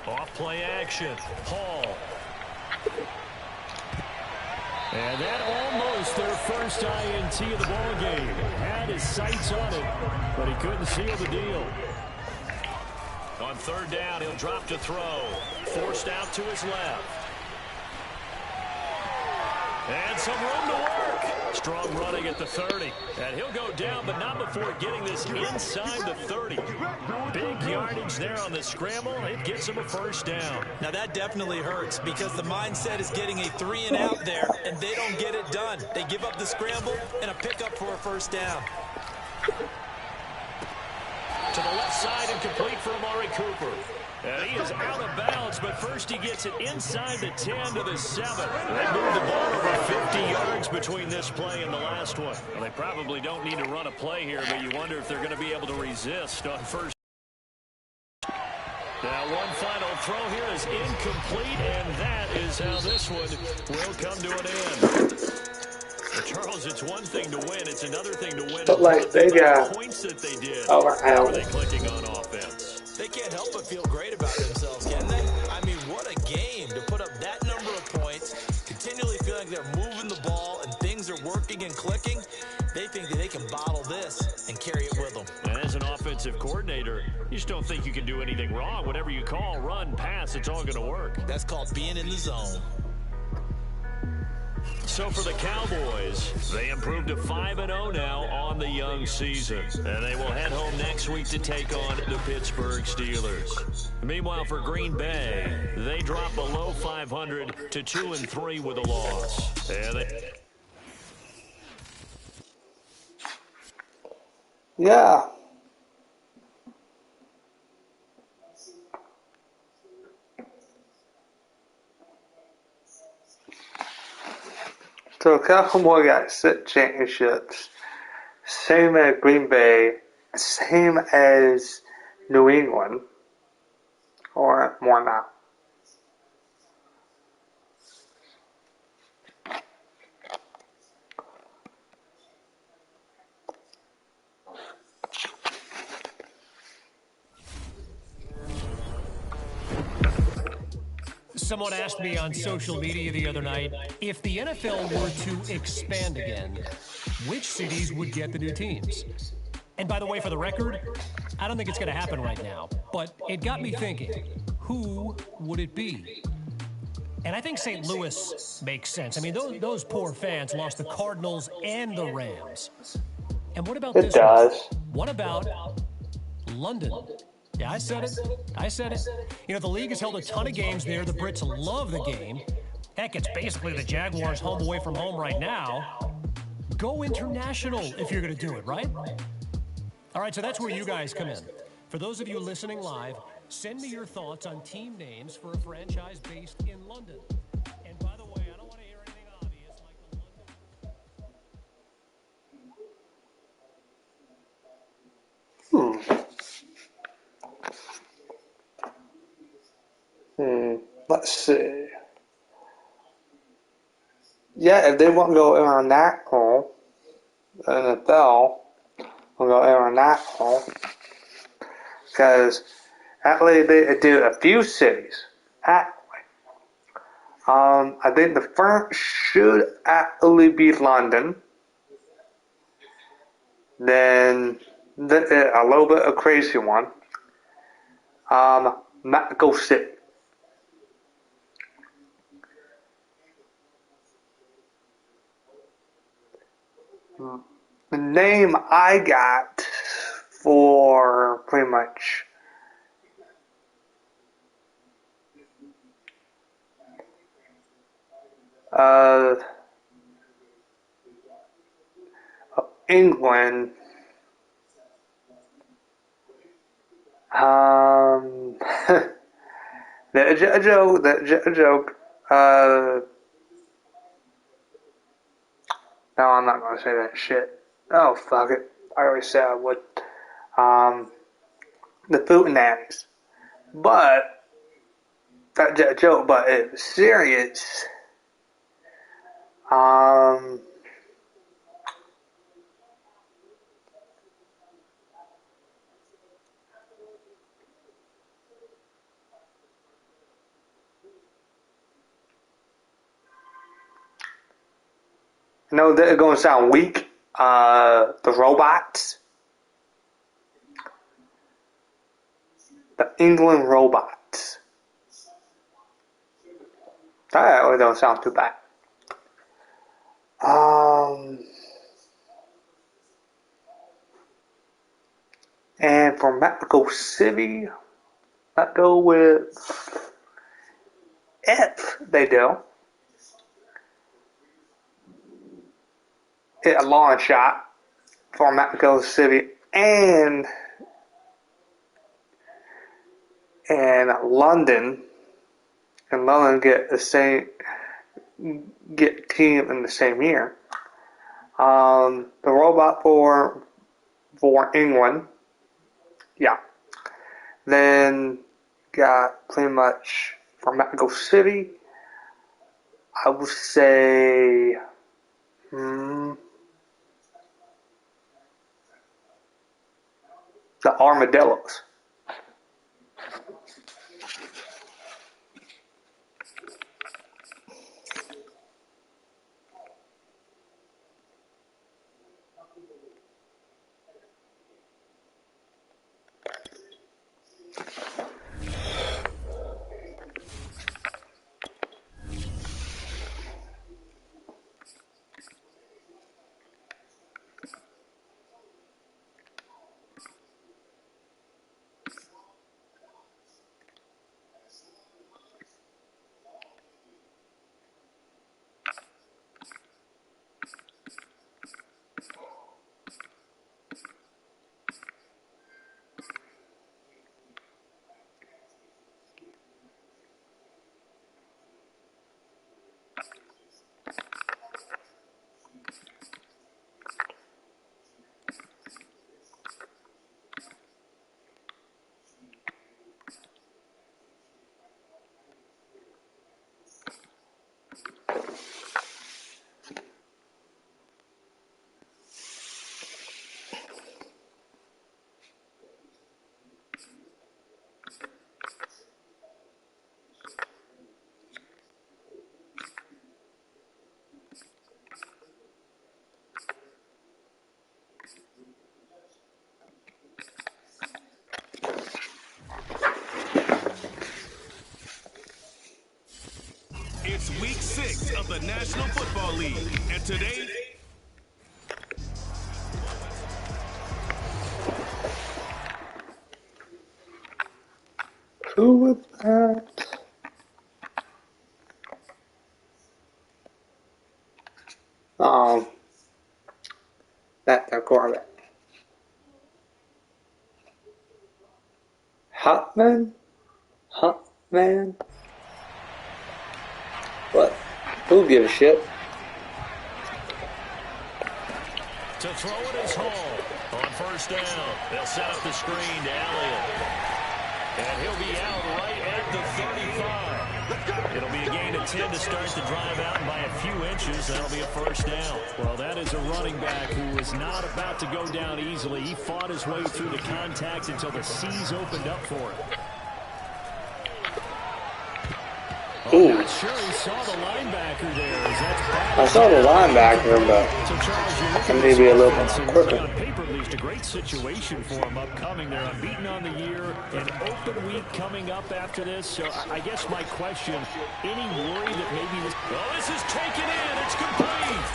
Off play action. Hall. And that almost their first INT of the ball game. Had his sights on it, but he couldn't seal the deal. On 3rd down, he'll drop to throw. Forced out to his left. And some room to work. Strong running at the 30. And he'll go down, but not before getting this inside the 30. Big yardage there on the scramble. It gets him a 1st down. Now that definitely hurts because the mindset is getting a 3 and out there, and they don't get it done. They give up the scramble and a pickup for a 1st down. To the left side and complete for Amari Cooper. And he is out of bounds, but first he gets it inside the 10 to the 7. They moved the ball over 50 yards between this play and the last one. Well, they probably don't need to run a play here, but you wonder if they're going to be able to resist on 1st. Now one final throw here is incomplete, and that is how this one will come to an end. Well, Charles, it's one thing to win. It's another thing to win. But like they got points that they did. How are they clicking on offense? They can't help but feel great about themselves, can they? I mean, what a game to put up that number of points, continually feeling like they're moving the ball and things are working and clicking. They think that they can bottle this and carry it with them. And as an offensive coordinator, you just don't think you can do anything wrong. Whatever you call, run, pass, it's all going to work. That's called being in the zone. So for the Cowboys, they improved to 5-0 now on the young season. And they will head home next week to take on the Pittsburgh Steelers. Meanwhile, for Green Bay, they drop below 500 to 2-3 with a loss. And yeah. So Cowboys got 6 championships, same as Green Bay, same as New England, or more now. Someone asked me on social media the other night, if the NFL were to expand again, which cities would get the new teams? And by the way, for the record, I don't think it's going to happen right now, but it got me thinking, who would it be? And I think St. Louis makes sense. I mean, those poor fans lost the Cardinals and the Rams. And what about this? It does. What about London? Yeah, I said it. I said it. You know, the league has held a ton of games there. The Brits love the game. Heck, it's basically the Jaguars' home away from home right now. Go international if you're going to do it, right? All right, so that's where you guys come in. For those of you listening live, send me your thoughts on team names for a franchise based in London. And by the way, I don't want to hear anything obvious like the London... Let's see. Yeah, if they want to go international, the NFL will go international. Because actually they do a few cities. Actually. I think the first should actually be London. Then a little bit of a crazy one. Mexico City. The name I got for pretty much England, the joke, no, I'm not going to say that shit. Oh, fuck it. I already said I would. The Food Nannies. But, that's a joke, but it was serious. I know that it's going to sound weak. The robots. The England robots. That really don't sound too bad. And for Mexico City, I'd go with, if they do, hit a long shot for Mexico City and London, and London get team in the same year. The robot for England, yeah. Then got pretty much for Mexico City. I would say the armadillos. It's week 6 of the National Football League, and today, Who was that? That's a quarterback. Hotman? What? Who gives a shit? To throw it is Hall on first down. They'll set up the screen to Elliott. And he'll be out right at the 35. It'll be a gain of 10 to start the drive out, and by a few inches, that'll be a first down. Well, that is a running back who was not about to go down easily. He fought his way through the contact until the seas opened up for him. Ooh. I'm not sure he saw the linebacker there. I saw the linebacker, but I need to be a little bit quicker. On paper, at least a great situation for him upcoming. They're unbeaten on the year, an open week coming up after this. So I guess my question, any worry that maybe this... Well, this is taken in. It's complete.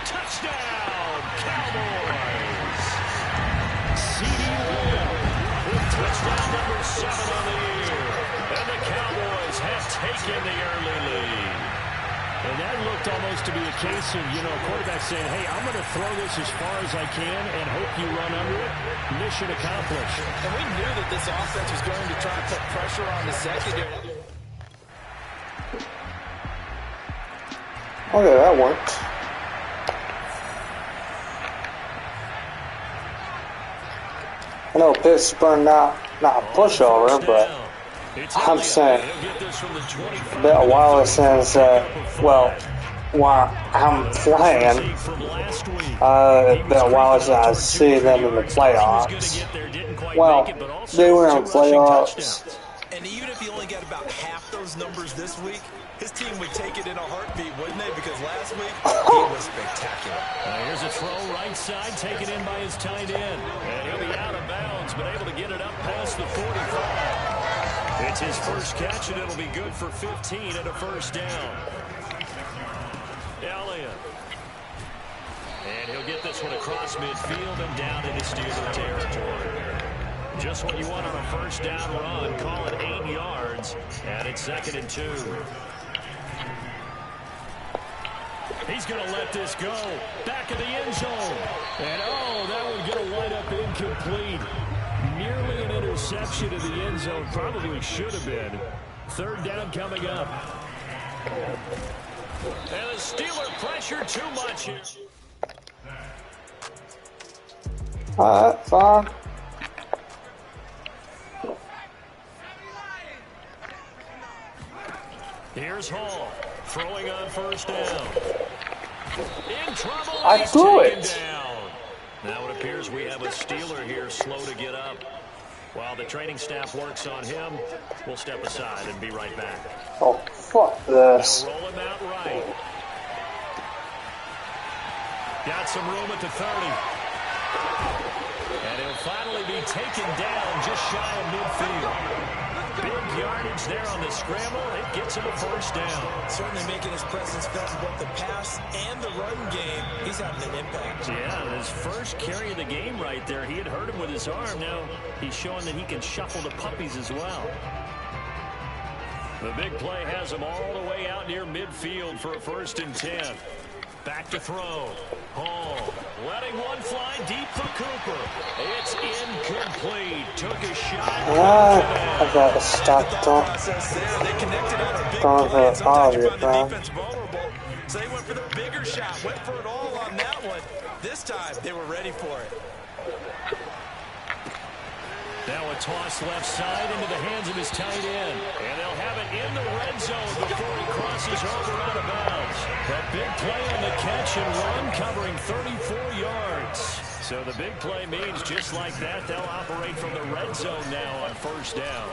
Touchdown, Cowboys. C.D. Lamb with touchdown number 7 on the year. And the Cowboys have taken the early lead. And that looked almost to be a case of, a quarterback saying, hey, I'm going to throw this as far as I can and hope you run under it. Mission accomplished. And we knew that this offense was going to try to put pressure on the secondary. Oh, yeah, that worked. I know Pittsburgh not a pushover, but I'm saying a bit a while since, well, while I'm playing, a bit a while since I see them in the playoffs. Well, they were in playoffs. And even if he only got about half those numbers this week, his team would take it in a heartbeat, wouldn't they? Because last week, he was spectacular. Here's a throw right side, taken in by his tight end. And he'll be out of bounds, but able to get it up past the 45. It's his first catch, and it'll be good for 15 and a first down. Elliott. And he'll get this one across midfield and down into Steeler territory. Just what you want on a first down run. Call it 8 yards. And it's 2nd and 2. He's going to let this go. Back of the end zone. And, oh, that one going to wind up incomplete. Nearly an interception of the end zone. Probably should have been. 3rd down coming up. And the Steeler pressure too much. Fine. Here's Hall. Throwing on first down. In trouble. I threw it. Down. Now it appears we have a Steeler here slow to get up. While the training staff works on him, we'll step aside and be right back. Oh, fuck this. They'll roll him out right. Got some room at the 30. And he'll finally be taken down just shy of midfield. Big yardage there on the scramble. It gets him a first down. Certainly making his presence felt in both the pass and the run game. He's having an impact. Yeah, his first carry of the game right there. He had hurt him with his arm. Now he's showing that he can shuffle the puppies as well. The big play has him all the way out near midfield for a 1st and 10. Back to throw. Hall letting one fly deep for Cooper. It's incomplete. Took a shot. I got to stop They connected on a big play, and sometimes you find the defense vulnerable. So they went for the bigger shot. Went for it all on that one. This time, they were ready for it. Now a toss left side into the hands of his tight end. And they'll have it in the red zone before he crosses over out of bounds. A big play on the catch and run covering 34 yards. So the big play means just like that, they'll operate from the red zone now on first down.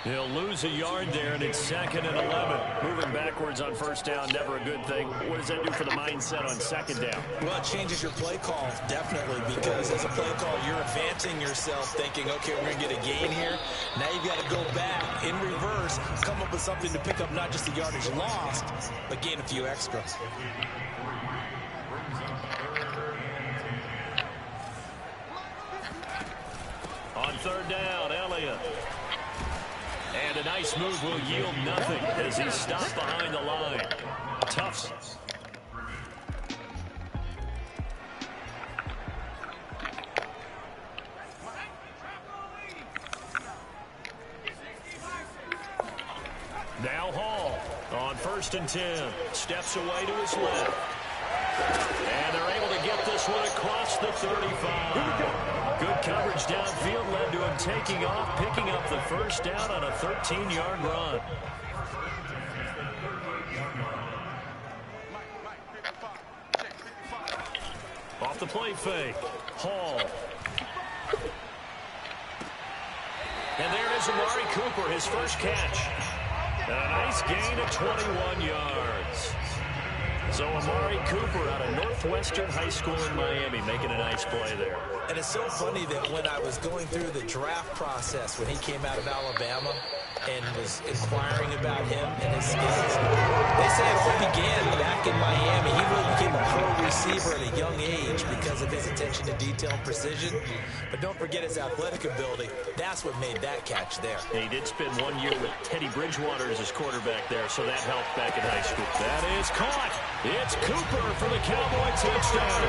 He'll lose a yard there, and it's 2nd and 11. Moving backwards on first down, never a good thing. What does that do for the mindset on 2nd down? Well, it changes your play call, definitely, because as a play call, you're advancing yourself thinking, okay, we're going to get a gain here. Now you've got to go back in reverse, come up with something to pick up not just the yardage lost, but gain a few extras. On 3rd down, Elliott. And a nice move will yield nothing as he's stopped behind the line. Tufts. Now Hall on 1st and 10. Steps away to his left. And they're able to get this one across the 35. Good coverage downfield led to him taking off, picking up the first down on a 13-yard run. Off the play fake. Hall. And there is Amari Cooper, his first catch. And a nice gain of 21 yards. So Amari Cooper out of Northwestern High School in Miami making a nice play there. And it's so funny that when I was going through the draft process when he came out of Alabama and was inquiring about him and his skills, they say it all began back in Miami. He really became a pro receiver at a young age because of his attention to detail and precision. But don't forget his athletic ability. That's what made that catch there. He did spend 1 year with Teddy Bridgewater as his quarterback there, so that helped back in high school. That is caught. It's Cooper for the Cowboy touchdown.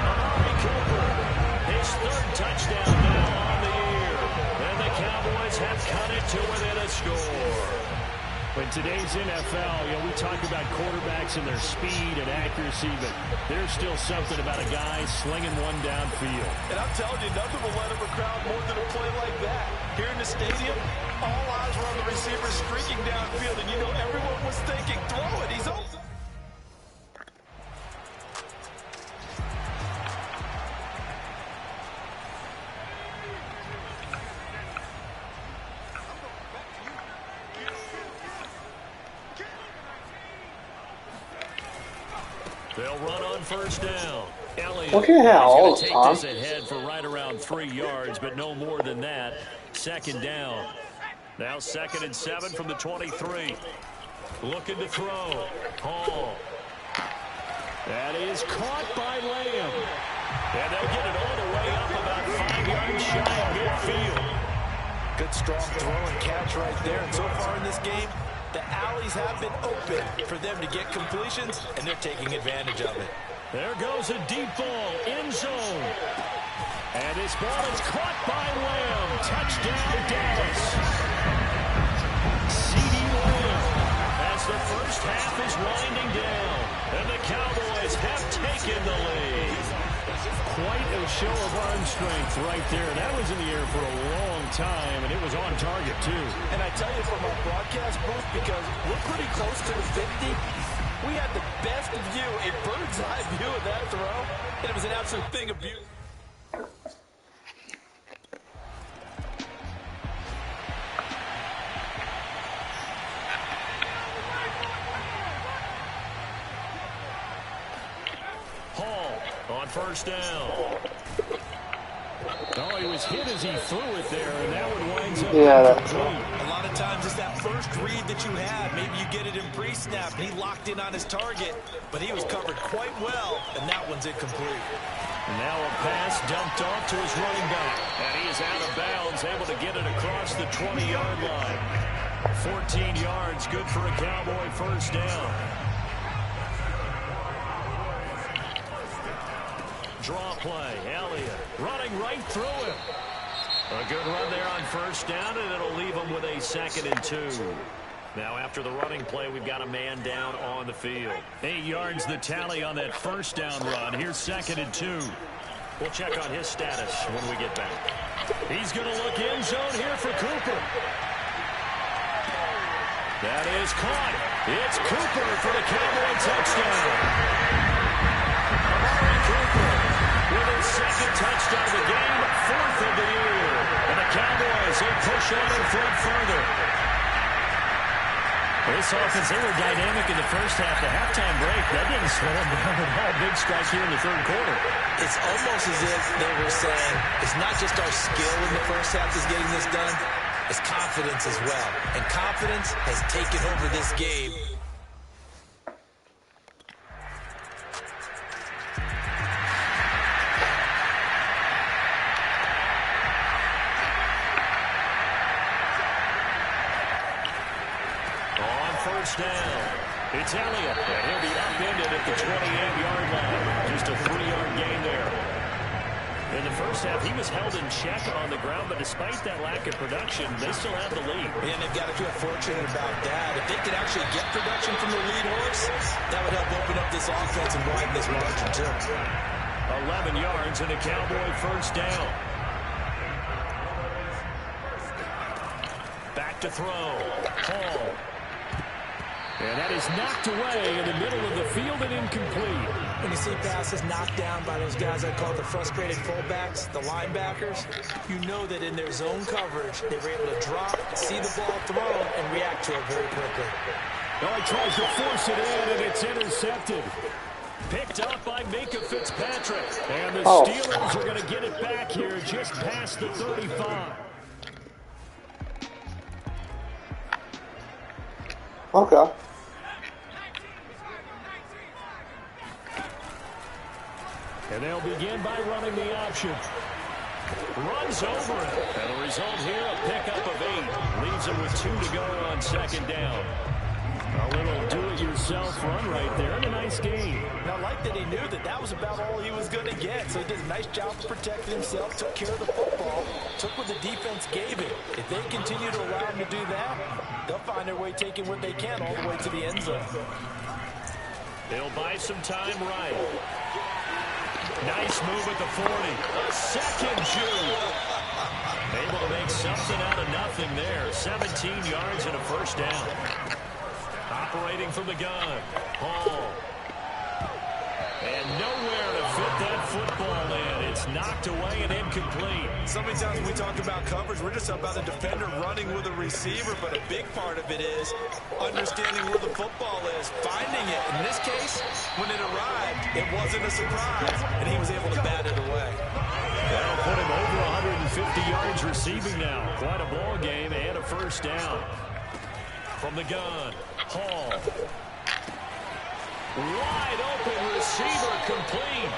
Amari Cooper, his 3rd touchdown now on the year. And the Cowboys have cut it to within a score. In today's NFL, you know, we talk about quarterbacks and their speed and accuracy, but there's still something about a guy slinging one downfield. And I'm telling you, nothing will let him crowd more than a play like that. Here in the stadium, all eyes were on the receiver streaking downfield, and you know everyone was thinking, throw it, he's open. They'll run on first down. Elliott Look at how old take Tom. this ahead for right around 3 yards, but no more than that. Second down. Now 2nd and 7 from the 23. Looking to throw. Hall. That is caught by Lamb. And they'll get it all the way up about 5 yards shy of midfield. Good strong throw and catch right there. And so far in this game, the alleys have been open for them to get completions, and they're taking advantage of it. There goes a deep ball, end zone. And this ball is caught by Lamb. Touchdown, Dallas. C.D. Lamb as the first half is winding down. And the Cowboys have taken the lead. Quite a show of arm strength right there. That was in the air for a long time, and it was on target, too. And I tell you from our broadcast booth, because we're pretty close to the 50, we had the best view, a bird's eye view of that throw, and it was an absolute thing of beauty. On first down. Oh, he was hit as he threw it there, and that one winds up incomplete. A lot of times it's that first read that you have. Maybe you get it in pre-snap, and he locked in on his target, but he was covered quite well, and that one's incomplete. And now a pass dumped off to his running back, and he is out of bounds, able to get it across the 20-yard line. 14 yards, good for a Cowboy first down. Draw play, Elliott running right through him. A good run there on first down, and it'll leave him with a 2nd and 2. Now after the running play, we've got a man down on the field. 8 yards the tally on that first down run. Here's 2nd and 2. We'll check on his status when we get back. He's going to look end zone here for Cooper. That is caught. It's Cooper for the Cowboy touchdown. Cooper with his 2nd touchdown of the game, 4th of the year. And the Cowboys, they push on in front further. This offense, they were dynamic in the first half. The halftime break, that didn't slow them down at all. Big strike here in the 3rd quarter. It's almost as if they were saying, it's not just our skill in the first half that's getting this done, it's confidence as well. And confidence has taken over this game. First down. It's Elliott, and he'll be upended at the 28-yard line. Just a 3-yard gain there. In the first half, he was held in check on the ground, but despite that lack of production, they still have the lead. And they've got to feel fortunate about that. If they could actually get production from the lead horse, that would help open up this offense and widen this margin, too. 11 yards and a Cowboy first down. Back to throw. Hall. And that is knocked away in the middle of the field and incomplete. When you see passes knocked down by those guys I call the frustrated fullbacks, the linebackers, you know that in their zone coverage, they were able to drop, see the ball thrown, and react to it very quickly. Oh, he tries to force it in, and it's intercepted. Picked up by Minka Fitzpatrick. And the Steelers are going to get it back here just past the 35. Okay. And they'll begin by running the option. Runs over it. And the result here, a pickup of 8. Leaves them with 2 to go on 2nd down. A little do-it-yourself himself run right there in a nice game. Now, I like that he knew that that was about all he was going to get, so he did a nice job of protecting himself, took care of the football, took what the defense gave him. If they continue to allow him to do that, they'll find their way taking what they can all the way to the end zone. They'll buy some time right. Nice move at the 40. A second juke. Able to make something out of nothing there. 17 yards and a first down. Operating from the gun. Hall. And nowhere to fit that football in. It's knocked away and incomplete. So many times when we talk about coverage, we're just about a defender running with a receiver, but a big part of it is understanding where the football is, finding it. In this case, when it arrived, it wasn't a surprise, and he was able to bat it away. That'll put him over 150 yards receiving now. Quite a ball game and a first down. From the gun, Hall. Wide open receiver complete.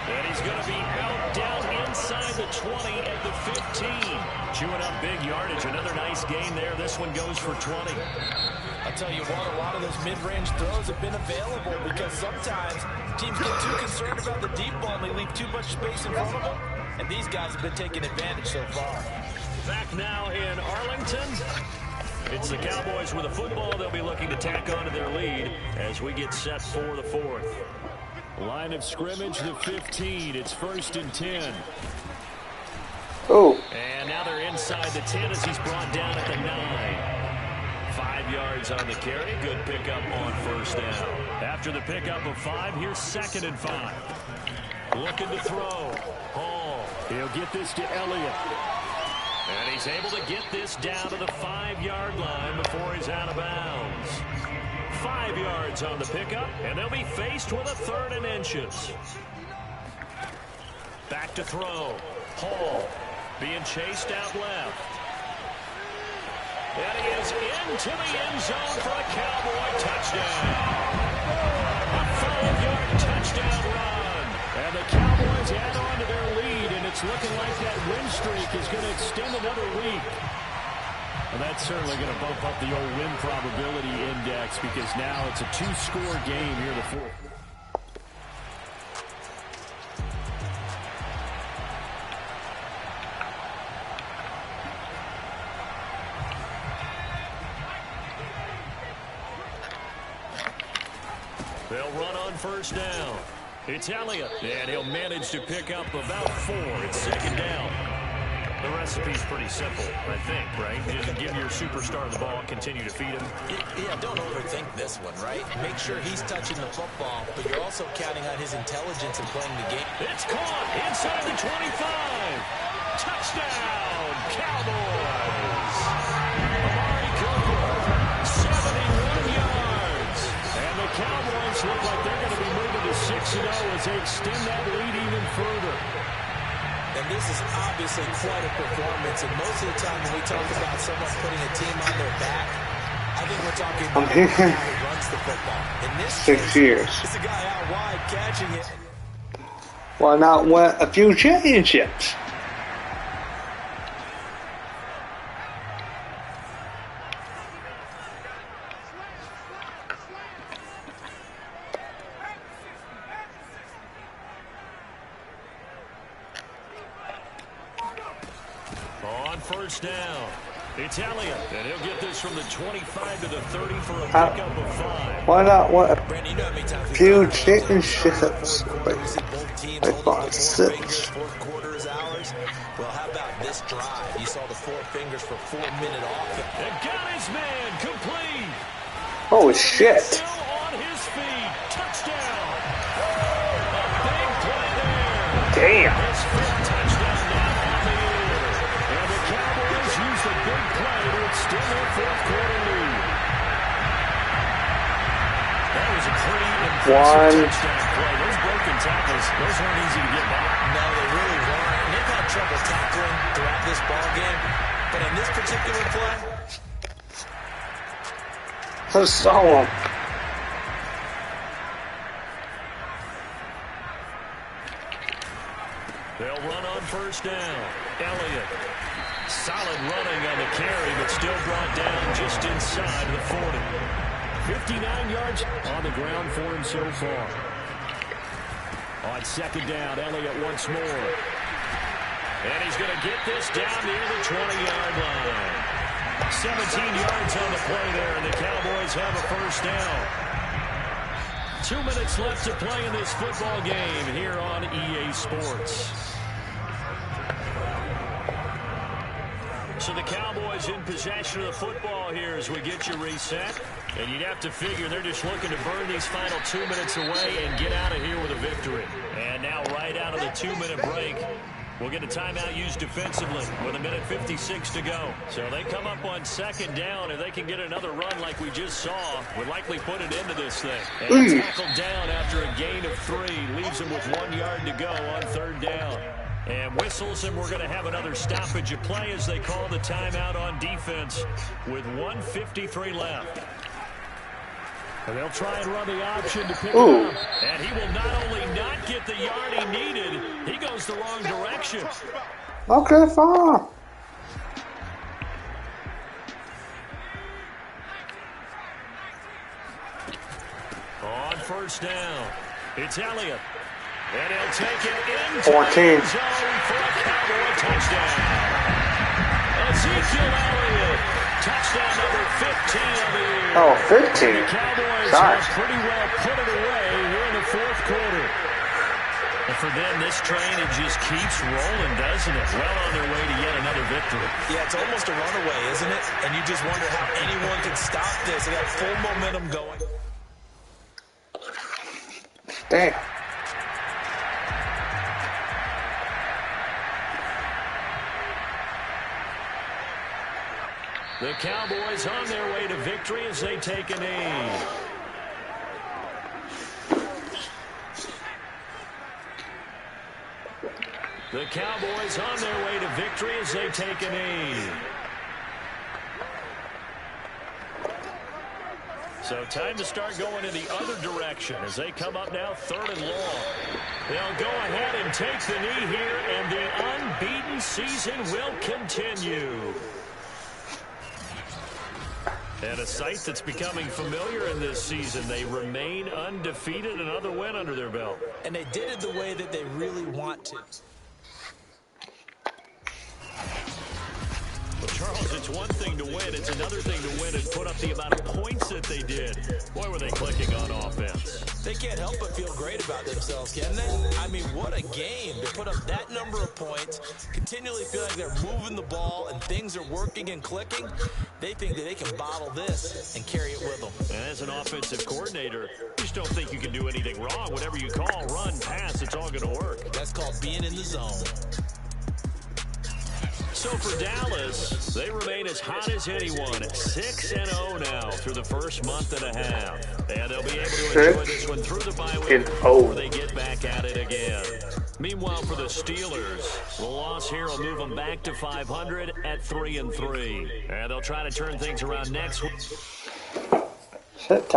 And he's going to be out down inside the 20 at the 15. Chewing up big yardage. Another nice gain there. This one goes for 20. I'll tell you what, a lot of those mid-range throws have been available because sometimes teams get too concerned about the deep ball and they leave too much space in front of them. And these guys have been taking advantage so far. Back now in Arlington. It's the Cowboys with a football. They'll be looking to tack on to their lead as we get set for the fourth. Line of scrimmage, the 15. It's 1st and 10. Oh. And now they're inside the 10 as he's brought down at the 9. 5 yards on the carry. Good pickup on first down. After the pickup of 5, here's 2nd and 5. Looking to throw. Hall. He'll get this to Elliott. And he's able to get this down to the 5-yard line before he's out of bounds. 5 yards on the pickup, and they'll be faced with a 3rd and inches. Back to throw. Hall being chased out left. And he is into the end zone for a Cowboy touchdown. A 5-yard touchdown run. And the Cowboys add on to their lead, and it's looking like that win streak is going to extend another week. And that's certainly going to bump up the old win probability index because now it's a 2-score game here in the fourth. They'll run on first down. It's Elliott, and he'll manage to pick up about 4. It's 2nd down. The recipe's pretty simple, I think, right? Just give your superstar the ball, continue to feed him. Yeah, don't overthink this one, right? Make sure he's touching the football, but you're also counting on his intelligence in playing the game. It's caught inside the 25. Touchdown, Cowboys. Amari Cooper, 71 yards. And the Cowboys look like they're going to be moving to 6-0 as they extend that lead even further. And this is obviously quite a performance. And most of the time when we talk about someone putting a team on their back, I think we're talking about the guy who runs the football. In this 6 years. It's a guy out wide catching it. Why not win a few championships? On first down, it's Elliott, and he'll get this from the 25 to the 30 for a pickup of 5. Why not win a few championships? Like 6. Fourth quarter is ours. Well, how about this drive? You saw the 4 fingers for 4-minute offense. And got his man complete. Holy shit. Still on his feet. Touchdown. A big play there. Damn. His 5th touchdown now on the year. And the Cowboys use the big play to extend their 4th quarter lead. That was a pretty impressive touchdown play. Those broken tackles, those aren't easy to get by. No, they really weren't. And they've had trouble tackling throughout this ball game. But in this particular play, I saw him. They'll run on first down. Elliott. Solid running on the carry, but still brought down just inside the 40. 59 yards on the ground for him so far. On second down, Elliott once more. And he's going to get this down near the 20-yard line. 17 yards on the play there, and the Cowboys have a first down. 2 minutes left to play in this football game here on EA Sports. So the Cowboys in possession of the football here as we get you reset. And you'd have to figure they're just looking to burn these final 2 minutes away and get out of here with a victory. And now right out of the 2-minute break, we'll get a timeout used defensively with 1:56 to go. So they come up on second down. If they can get another run like we just saw, would likely put it into this thing. And tackled down after a gain of 3. Leaves them with 1 yard to go on third down. And whistles, and we're going to have another stoppage of play as they call the timeout on defense with 1:53 left. And they'll try and run the option to pick it up. And he will not only not get the yard he needed, he goes the wrong direction. Okay, fine. On first down, it's Elliott. And he'll take it into 14. the zone for a Cowboy touchdown. Ezekiel Elliott, touchdown number 15 of the year. Oh, 15. The Cowboys Gosh. have pretty well put it away here in the fourth quarter. And for them, this train, it just keeps rolling, doesn't it? Well on their way to yet another victory. Yeah, it's almost a runaway, isn't it? And you just wonder how anyone can stop this. They got full momentum going. Damn. The Cowboys on their way to victory as they take a knee. The Cowboys on their way to victory as they take a knee. So time to start going in the other direction as they come up now third and long. They'll go ahead and take the knee here, and the unbeaten season will continue. And a sight that's becoming familiar in this season. They remain undefeated, another win under their belt. And they did it the way that they really want to. Well, Charles, it's one thing to win. It's another thing to win and put up the amount of points that they did. Boy, were they clicking on offense. They can't help but feel great about themselves, can they? I mean, what a game to put up that number of points, continually feel like they're moving the ball and things are working and clicking. They think that they can bottle this and carry it with them. And as an offensive coordinator, you just don't think you can do anything wrong. Whatever you call, run, pass, it's all going to work. That's called being in the zone. So for Dallas, they remain as hot as anyone, 6-0 now through the first month and a half. And they'll be able to enjoy this one through the bye week before they get back at it again. Meanwhile, for the Steelers, the loss here will move them back to 500 at 3-3. And they'll try to turn things around next week. Shit,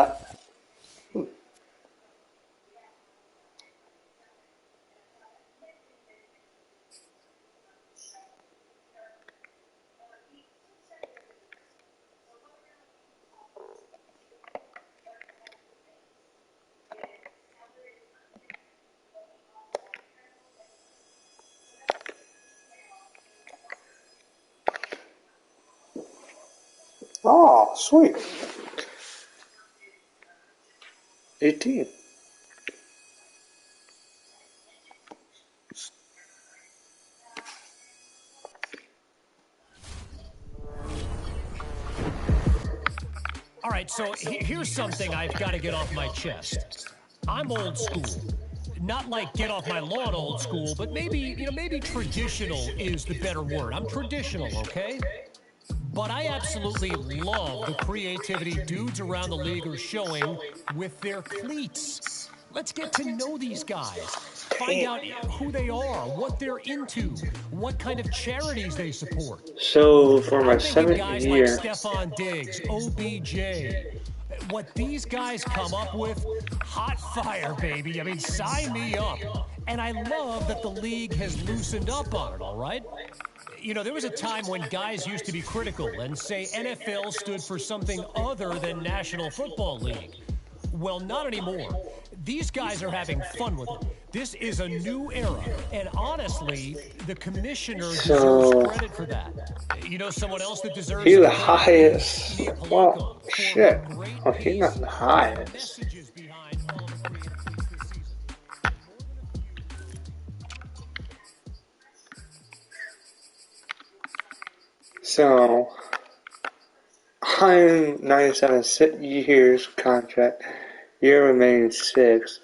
Oh, sweet. 18. All right, so here's something I've got to get off my chest. I'm old school. Not like get off my lawn old school, but maybe traditional is the better word. I'm traditional, okay? But I absolutely love the creativity dudes around the league are showing with their cleats. Let's get to know these guys. Find out who they are, what they're into, what kind of charities they support. So for my 7th guys year, like Stephon Diggs, OBJ, what these guys come up with, hot fire, baby. I mean, sign me up. And I love that the league has loosened up on it, all right? You know, there was a time when guys used to be critical and say NFL stood for something other than National Football League. Well, not anymore. These guys are having fun with it. This is a new era, and honestly, the commissioner deserves credit for that. You know someone else that deserves he's the credit? highest. Well, Shit. Oh, he's not the highest. Messages behind all the free agencies this season. So, 197 years contract. Year remaining 6.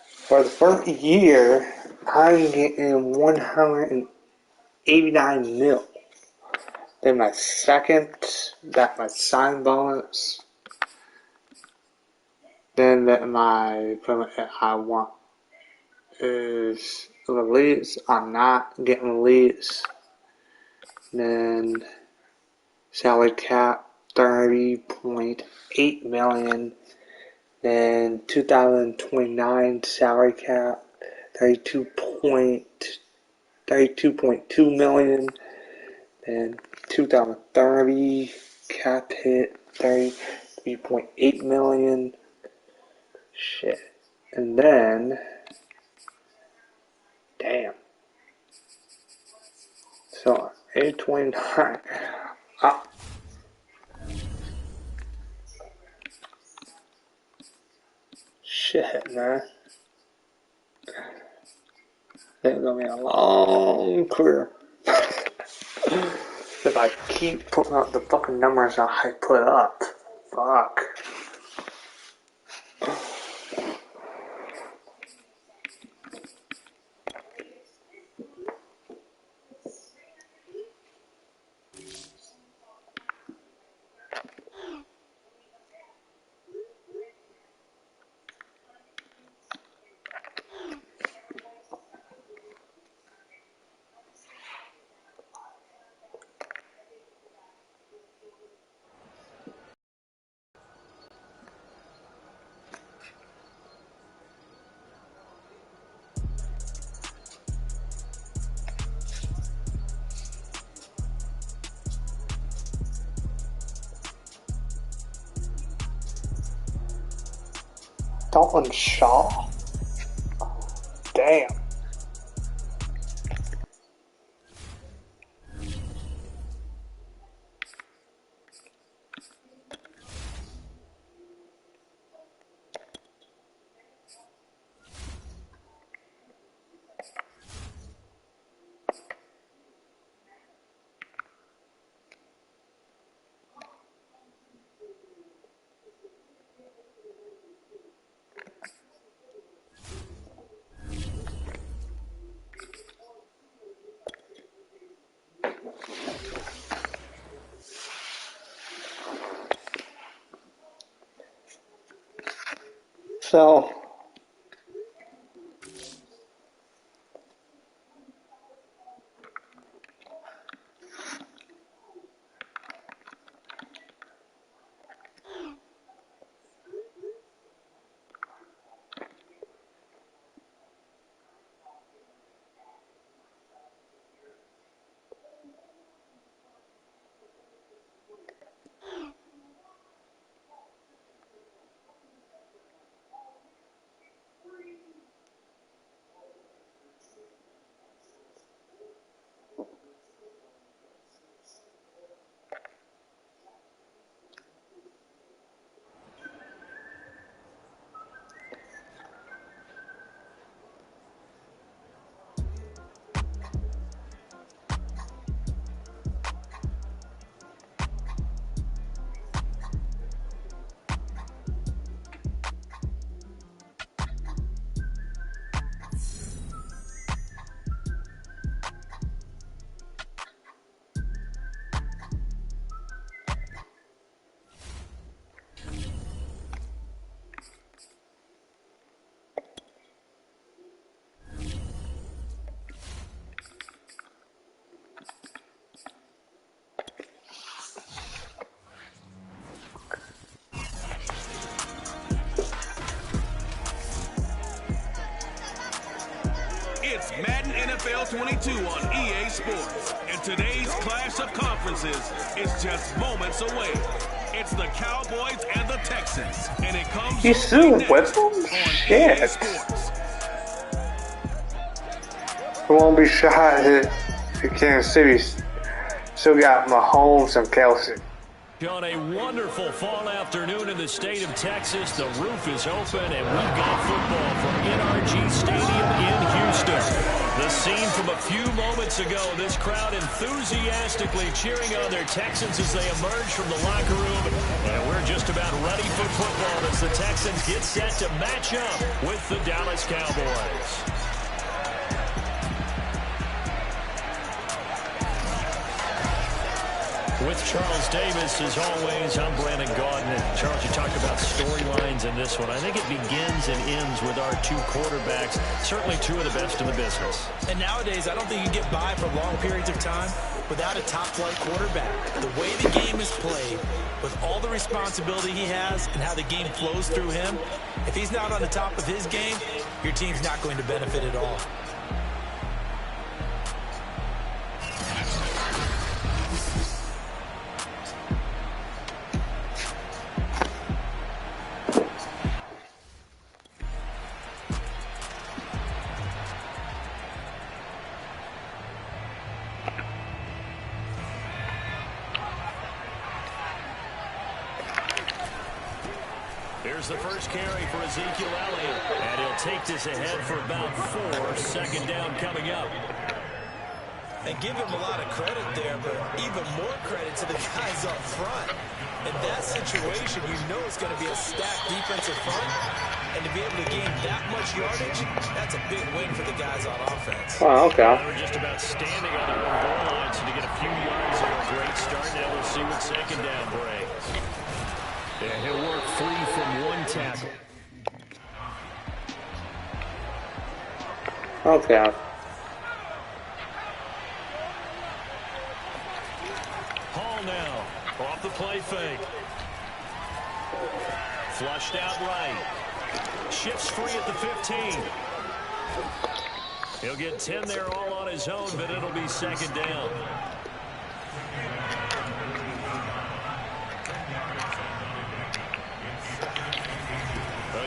For the first year, I'm getting 189 mil. Then my second, got my sign bonus. Then that my permit I want is release. I'm not getting release. Then salary cap 30.8 million. Then 2029 salary cap 32.2 million. Then 2030 cap hit 33.8 million. Shit. And then, damn. So 829. Shit, man. It's gonna be a long career. If I keep putting up the fucking numbers I put up. Fuck. Dalton Shaw? Damn. So, NFL 22 on EA Sports. And today's clash of conferences is just moments away. It's the Cowboys and the Texans. And it comes You still with them? on Shit. EA Sports. I won't be shocked if Kansas City still got Mahomes and Kelsey. On a wonderful fall afternoon in the state of Texas, the roof is open, and we've got football from NRG Stadium in Houston. The scene from a few moments ago, this crowd enthusiastically cheering on their Texans as they emerge from the locker room. And we're just about ready for football as the Texans get set to match up with the Dallas Cowboys. With Charles Davis, as always, I'm Brandon Gaudin. And Charles, you talked about storylines in this one. I think it begins and ends with our two quarterbacks, certainly two of the best in the business. And nowadays, I don't think you get by for long periods of time without a top-flight quarterback. The way the game is played, with all the responsibility he has and how the game flows through him, if he's not on the top of his game, your team's not going to benefit at all. Here's the first carry for Ezekiel Elliott, and he'll take this ahead for about 4. Second down coming up. And give him a lot of credit there, but even more credit to the guys up front. In that situation, you know it's going to be a stacked defensive front, and to be able to gain that much yardage, that's a big win for the guys on offense. Oh, okay. They were just about standing on their own goal line, so to get a few yards there, a great start. Now we'll see what second down brings. And he'll work free from one tackle. Okay. Hall now, off the play fake. Flushed out right. Shifts free at the 15. He'll get 10 there all on his own, but it'll be second down.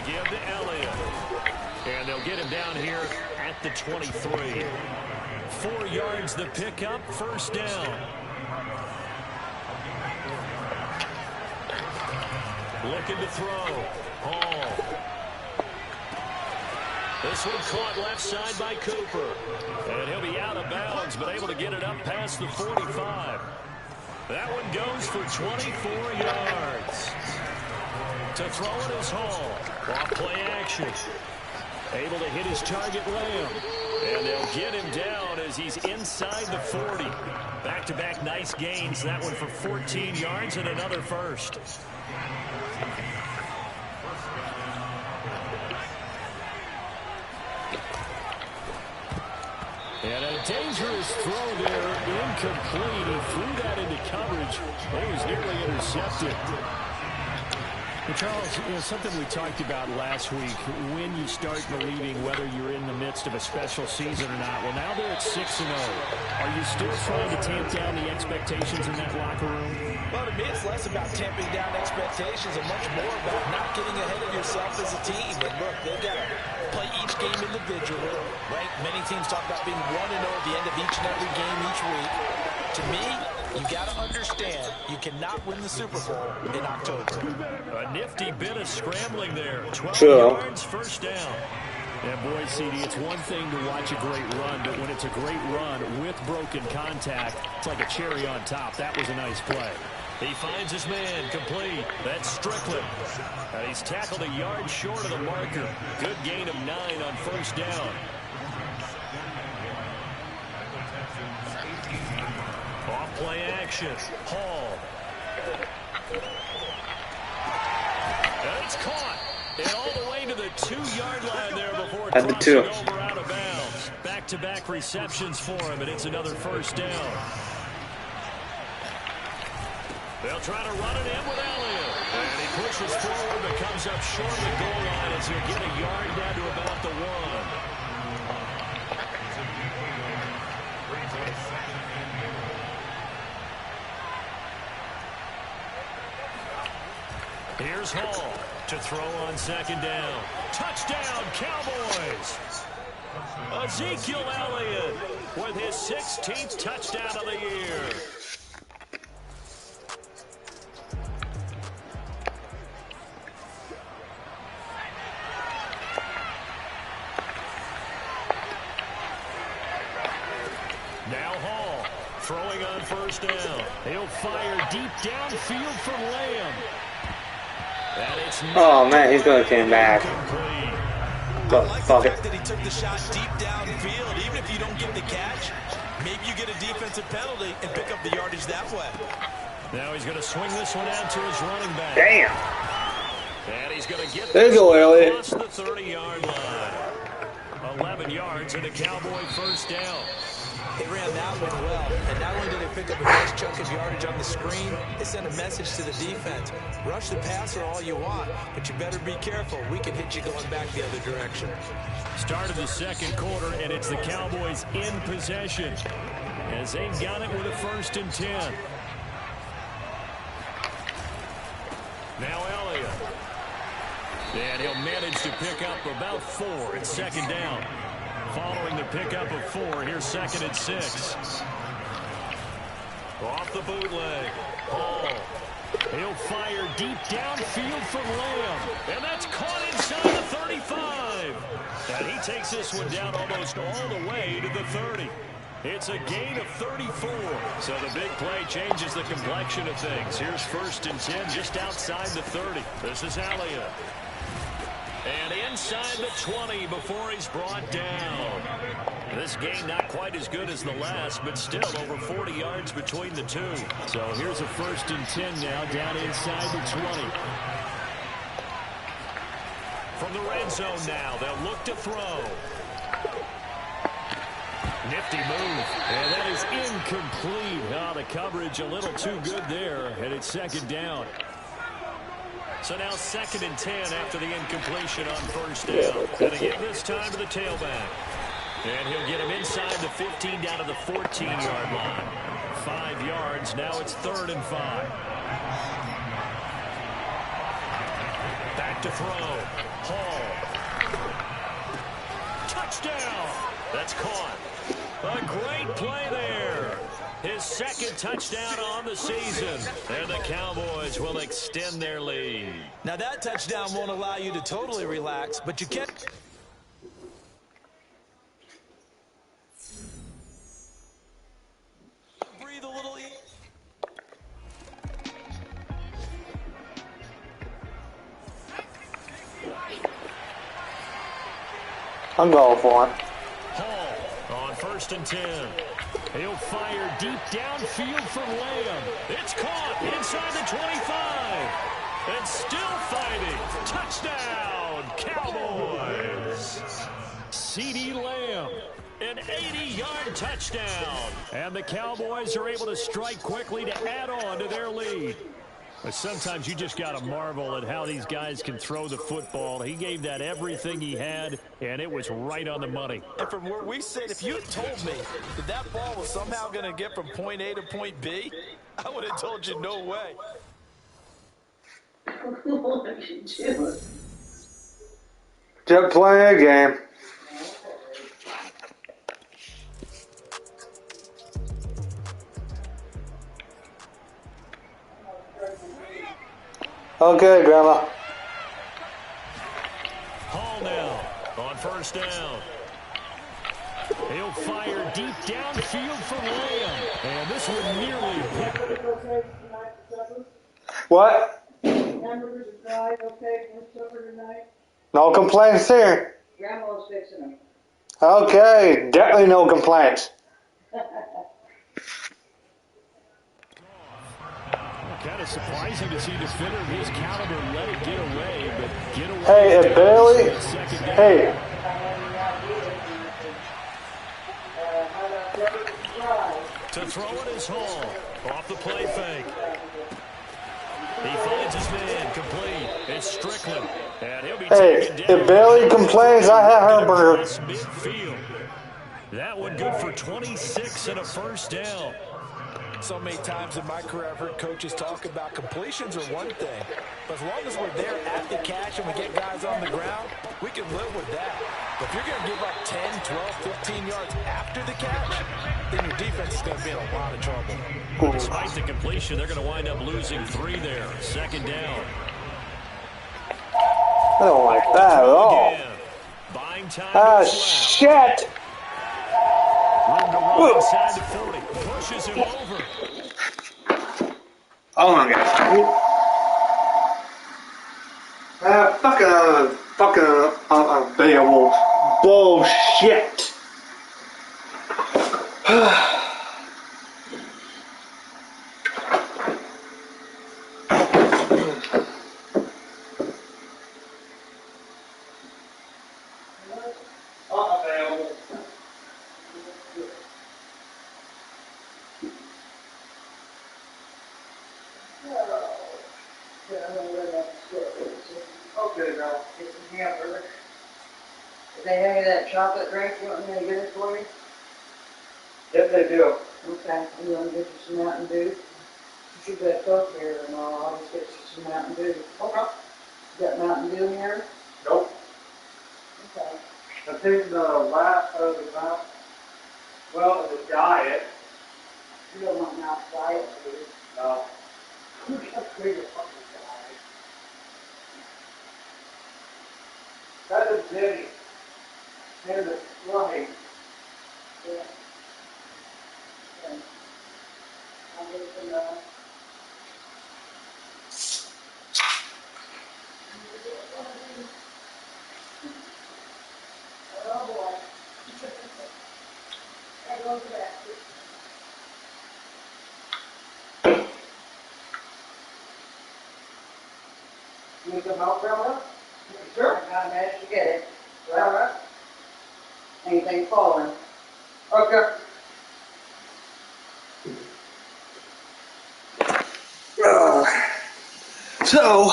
Again to Elliott. And they'll get him down here at the 23. 4 yards the pickup, first down. Looking to throw. Hall. This one caught left side by Cooper. And he'll be out of bounds, but able to get it up past the 45. That one goes for 24 yards. To throw it is Hall. Off play action. Able to hit his target Lamb. And they'll get him down as he's inside the 40. Back-to-back nice gains. That one for 14 yards and another first. And a dangerous throw there, incomplete. He threw that into coverage. It was nearly intercepted. Well, Charles, something we talked about last week, when you start believing whether you're in the midst of a special season or not. Well, now they're at 6-0. Are you still trying to tamp down the expectations in that locker room? Well, to me, it's less about tamping down expectations and much more about not getting ahead of yourself as a team. And look, they've got to play each game individually, right? Many teams talk about being 1-0 at the end of each and every game each week. To me, you got to understand you cannot win the Super Bowl in October. A nifty bit of scrambling there. 12 yards, first down. And boy, CD, it's one thing to watch a great run, but when it's a great run with broken contact, it's like a cherry on top. That was a nice play. He finds his man, complete. That's Strickland. And he's tackled a yard short of the marker. Good gain of 9 on first down. Off play action. Hall. And it's caught. And all the way to the 2-yard line there before crossing over out of bounds. Back-to-back receptions for him, and it's another first down. They'll try to run it in with Elliott. And he pushes forward, but comes up short of the goal line as he'll get a yard down to about the 1. Here's Hall to throw on second down. Touchdown, Cowboys! Ezekiel Elliott with his 16th touchdown of the year. Now Hall throwing on first down. He'll fire deep downfield for Lamb. Oh man, he's gonna come back. But fuck it. That he took the shot deep downfield. Even if you don't get the catch, maybe you get a defensive penalty and pick up the yardage that way. Now he's going to swing this one out to his running back. Damn. And he's going to get there you go, Elliott. across the 30-yard line. 11 yards and a Cowboy first down. They ran that one well, and not only did they pick up a nice chunk of yardage on the screen, they sent a message to the defense. Rush the passer all you want, but you better be careful. We can hit you going back the other direction. Start of the second quarter, and it's the Cowboys in possession as they've got it with a 1st and 10. Now Elliott. And he'll manage to pick up about 4 at second down. Following the pickup of 4, here's 2nd and 6. Off the bootleg. Hall. He'll fire deep downfield from Lamb. And that's caught inside the 35. And he takes this one down almost all the way to the 30. It's a gain of 34. So the big play changes the complexion of things. Here's 1st and 10 just outside the 30. This is Elliott. And inside the 20 before he's brought down. This game not quite as good as the last, but still over 40 yards between the two. So here's a 1st and 10 now down inside the 20. From the red zone now, they'll look to throw. Nifty move. And that is incomplete. Oh, the coverage a little too good there, and it's 2nd down. So now 2nd and 10 after the incompletion on first down. And again this time to the tailback. And he'll get him inside the 15 down to the 14-yard line. 5 yards. Now it's 3rd and 5. Back to throw. Hall. Touchdown. That's caught. A great play there. His 2nd touchdown on the season. And the Cowboys will extend their lead. Now that touchdown won't allow you to totally relax, but you can. Breathe a little. I'm going for it. Hall on 1st and 10. He'll fire deep downfield from Lamb. It's caught inside the 25. And still fighting. Touchdown, Cowboys. CeeDee Lamb, an 80-yard touchdown. And the Cowboys are able to strike quickly to add on to their lead. But sometimes you just got to marvel at how these guys can throw the football. He gave that everything he had, and it was right on the money. And from where we sit, if you had told me that that ball was somehow going to get from point A to point B, I would have told you no way. Just playing a game. Okay, Grandma. Hall now on first down. He'll fire deep downfield from Lamb. And this one nearly picked. What? Hamburgers and fries, okay, for supper tonight? No complaints here. Grandma's fixing them. Okay, definitely no complaints. Kind of surprising to see a defender of his caliber let it get away, but get away. Hey, it barely. Hey. To throw it is Hall. Off the play fake. He finds his man complete. It's Strickland. And he'll be taken down. It barely complains. I have hamburger. Midfield. That one good for 26 and a first down. So many times in my career, I've heard coaches talk about completions are one thing, but as long as we're there at the catch and we get guys on the ground, we can live with that. But if you're going to give up 10, 12, 15 yards after the catch, then your defense is going to be in a lot of trouble. Well, despite the completion, they're going to wind up losing 3 there. 2nd down. I don't like that at all. Ah, shit! Room to run inside the 40. Pushes him over. Oh my gosh. Fucking unavailable bullshit. Unavailable. Okay, girl. Get some hamburger. If they have any of that chocolate drink, you want me to get it for you? Yes, they do. Okay, I'm gonna get you some Mountain Dew. You should get a Coke here, and I'll just get you some Mountain Dew. Okay. You got Mountain Dew here? Nope. Okay. I think the last of the mouth, well, the diet. You don't want Mountain Diet, do you? No. Who got bigger fucking diet? That is Jenny. And the flying. Yeah. Okay. I'll get some, oh boy. There goes the basket. You need some milk, Grandma? Sure. I managed to get it. All right. Anything falling? Okay. So,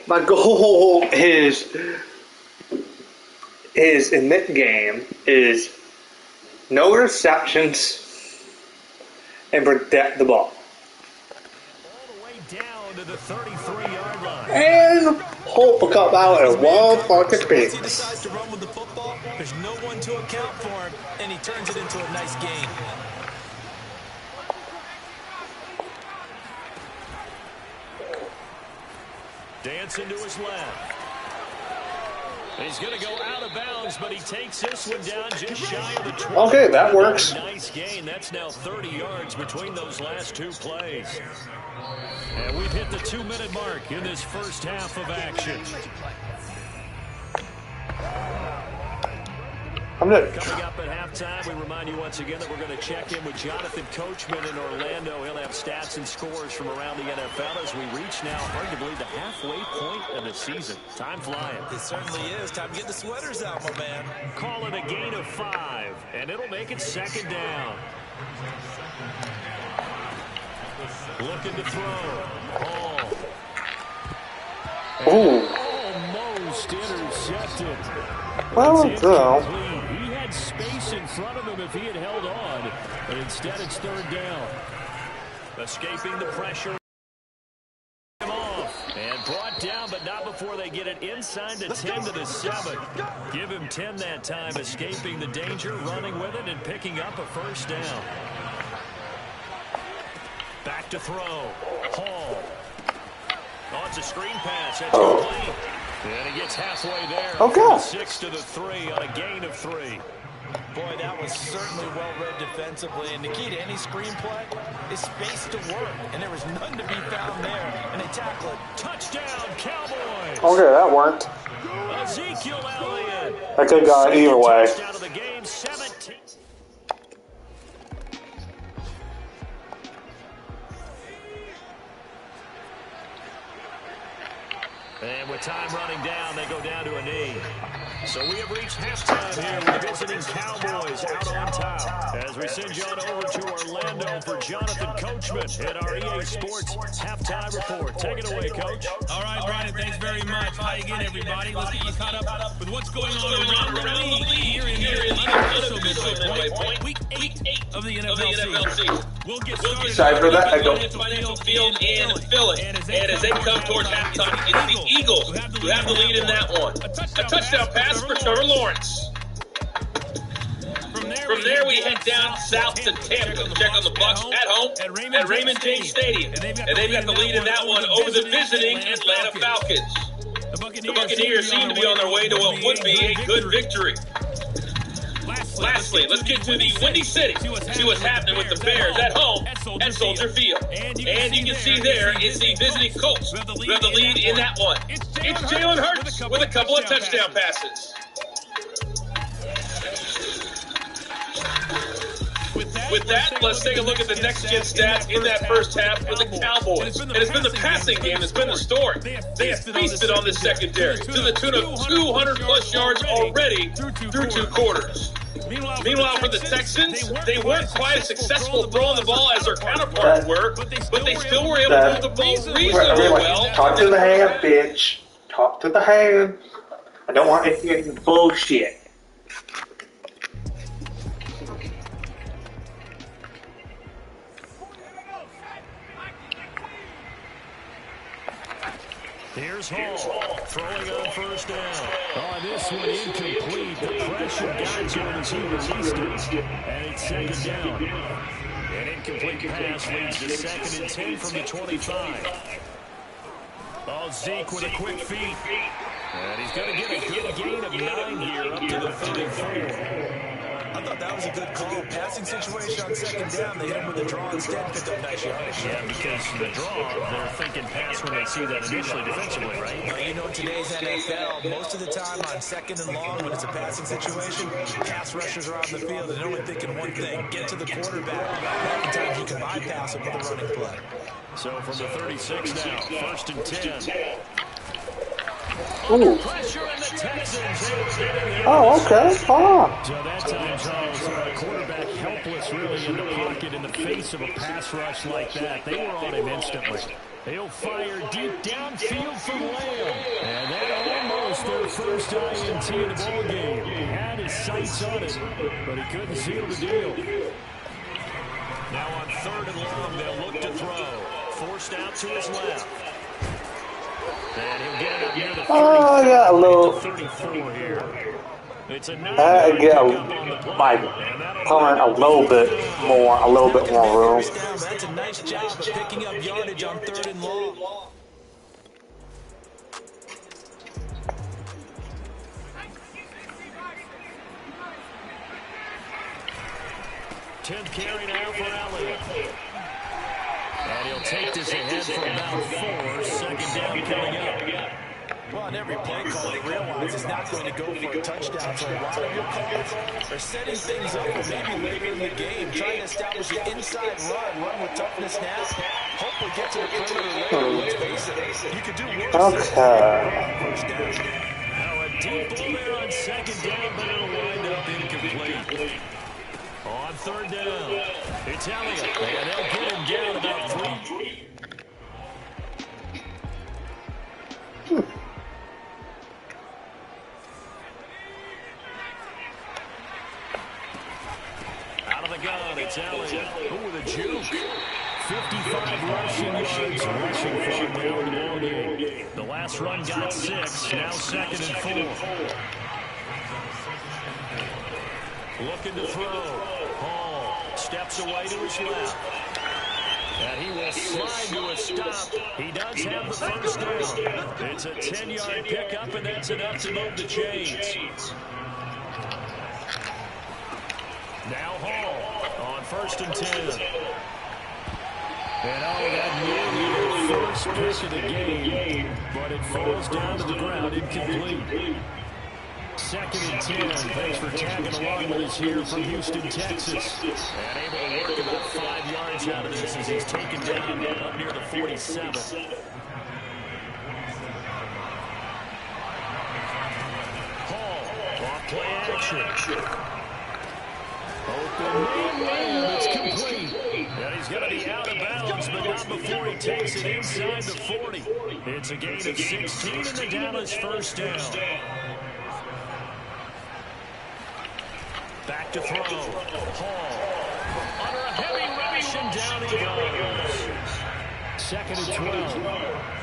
my goal is in this game is no receptions and protect the ball. All the way down to the 33-yard line. And hope to come out at one pocket Once pace. he decides to run with the football, there's no one to account for him, and he turns it into a nice game. Dancing to his left. He's going to go out of bounds, but he takes this one down just shy of the 20. Okay, that works. Nice gain. That's now 30 yards between those last 2 plays. And we've hit the 2-minute mark in this first half of action. Coming up at halftime, we remind you once again that we're going to check in with Jonathan Coachman in Orlando. He'll have stats and scores from around the NFL as we reach now arguably the halfway point of the season. Time flying. It certainly is. Time to get the sweaters out, my man. Call it a gain of 5, and it'll make it 2nd down. Looking to throw. Ball. Almost intercepted. Well, no. He had space in front of him if he had held on, but instead it's 3rd down. Escaping the pressure. Off and brought down, but not before they get it inside the 10 to the 7. Give him 10 that time, escaping the danger, running with it, and picking up a 1st down. Back to throw. Hall. Oh, it's a screen pass. That's complete. And he gets halfway there. Okay. 6 to the 3 on a gain of 3. Boy, that was certainly well-read defensively. And the key to any screenplay is space to work. And there was none to be found there. And they tackle it. Touchdown, Cowboys. Okay, that worked. Ezekiel Elliott. I could have gone either way. Touchdown of the game, 17. And with time running down, they go down to a knee. So we have reached halftime here with the visiting Cowboys out on top. As we send you on over to Orlando for Jonathan Coachman at our EA Sports Halftime Report. Take it away, Coach. All right, Brian, thanks very much. Hi again, everybody. Let's get you caught up with what's going on around the league here in the unofficial midway point, week 8 of the NFL season. We'll get started. Sorry for that. I go. Financial Field in Philly. And as they come towards halftime, it's the Eagles who have the lead in that one. A touchdown pass for Trevor Lawrence. From there, we head down south to Tampa to check on the Bucs at home at Raymond James Stadium. And they've got the lead in that one over the visiting Atlanta Falcons. The Buccaneers seem to be on their way to what would be a good victory. Lastly, let's get to the Windy City. See what's happening with the Bears at home at Soldier Field. And you can see there is the visiting Colts who have the lead in that one. It's Jalen Hurts with a couple of touchdown passes. With that, let's take a look at the next-gen stats in that first half for the Cowboys. And it's been the passing game that's been the story. They have feasted on this secondary to the tune of 200-plus yards already through 2 quarters. Meanwhile, for the Texans, they weren't quite as successful throwing the ball as their counterparts were, but they still were able to move the ball reasonably well. Talk to the hand, bitch. Talk to the hand. I don't want any bullshit. Here's Hall, throwing on first down. On this one, incomplete. The pressure got to him as he released it. And it's second down. An incomplete pass leads to 2nd and 10 from the 25. Oh, Zeke with a quick feed. And he's going to get a good gain of 9 here up to the 34. I thought that was a good call. Passing situation on second down. They hit him with a draw instead. Picked up nice yardage. Yeah, because the draw, they're thinking pass when they see that initially defensively, right? Well, you know, in today's NFL, most of the time on second and long, when it's a passing situation, pass rushers are on the field, and they're only thinking one thing, get to the quarterback. Oftentimes you can bypass him with a running play. So from the 36 now, 1st and 10. Ooh. Oh, okay. Ah. So that time, Charles, quarterback helpless really in the pocket in the face of a pass rush like that. They were on him instantly. He'll fire deep downfield for Lamb. And that almost their first INT in the ballgame. He had his sights on it, but he couldn't seal the deal. Now on 3rd and long, they'll look to throw. Forced out to his left. And he'll get it up near the 30, I got a little. 34 here. It's a I get my comment a little bit more room. That's a nice job of picking up yardage on 3rd and long. 10th carry now for Elliott. And he'll take this ahead for about 4. 2nd down coming up. Well, on every play call, they realize he's not going to go for a touchdown. So a lot of your calls are setting things up for maybe later in the game, trying to establish an inside run with toughness now. Hopefully get to the perimeter later. Let's face it, you could do worse. Okay. Now a deep ball there on 2nd down, but it'll wind up incomplete. On 3rd down, it's Elliott, and they'll get him down about 3. Out of the gun, it's Elliott. Oh, with a juke. 55 rushing yards rushing from now in the ball game. The last run got 6, now 2nd and 4. Looking to throw. Hall steps away to his left. And he will slide to a stop. He does have the first down. It's a 10-yard pickup, and that's enough to move the chains. Now Hall on 1st and 10. And that nearly the first pick of the game, but it falls down to the ground incomplete. 2nd and 10. Thanks for tagging along with us here from Houston, Texas. And able to work about 5 yards out of this as he's taken down up near the 47. Play action. Open man, it's complete. And he's going to be out of bounds, but not before he takes it inside the 40. It's a gain of 16 in the Dallas first down. Back to throw. Hall. Under a heavy rush, and down he goes. 2nd and 12.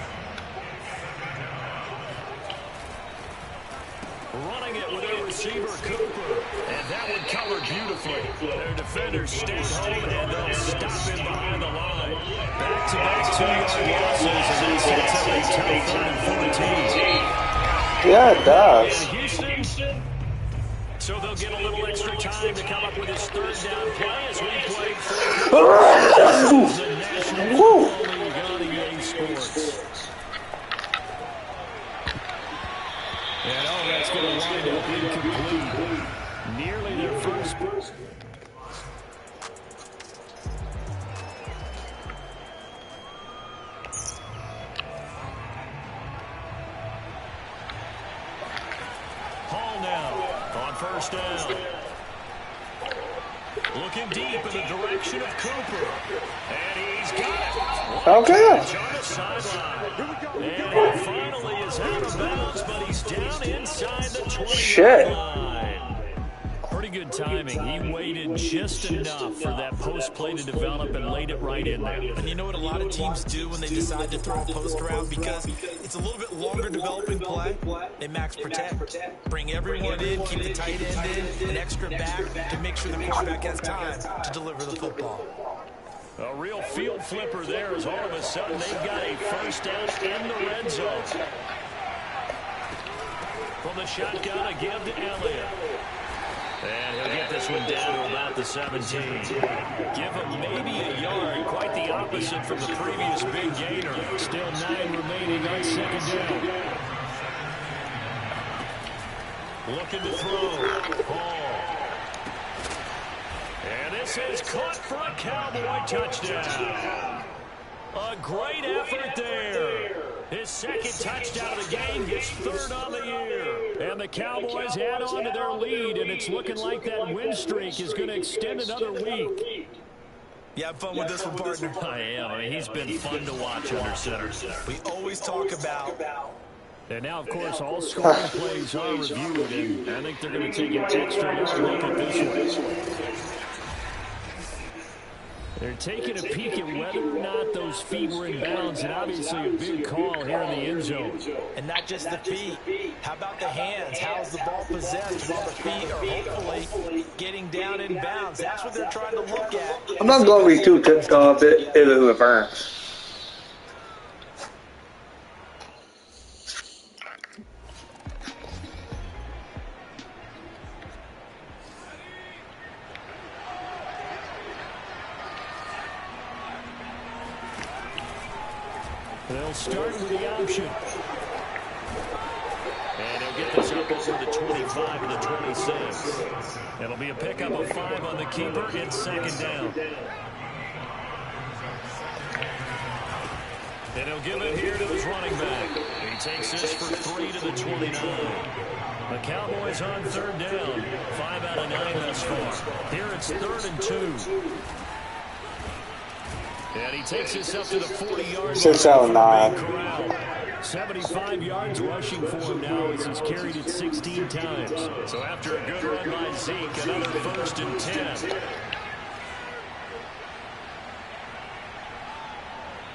Running it with their receiver, Cooper. And that one covered beautifully. Their defenders stayed home, and they'll stop him behind the line. Back-to-back 2-yard losses, and that sets up a tough 3rd and 14. Yeah, it does. And Houston, so they'll get a little extra time to come up with his 3rd down play as we play for the National Football League on EA Sports. And that's going to wind up incomplete. Nearly their first. Hall now on 1st down. Looking deep in the direction of Cooper. And he's got it. Okay. On the sideline. And he finally is out of bounds, but he's down inside the 20-yard line. Pretty good timing. He waited just enough for that post play to develop and laid it right in there. And you know what a lot of teams do when they decide to throw a post around? Because it's a little bit longer developing play. They max protect. Bring everyone in, keep the tight end in, an extra back to make sure the quarterback has time to deliver the football. A real field flipper there as all of a sudden they've got a 1st down in the red zone. From the shotgun, a give to Elliott. And he'll get this one down to about the 17. Give him maybe a yard, quite the opposite from the previous big gainer. Still 9 remaining on 2nd down. Looking to throw. Hall. And this is caught for a Cowboy touchdown. A great effort there. His 2nd touchdown of the game, his 3rd on the year. And the Cowboys add on to their lead, and it's looking like that win streak is going to extend another week. You have fun with this one, partner? I am. I mean, he's been fun to watch under center. We always talk about... And now, of course, all scoring plays are reviewed, and I think they're going to take an extra look at this one. They're taking a peek at whether or not those feet were in bounds, and obviously a big call here in the end zone. And not just the feet. How about the hands? How's the ball possessed while the feet are hopefully getting down in bounds? That's what they're trying to look at. I'm not going to be too tipped off if it reverse. They'll start with the option. And he'll get this up over the 25 and the 26. It'll be a pickup of 5 on the keeper in 2nd down. And he'll give it here to his running back. He takes this for 3 to the 29. The Cowboys on 3rd down. 5 out of 9 thus far. Here it's 3rd and 2. And he takes this up to the 40-yard line. 6 out of 9. 75 yards rushing for him now as he's carried it 16 times. So after a good run by Zeke, another 1st and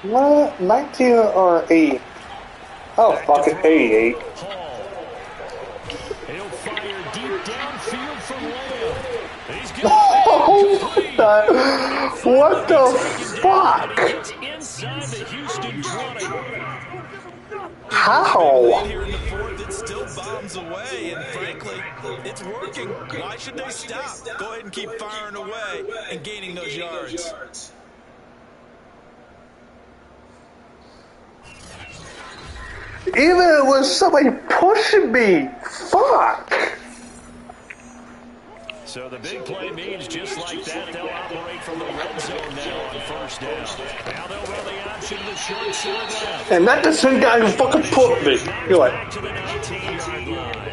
10. What? 19 or 8? Oh, fucking 88. Hall. He'll fire deep downfield from Lamb. He's What the fuck? It's inside the Houston 20. How? Here in the 4th, it still bombs away, and frankly, it's working. Why should they stop? Go ahead and keep firing away and gaining those yards. Even if it was somebody pushing me. Fuck. So the big play means just like that, they'll operate from the red zone now on 1st down. Now they'll run the option to the short side left. And not the same guy who fucking put me. You're like, Back to the 19-yard line.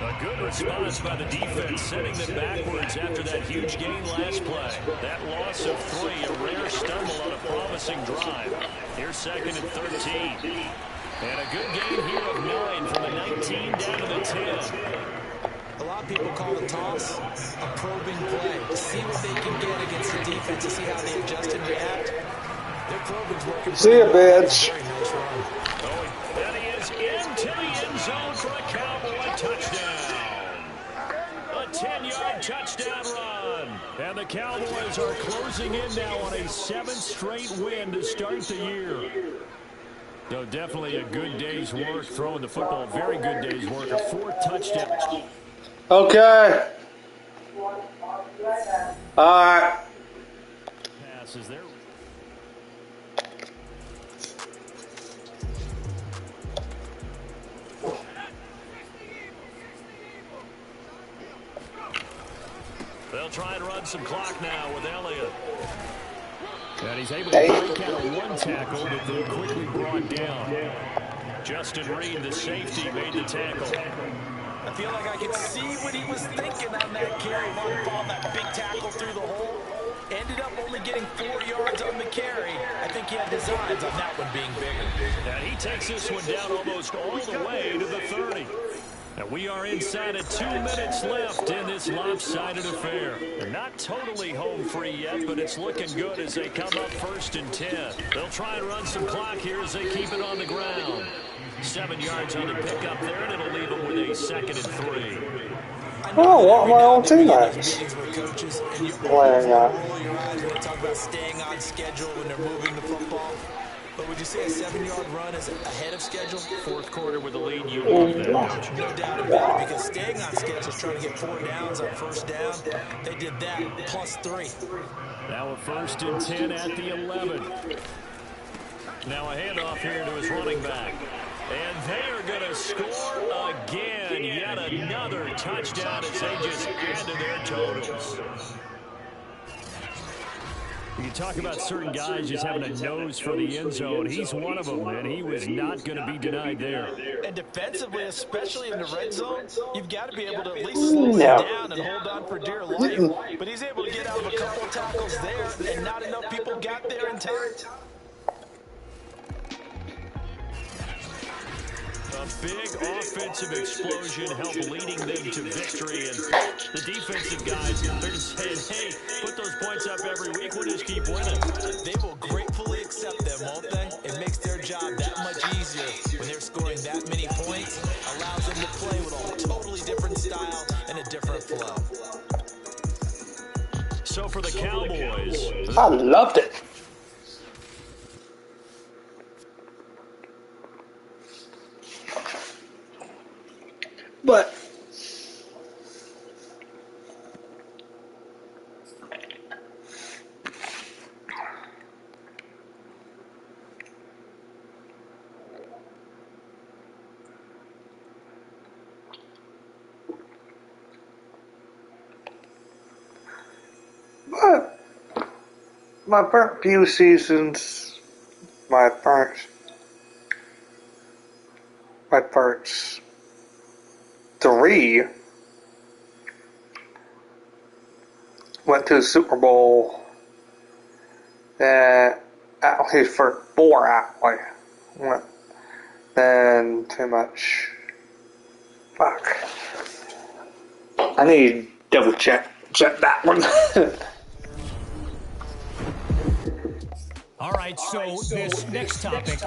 A Good response by the defense, sending them backwards after that huge gain last play. That loss of 3, a rare stumble on a promising drive. Here's 2nd and 13. And a good gain here of 9 from the 19 down to the 10. A lot of people call the toss a probing play. To see what they can get against the defense, to see how they adjust and react. Their probing's working. See ya, bitch. Very nice run. And he is into the end zone for a Cowboy touchdown. A 10-yard touchdown run. And the Cowboys are closing in now on a 7th straight win to start the year. So definitely a good day's work throwing the football. Very good day's work. A 4th touchdown. Okay. All right. Passes there. They'll try and run some clock now with Elliott. And he's able to break out of 1 tackle, but then quickly brought down. Justin Reed, the safety, made the tackle. I feel like I could see what he was thinking on that carry. One ball, that big tackle through the hole. Ended up only getting 4 yards on the carry. I think he had designs on that one being bigger. And he takes this one down almost all the way to the 30. And we are inside of 2 minutes left in this lopsided affair. They're not totally home free yet, but it's looking good as they come up 1st and 10. They'll try and run some clock here as they keep it on the ground. 7 yards on the pickup there, and it'll leave them with a 2nd and 3. Oh, what my old teammates? Playing that. Roll your eyes when they talk about staying on schedule when they're moving the football. But would you say a 7-yard run is ahead of schedule? 4th quarter with the lead, you love that. No doubt about it, because staying on schedule is trying to get 4 downs on 1st down. They did that plus 3. Now a 1st and 10 at the 11. Now a handoff here to his running back. And they are going to score again. Yet another touchdown as they just add to their totals. You talk about certain guys just having a nose for the end zone. He's one of them, and he was not going to be denied there. And defensively, especially in the red zone, you've got to be able to at least slow him down and hold on for dear life. But he's able to get out of a couple of tackles there, and not enough people got there in time. A big offensive explosion helped leading them to victory. And the defensive guys, they're just saying, hey, put those points up every week. We'll just keep winning. They will gratefully accept them, won't they? It makes their job that much easier when they're scoring that many points. Allows them to play with a totally different style and a different flow. So for the Cowboys, I loved it. But my first few seasons, my first 3 went to the Super Bowl, and at least for 4 actually. Then too much. Fuck. I need to double check that one. All right, so this next topic,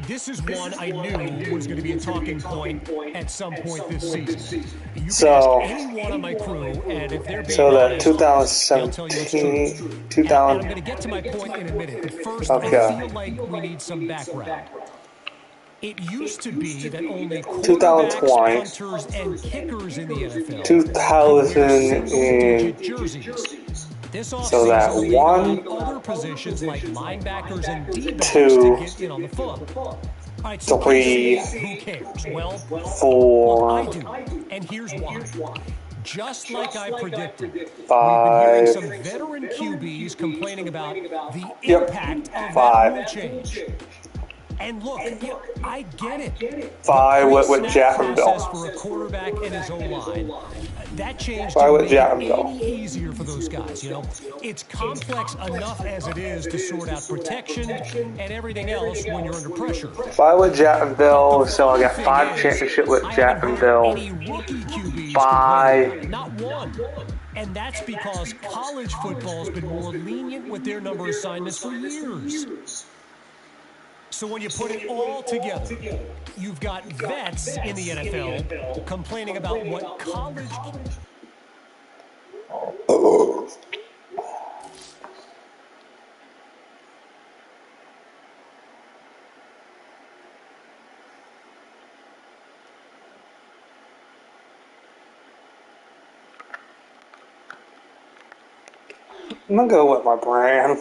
this is one I knew was going to be a talking point at some point this season. You can ask anyone on my crew, and if they're being honest, 2017, and I'm going to get to my point in a minute, but first, I feel like we need some background. It used to be that only quarterbacks, punters, and kickers in the NFL 2000 jerseys. This so that one, other positions like linebackers and D-backs to get in on the foot. All right, so 3, who cares? Well, 4, I do, and here's why. Just like I predicted, 5, we've been hearing some veteran QBs complaining about the impact of that rule change. And look, I get it. 5 with Jacksonville. For a quarterback and his O-line, that change Why didn't with make Jacksonville? it any easier for those guys. You know, it's complex enough as it is to sort out protection and everything else when you're under pressure. 5 with Jacksonville, so I got 5 championship with Jacksonville. 5. Not one. And that's because college football's been more lenient with their number assignments for years. So when you put it all together, you've got vets in the NFL complaining about what college... I'm gonna go with my brand.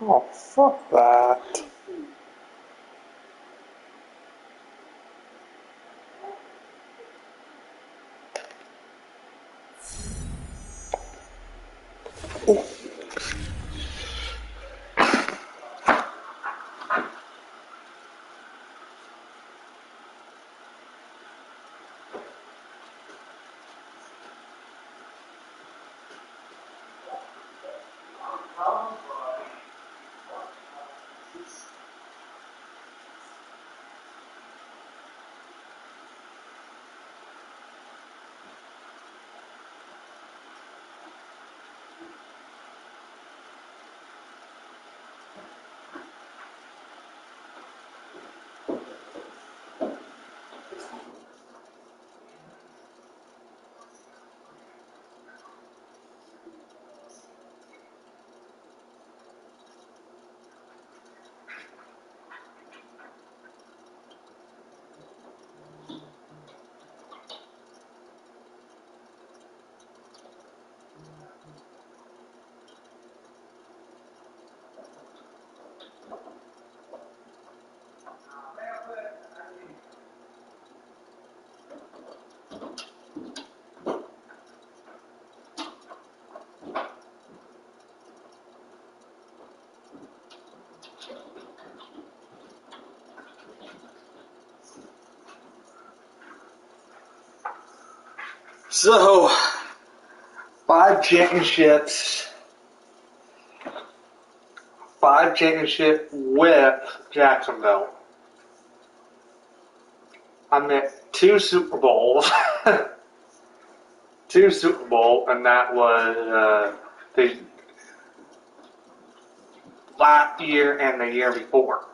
Oh, fuck that. Ooh. So, 5 championships. 5 championship with Jacksonville. I'm at 2 Super Bowls. 2 Super Bowl, and that was the last year and the year before.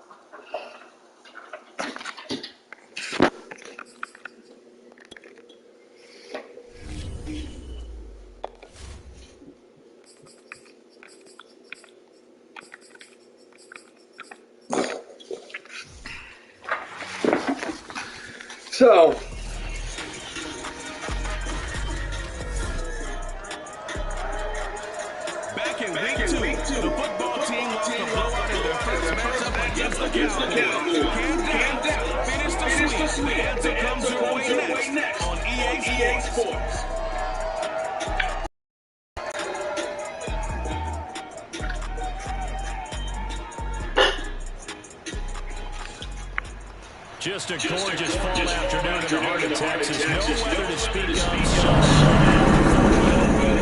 So, back in week 2, the football team lost a blowout in their first matchup against the Cowboys. Cam Newton finished the sweep. The answer comes your way next on EA Sports. Just a gorgeous fall afternoon in the heart of Texas. No weather to speak of.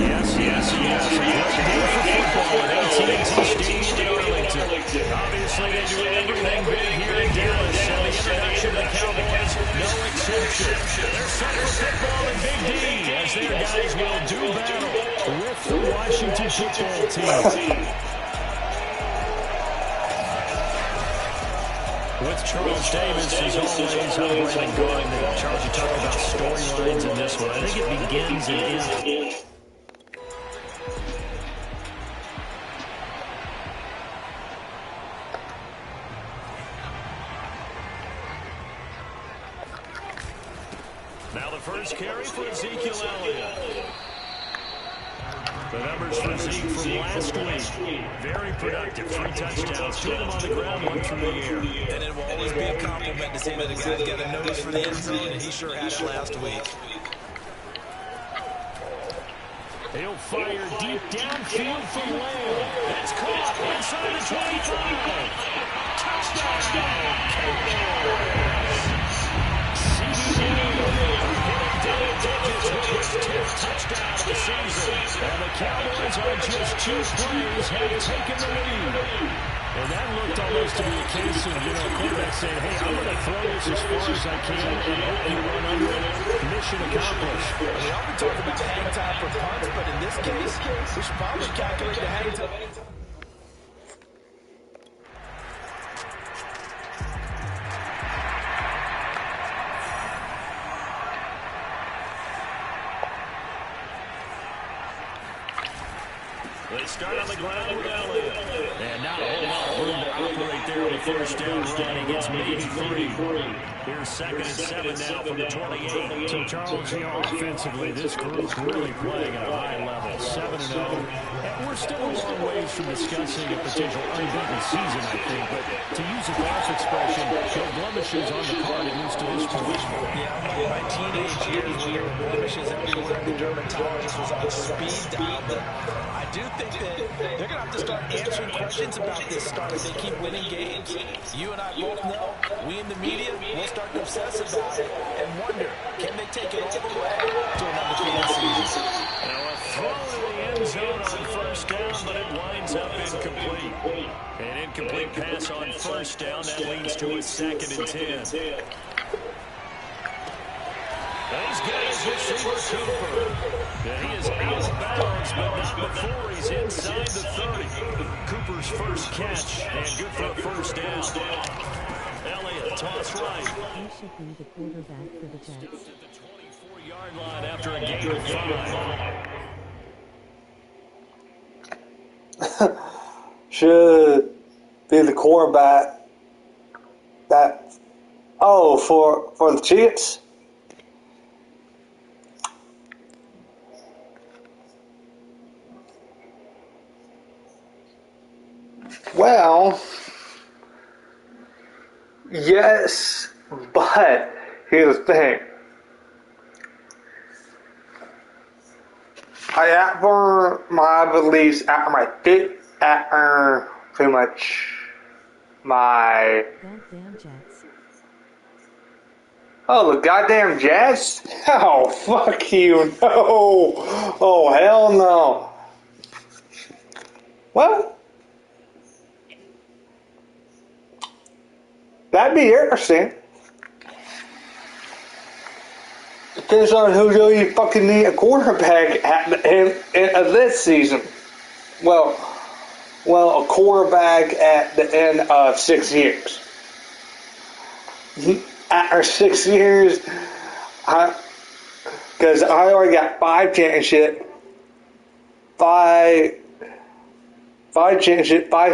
Yes. A great day for football at AT&T Stadium in Arlington. Obviously, they do everything big here in Dallas, and the introduction of the Cowboys, no exception. They're set for football in Big D, as their guys will do battle with the Washington football team. With Charles Davis, as always, operating going. Charles, you talked about storylines in this one. I think it begins and ends. Now the first carry for Ezekiel Elliott. The numbers for Zeke from last week. Very productive. 3 touchdowns, 2 of them on the ground, 1 through the air. And it will always be a compliment to see that a guy's got a nose for the end zone, and he sure had it last week. He'll fire deep downfield from Lamb. That's caught inside the 25. Touchdown, Cowboys. Getting double digits with his 10th touchdown of the season. And the Cowboys on just 2 plays have taken the lead. And that looked almost to be a case of, a quarterback saying, hey, I'm going to throw this as far as I can and hope you run under it. Mission accomplished. We often talk about hang time for punts, but in this case, we should probably calculate the hang time. They start on the ground with Elliott. And not a whole lot of room to operate there on the first down run. He gets maybe 3. Here's 2nd and 7 now from the 28. So, Charles, offensively, this group really playing at a high level. 7-0. And we're still a long ways from discussing a potential unbeaten season, I think. But to use a golf expression, no blemishes on the card, at least to this point. Yeah, my teenage years when there were blemishes everywhere, the dermatologist was on speed dial. But I do think that they're going to have to start answering questions about this start if they keep winning games. You and I both know, we in the media will start to obsess about it and wonder, can they take it all the way to an undefeated season? Now a throw to the end zone on first down, but it winds up incomplete. An incomplete pass on first down, that leads to a 2nd and 10. He's got his receiver, Cooper. And he is out of bounds, but not before he's inside the 30. Cooper's first catch, and good for a first down. Elliott, toss right. He should be the quarterback for the Jets. At the 24-yard line after a gain of 5. Should be the quarterback that, for the Jets. Well, yes, but here's the thing. After my release, after pretty much my... Goddamn Jets. Oh, the goddamn Jets? Oh, fuck you, no. Oh, hell no. Well, that'd be interesting. Depends on who really fucking need a quarterback at the end of this season. Well, a quarterback at the end of 6 years. After 6 years, because I already got 5 championships, 5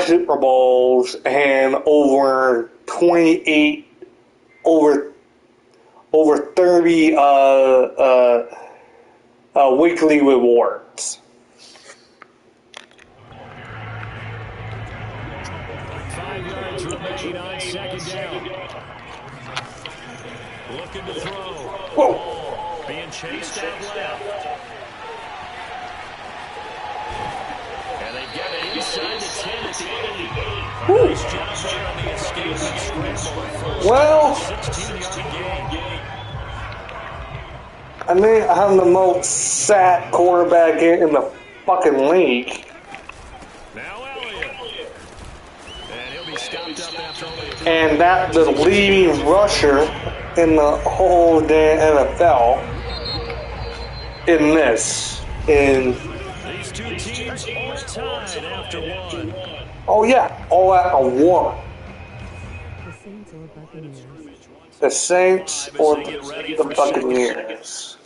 Super Bowls, and over 28, over 30 weekly rewards. 5 yards remain on 2nd down. Looking to throw. Whoa. Being chased out left. And they get it inside the 10 at the 8. Nice job there on the escape and scramble. Well, 16-yard gain. I mean, I'm the most sacked quarterback in the fucking league. Now Elliott. And he'll be stopped up after only a... And that's the leading rusher in the whole damn NFL in this. These two teams all tied after 1. Oh yeah, all after 1. The Saints or Buccaneers? The Saints or the Buccaneers.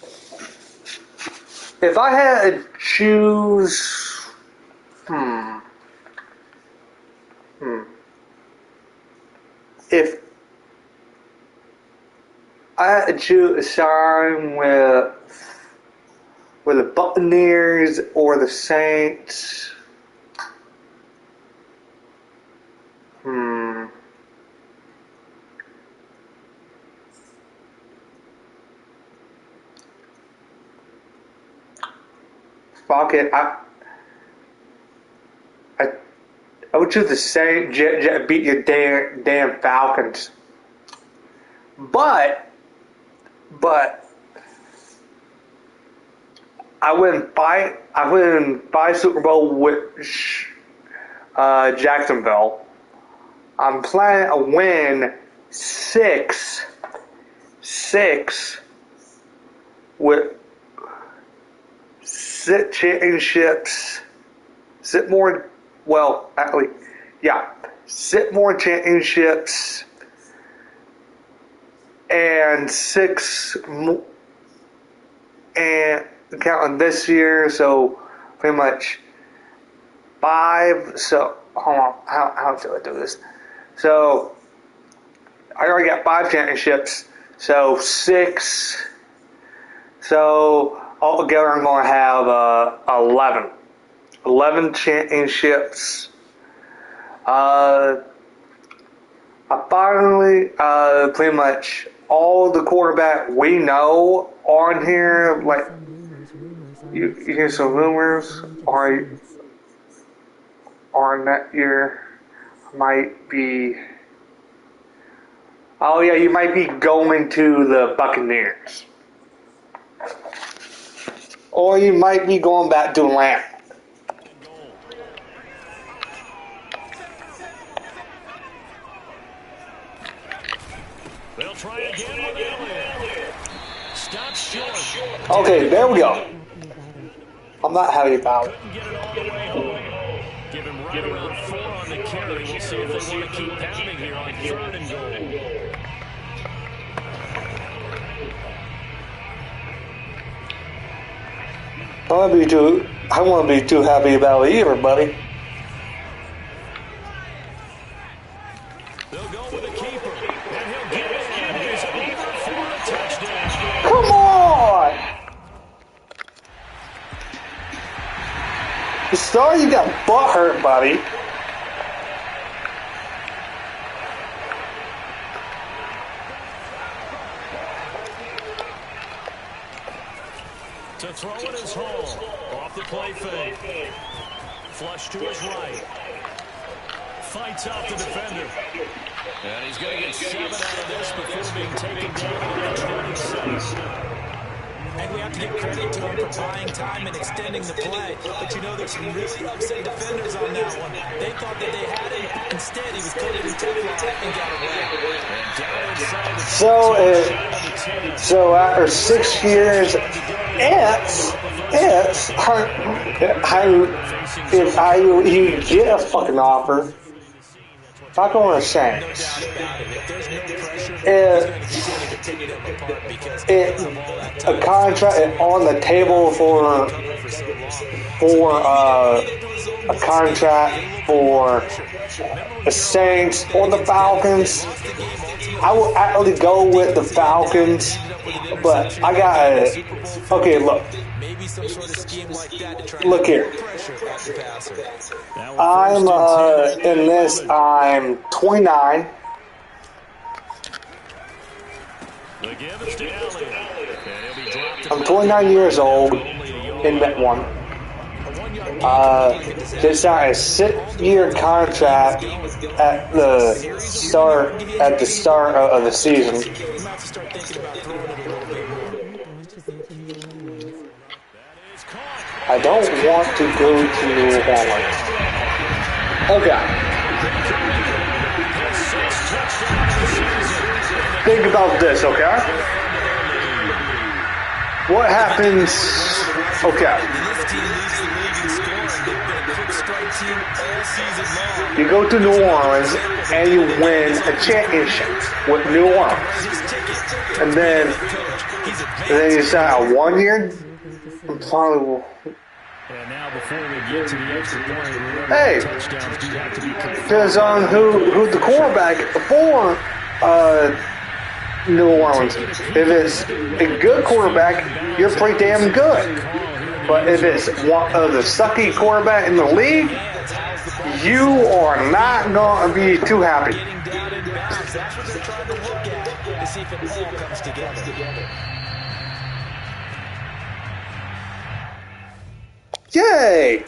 If I had to choose, if I had to choose a side with the Buccaneers or the Saints, fuck it. I would choose the same beat your damn Falcons. But I wouldn't buy Super Bowl with Jacksonville. I'm planning to win six with 6 championships. 6 more championships and 6 and counting this year, so pretty much 5. So hold on, how do I do this? So I already got 5 championships, so 6. So altogether, I'm going to have 11 championships. I finally, pretty much all the quarterback we know on here, like, you hear some rumors, or that year might be, you might be going to the Buccaneers. Or you might be going back to Atlanta. They'll try again with Elliott. Stop short. Okay, there we go. I'm not happy about it. Couldn't get it all the way home. Give him right around 4 on the carry. We'll see if they want to keep pounding here on 3rd and goal. I won't be too happy about it either, buddy. They'll go with a keeper, and he'll get it. He's over for a touchdown. Come on! Sorry you got butt hurt, buddy. To throw it is Hall. Off the play fake. Flush to his right. Fights off the defender. And he's going to get 7 out of this before being taken down at 26. And we have to give credit to him for buying time and extending the play. But there's some really upset defenders on that one. They thought that they had him. Instead, he was coated in Teflon and got away. So after 6 years, you get a fucking offer. Not going to Saints. A contract on the table for a contract for the Saints or the Falcons. I will actually go with the Falcons, but I got okay. Look here. I'm in this. I'm 29. I'm 29 years old in that one. Just signed a 6-year contract at the start of the season. I don't want to go to New Orleans. Okay. Think about this, okay? What happens? Okay. You go to New Orleans and you win a championship with New Orleans. And then you sign a 1-year. Probably. And now before we get to the extra point, hey, depends on who the quarterback for New Orleans. If it's a good quarterback, you're pretty damn good. But if it's one of the sucky quarterback in the league, you are not going to be too happy. That's what they're trying to look at to see if it all comes together. Yay!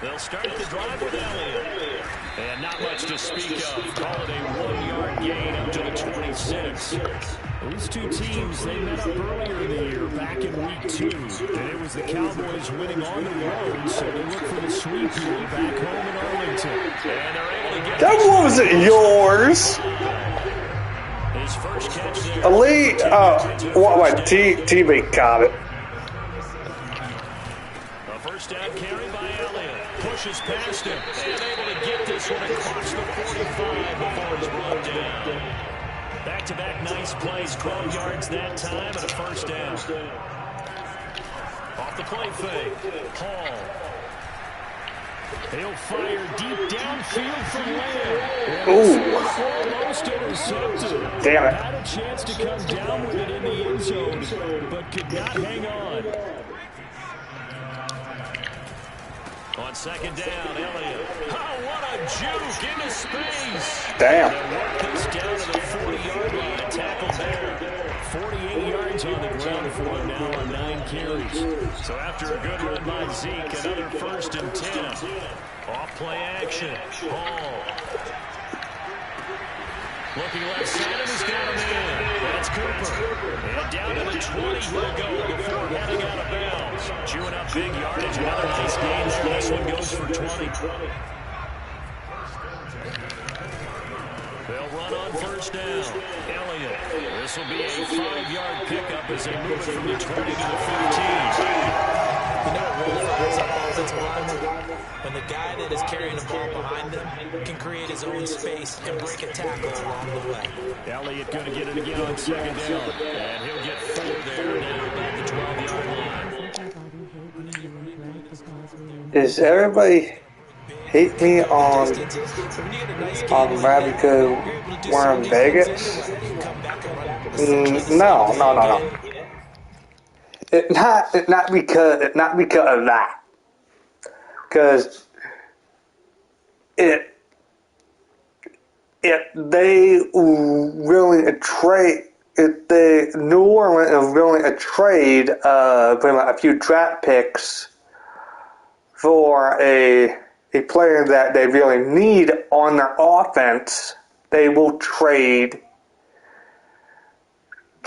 They'll start the drive with Elliott. And not much to speak of. Call it a 1-yard gain up to the 26. These two teams, they met up earlier in the year, back in week 2. And it was the Cowboys winning on the road, so they look for the sweep here back home in Arlington. And they're able to get that wasn't yours. His first catch there. Elite, TV caught it. A first down carry by Elliott. Pushes past him. And able to get this one across the 45 before he's brought down. Back-to-back nice plays. 12 yards that time and a first down. Off the play fake. Hall. He'll fire deep downfield from Lamb. Ooh. Almost intercepted. Damn it. Had a chance to come down with it in the end zone, but could not hang on. On second down, Elliott. Oh, what a juke into space. Damn. And work this down to the 40-yard line. A tackle there. 48 yards on the ground for him now on 9 carries. So after a good run by Zeke, another 1st and 10. Off play action. Hall. Looking left side, and he's got him in. That's Cooper. And down to the 20 he'll go before heading out of bounds. Chewing up big yardage. Another nice gain there. This one goes for 20. They'll run on first down. Elliott. This will be a 5-yard pickup as they move it from the 20 to the 15. You know what really fires up offensive linemen? When the guy that is carrying the ball behind them can create his own space and break a tackle along the way. Elliott going to get it again on second down. And he'll get 4 there now about the 12-yard line. Does everybody hate me on Rabico where in Vegas? No. Not because of that. Because if New Orleans is willing to trade pretty much a few draft picks for a player that they really need on their offense, they will trade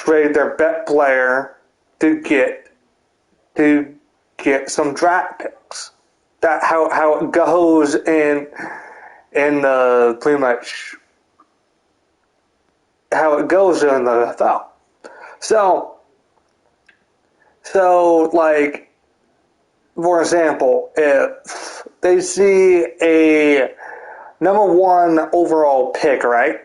their best player to get some draft picks. That's how it goes in the pretty much how it goes in the NFL. So like, for example, if they see a number 1 overall pick, right?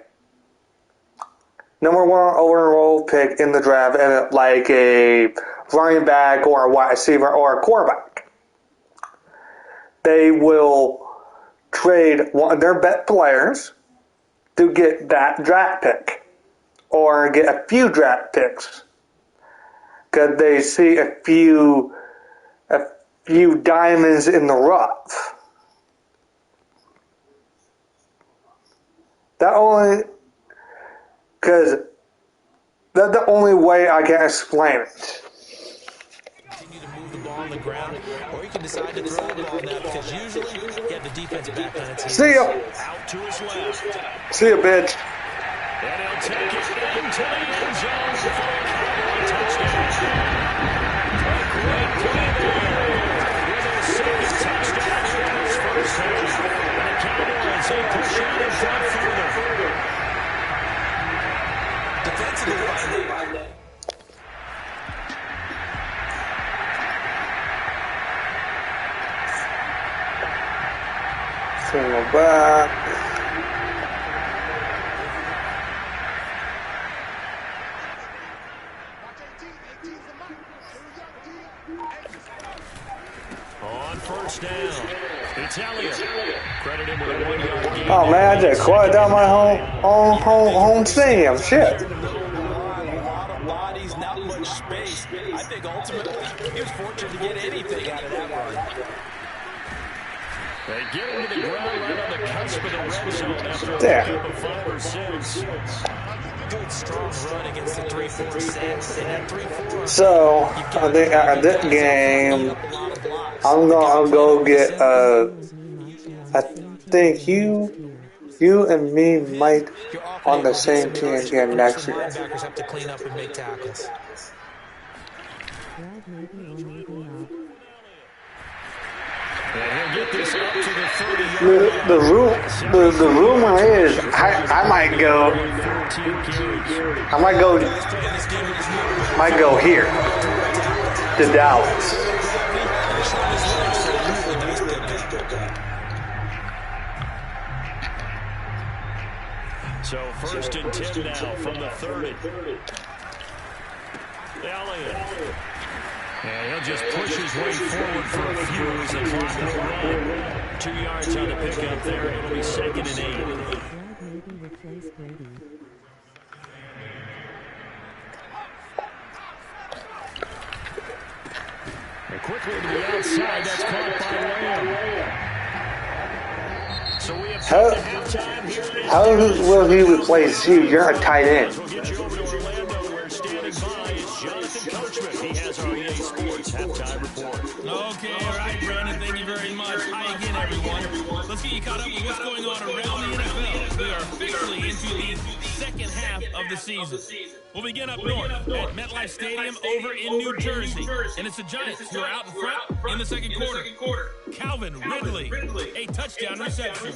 Number 1 overall pick in the draft, and like a running back or a wide receiver or a quarterback, they will trade one of their best players to get that draft pick or get a few draft picks because they see a few diamonds in the rough. Because that's the only way I can explain it. Continue to move the ball on the ground, or you can decide to throw the ball now because usually you have the defense back on its heels. See ya. Out to his left. See ya, bitch. And he'll take it into the end zone for a Cowboy touchdown. A great play there. With his second touchdown in his first half. And the Cowboys, they push out in front further. Defensively, Single back. On first down, it's Elliott. Credit him with a 1-yard gain. Oh man, I just quiet down my home stadium. Shit. a lot of bodies, not much space. I think ultimately he was fortunate to get anything out of that run. They get him to the ground right on the cusp of the red zone after a pickup of 5 or 6. Good, strong run against the 3-4 set. And that 3-4. So, I think at this game, I'm gonna go get, I think you and me might on the same team again next year. Linebackers have to clean up and make tackles. And he'll get this up to the 30. The rumor is I might go here to Dallas. So 1st and 10 now from the 30. Elliott. And he'll just push his way forward for a few as the clock will run. 2 yards on the pickup there. It'll be 2nd and 8. And quickly to the outside. That's caught by Lamb. So we have halftime here. How will he replace you? You're a tight end. We'll get you over to Orlando where standing by is Jonathan Coachman. He has our EA Sports halftime report. Okay, all right, Brandon, thank you very much. Hi again, everyone. Let's get you caught up with what's going on around the NFL. We are officially into the second half of the season. We'll begin up north at MetLife Stadium over in New Jersey. And it's the Giants who are out in front in the second quarter. Calvin Ridley, a touchdown reception.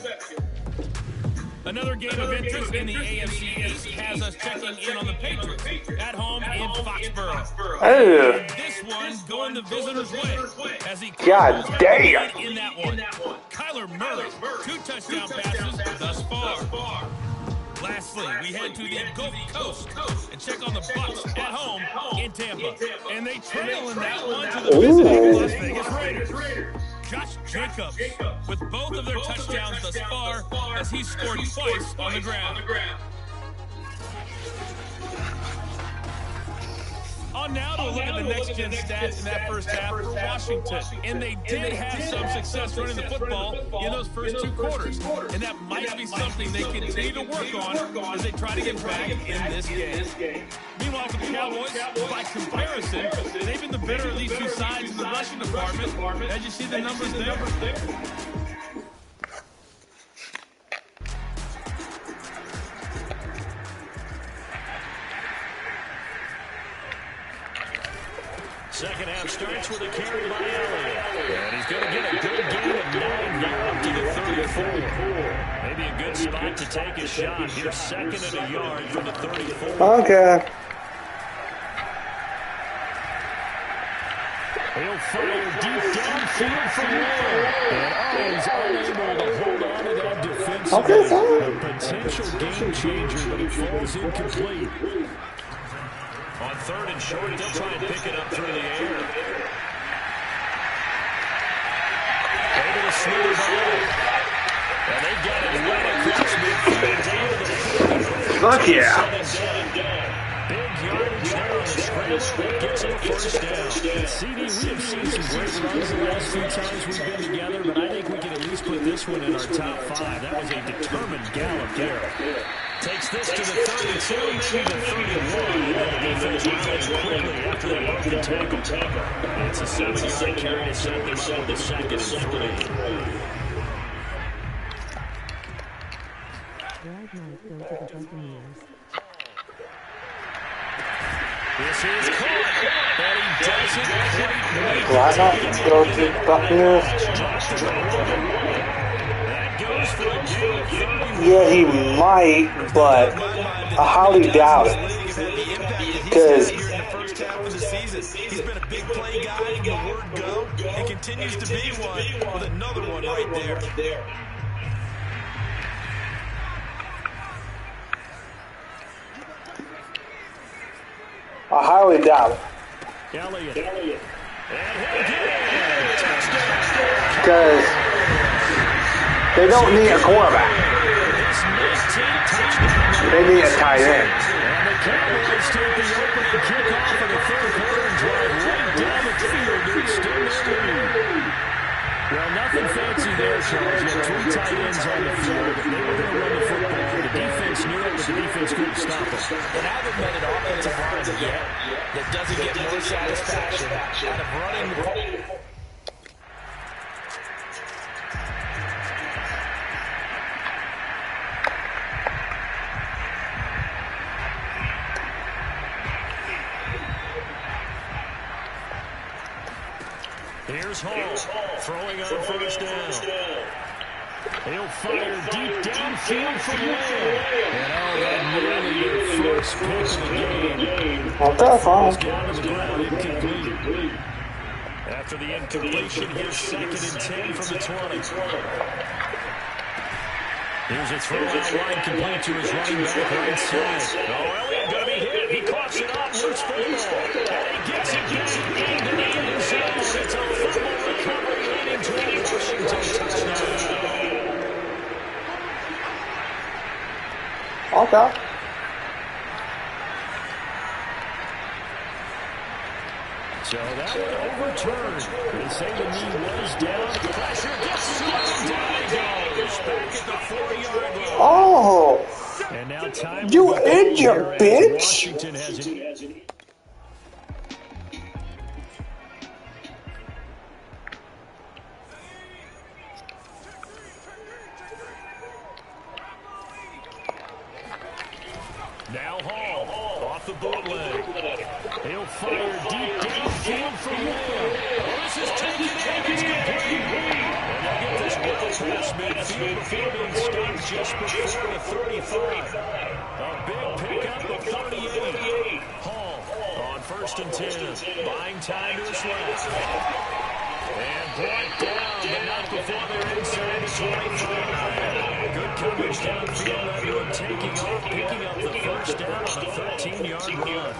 Another game of interest in the AFC East has us checking in on the Patriots at home in Foxborough. Oh. This one going the visitors' way as he God damn. in that one. Kyler Murray, 2 touchdown passes thus far. Lastly, we head to the Gulf Coast and check on the Bucs at home in Tampa. And they trail in that one to the visiting Las Vegas Raiders. Josh Jacobs with both of their touchdowns thus far as he scored twice on the ground. On now to look at the next-gen stats in that first half for Washington. And they did have some success running the football in those first 2 quarters. And that might be something they continue to work on as they try to get back in this game. Meanwhile, for the Cowboys, by comparison, they've been the better of these 2 sides in the rushing department. As you see the numbers there. Second half starts with a carry by Elliott. And he's going to get a good gain of 9 here up to the 34. Maybe a good spot to take a shot. Here's 2nd and a yard from the 34. Okay. He'll fire deep downfield from Lamb. And he's unable to hold on to that defensively. Okay, fine. A potential game changer, but it falls incomplete. On 3rd and short, they'll try and pick it up through the air. Able to smooth it out. And they've got it right across midfield down to the 40. Fuck yeah. Big yardage there on the scramble. Gets it first down. CD, we have seen some great runs the last few times we've been together, but I think we can at least put this one in our top 5. That was a determined gallop there. Takes this to the 32, maybe the 31, and then the defense rallies quickly after that broken tackle. It's a 7-yard carry to set them up with 2nd and 3. This is caught, and he doesn't quite Why not go to the Buccaneers? That goes for a gain of 31. Yeah, he might, but I highly doubt it. Because Here in the first half of the season, he's been a big play guy from the word go, and continues to be one with another one right there. I highly doubt it. Elliott. Because they don't need a quarterback. They need a tight end. And the Cowboys take the opening kickoff of the 3rd quarter and drive right down the field to extend their lead. Well, nothing fancy there, Charles. You had 3 tight ends on the field. They were going to run the football. The defense knew it, but the defense couldn't stop it. And I haven't met an offensive line yet that doesn't get more satisfaction out of running the ball. Here's Hall, throwing on first down. He'll fire deep downfield from Lamb. And that nearly their first pick of the game. Falls down to the ground, incomplete. After the incompletion, here's 2nd and 10 from the 20. Here's a throw out line complete to his running back right side. Elliott going to be hit. He coughs it up, loose football. And he gets it back into the end zone. It's a fumble recovery leading to a Washington touchdown. Okay. So that one overturned. They say the knee was down. Pressure gets slowed down. He goes back at the 40-yard line. Oh! And now time You idiot, bitch! Washington has it. Now Hall, off the bootleg. He'll fire deep downfield from Lamb. This is taken in. It's complete. And they'll get this well past midfield before being stopped just before the 35. A big pickup of 38. Hall on 1st and 10. Buying time to his left. And brought down, but not before they're inside the 25. Good coverage downfield. Led to him taking off, picking up the first down on a 13-yard run.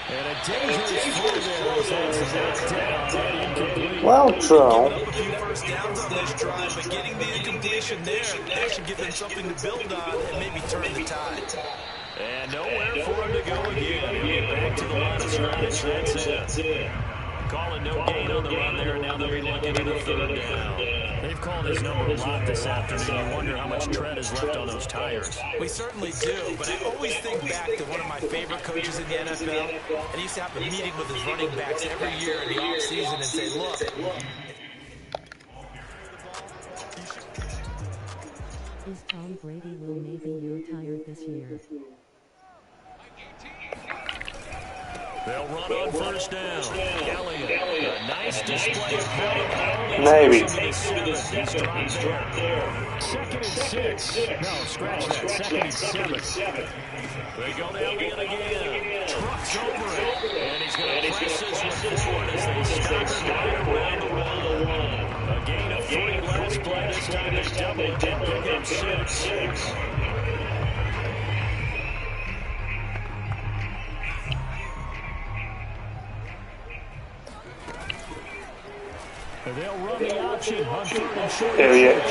And a dangerous throw there as that's knocked down and incomplete. Well, Giving true. up a few first downs on this drive, but getting the incompletion there, that should give them something to build on and maybe turn the tide. And nowhere for him to go again. He'll get back to the line of scrimmage. That's it. Calling no gain on the run there. Now they'll be looking at a 3rd down. They've called his number a lot this afternoon. You wonder how much tread is left on those tires. We certainly do, but I always think back to one of my favorite coaches in the NFL, and he used to have a meeting with his running backs every year in the offseason and say, look, Is Tom Brady will maybe you're tired this year? They'll run on first down. Elliott, a nice display of power. Maybe. He's dropped there. 2nd and 6. No, scratch that. 2nd and 7. They go to Elliott again. Trucks over it. And he's going to press his one forward as they stop him right around the line. A gain of 3 last play. This time they double it and pick up 6. They'll run the option on 3rd and short. Idiot.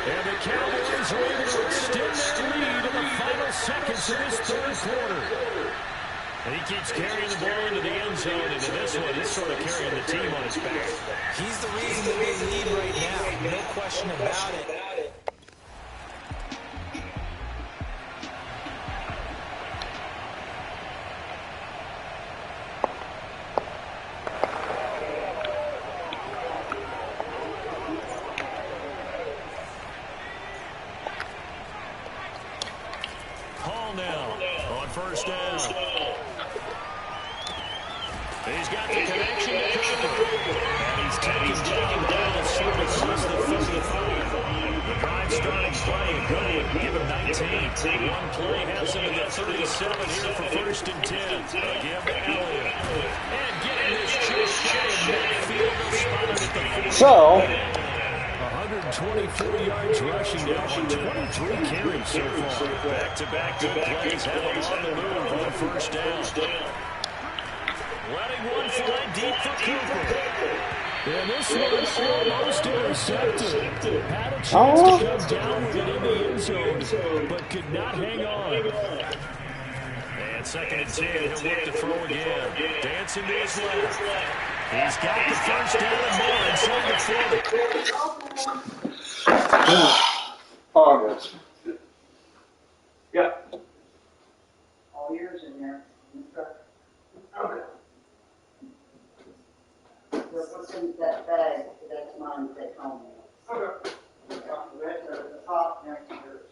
And the Cowboys are able to extend their lead in the final seconds of this 3rd quarter. And he keeps carrying the ball into the end zone, and in this one, he's sort of carrying the team on his back. he's the reason that they lead right now. No question about it. Hall now on first down. He's got the connection to Cooper. And he's taken down the short across the 55. The drive starting play. Good. Give him 19. One play has him in the 37 here for 1st and 10. Again to Elliott. And getting this chase shot in midfield. Spotted at the 40. So, 124 yards rushing now on 23 carries so far. Back-to-back good plays have him on the move on first down. Letting one fly deep for Cooper. And this one almost intercepted. Had a chance to come down with it in the end zone, but could not hang on. And 2nd and 10, he'll look to throw again. Dancing to his left. He's got the first down and more inside the 40. August. Yeah. All yours in there. Okay. What's in that bag? That's mine to take home. Okay. The rest of the top next to yours.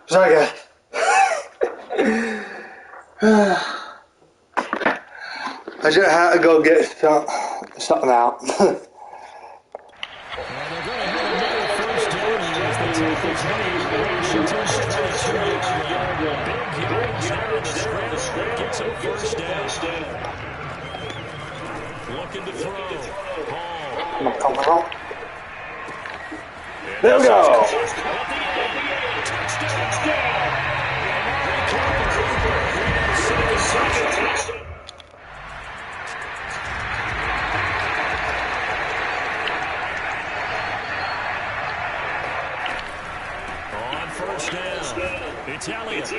Sorry, guys. I just had to go get something out. Looking to throw. Come on. There we go. On first down, it's Elliott.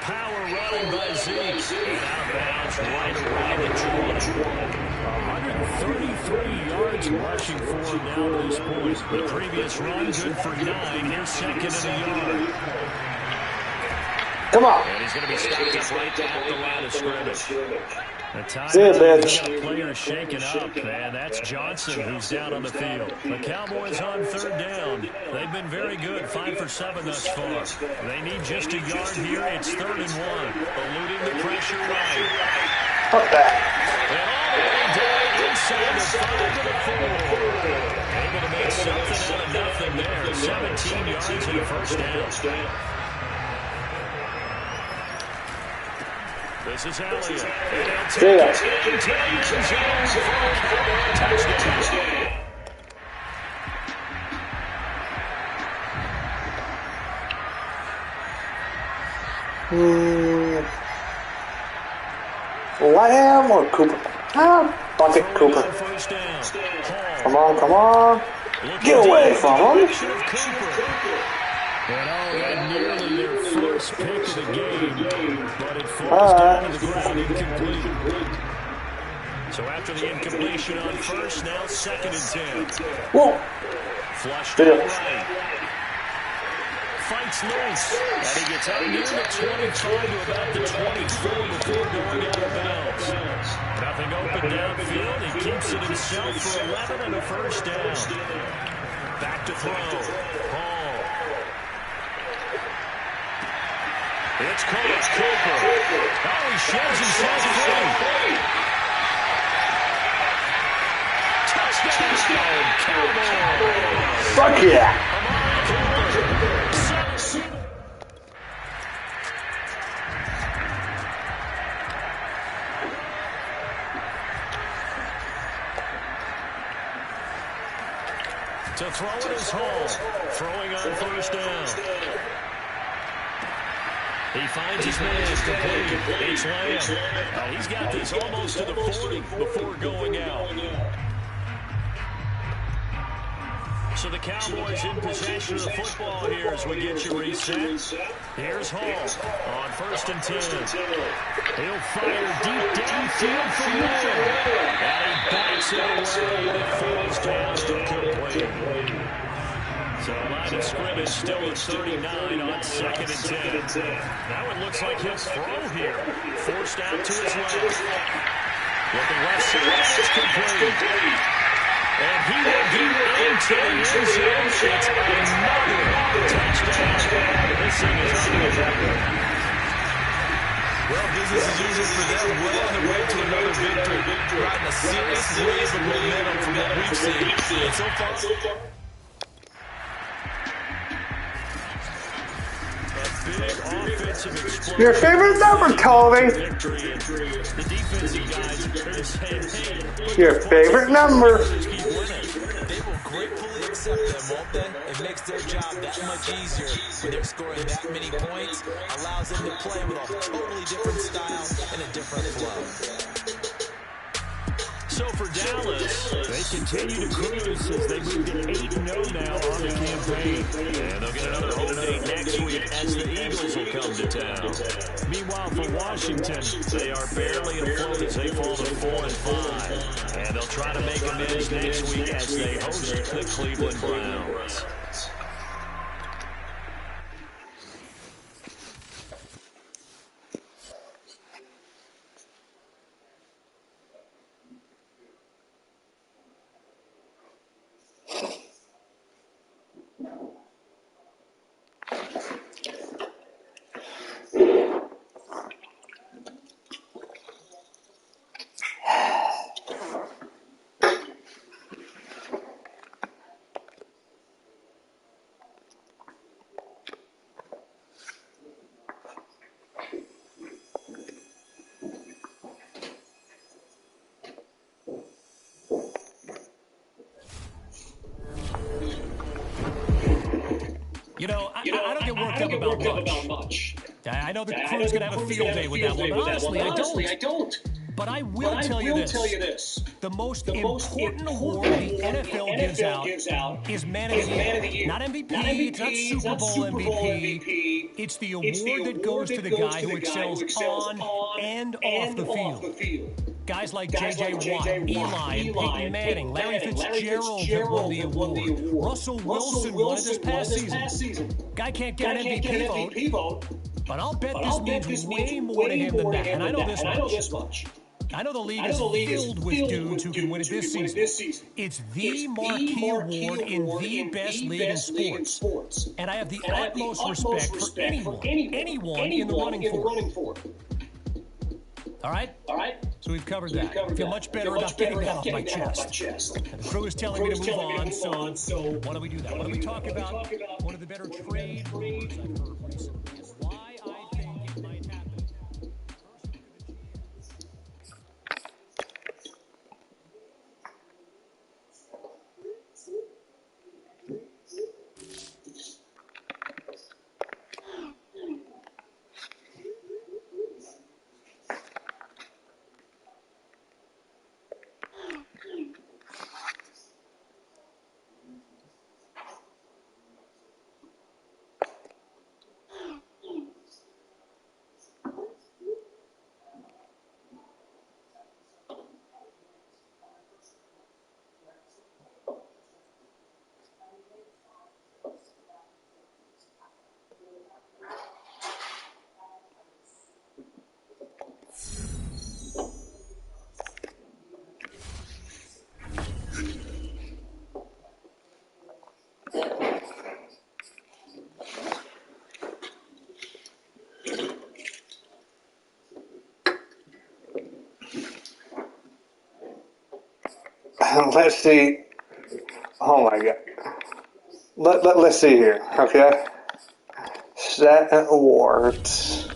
Power running by Zeke. And out of bounds right around the 20. 133 yards rushing for him now to this point. The previous run good for 9. Here's 2nd and a yard. Come on. And he's going to be stopped up right at the line of scrimmage. The time bitch. Players shaken up, and that's Johnson who's down on the field. The Cowboys on 3rd down. They've been very good, 5 for 7 thus far. They need just a yard here. It's 3rd and 1. Eluding the pressure right. Fuck that. And all the way down inside the 5 to the 4. Able to make something out of nothing there. 17 yards and a first down. This is Elliott. And they'll take it into the end zone for a Cowboy touchdown. Lamb or Cooper? Bucket Cooper. Come on. Get away from him. And that nearly their first pick of the game, but it falls down to the ground incomplete. So after the incompletion on first, now 2nd and 10. Whoa. Flushed out right. Fights loose, and he gets out near the 25 to about the 24 before going out of bounds. Nothing open downfield. He keeps it himself for 11 and a first down. Back to throw. Hall. It's caught. Cooper. Oh, he shoves himself free. Touchdown, Cowboys. Fuck yeah. To throw it is Hall. Throwing on first down. He finds his man complete. It's Lamb. Oh, he's got this almost to the 40 before going out. So the Cowboys in possession of the football here as we get you reset. Here's Hall on 1st and 10. He'll fire deep downfield from there. And he backs it away when it falls down incomplete. So line of scrimmage still at 39 on 2nd and 10. Now it looks like he'll throw here. Forced out to his left. Looking left side, it's complete. And he will get into the end zone. It's another touchdown. This thing is unbelievable. Well, business as usual for them. Well on the way to another victory. Riding a serious wave of momentum from what we've seen. And so far, Your favorite number, Toby? Your favorite number. They will gratefully accept them, won't they? It makes their job that much easier when they're scoring that many points. Allows them to play with a totally different style and a different flow. So for Dallas, they continue to cruise as they move to 8-0 now on the campaign. And they'll get another home date next week as the Eagles will come to town. Meanwhile, for Washington, they are barely afloat as they fall to 4-5. And they'll try to make amends next week as they host the Cleveland Browns. You know, I don't get worked up about much. I know the crew's going to have a field day with that one, but honestly, I don't. But I will tell you this. The most important award the NFL gives out is Man of the Year. Not MVP, it's not Super Bowl MVP. It's the award that goes to the guy who excels on and off the field. Guys like J.J. Watt, Eli, and Peyton Manning, Larry Fitzgerald have won the award. Russell Wilson won it this past season. Guy can't get an MVP vote, but I'll bet this means way more to him than that. And I know this much. I know the league is filled with dudes who can win it this season. It's the marquee award in the best league in sports. And I have the utmost respect for anyone in the running for it. All right? So we've covered that. I feel much better about getting that off my chest. And the crew is telling me to move on, so why don't we do that? Why don't we talk about one of the better trade rumors I've heard recently is why I think it might happen. let's see. Oh my God. Let's see here, okay? Set and awards.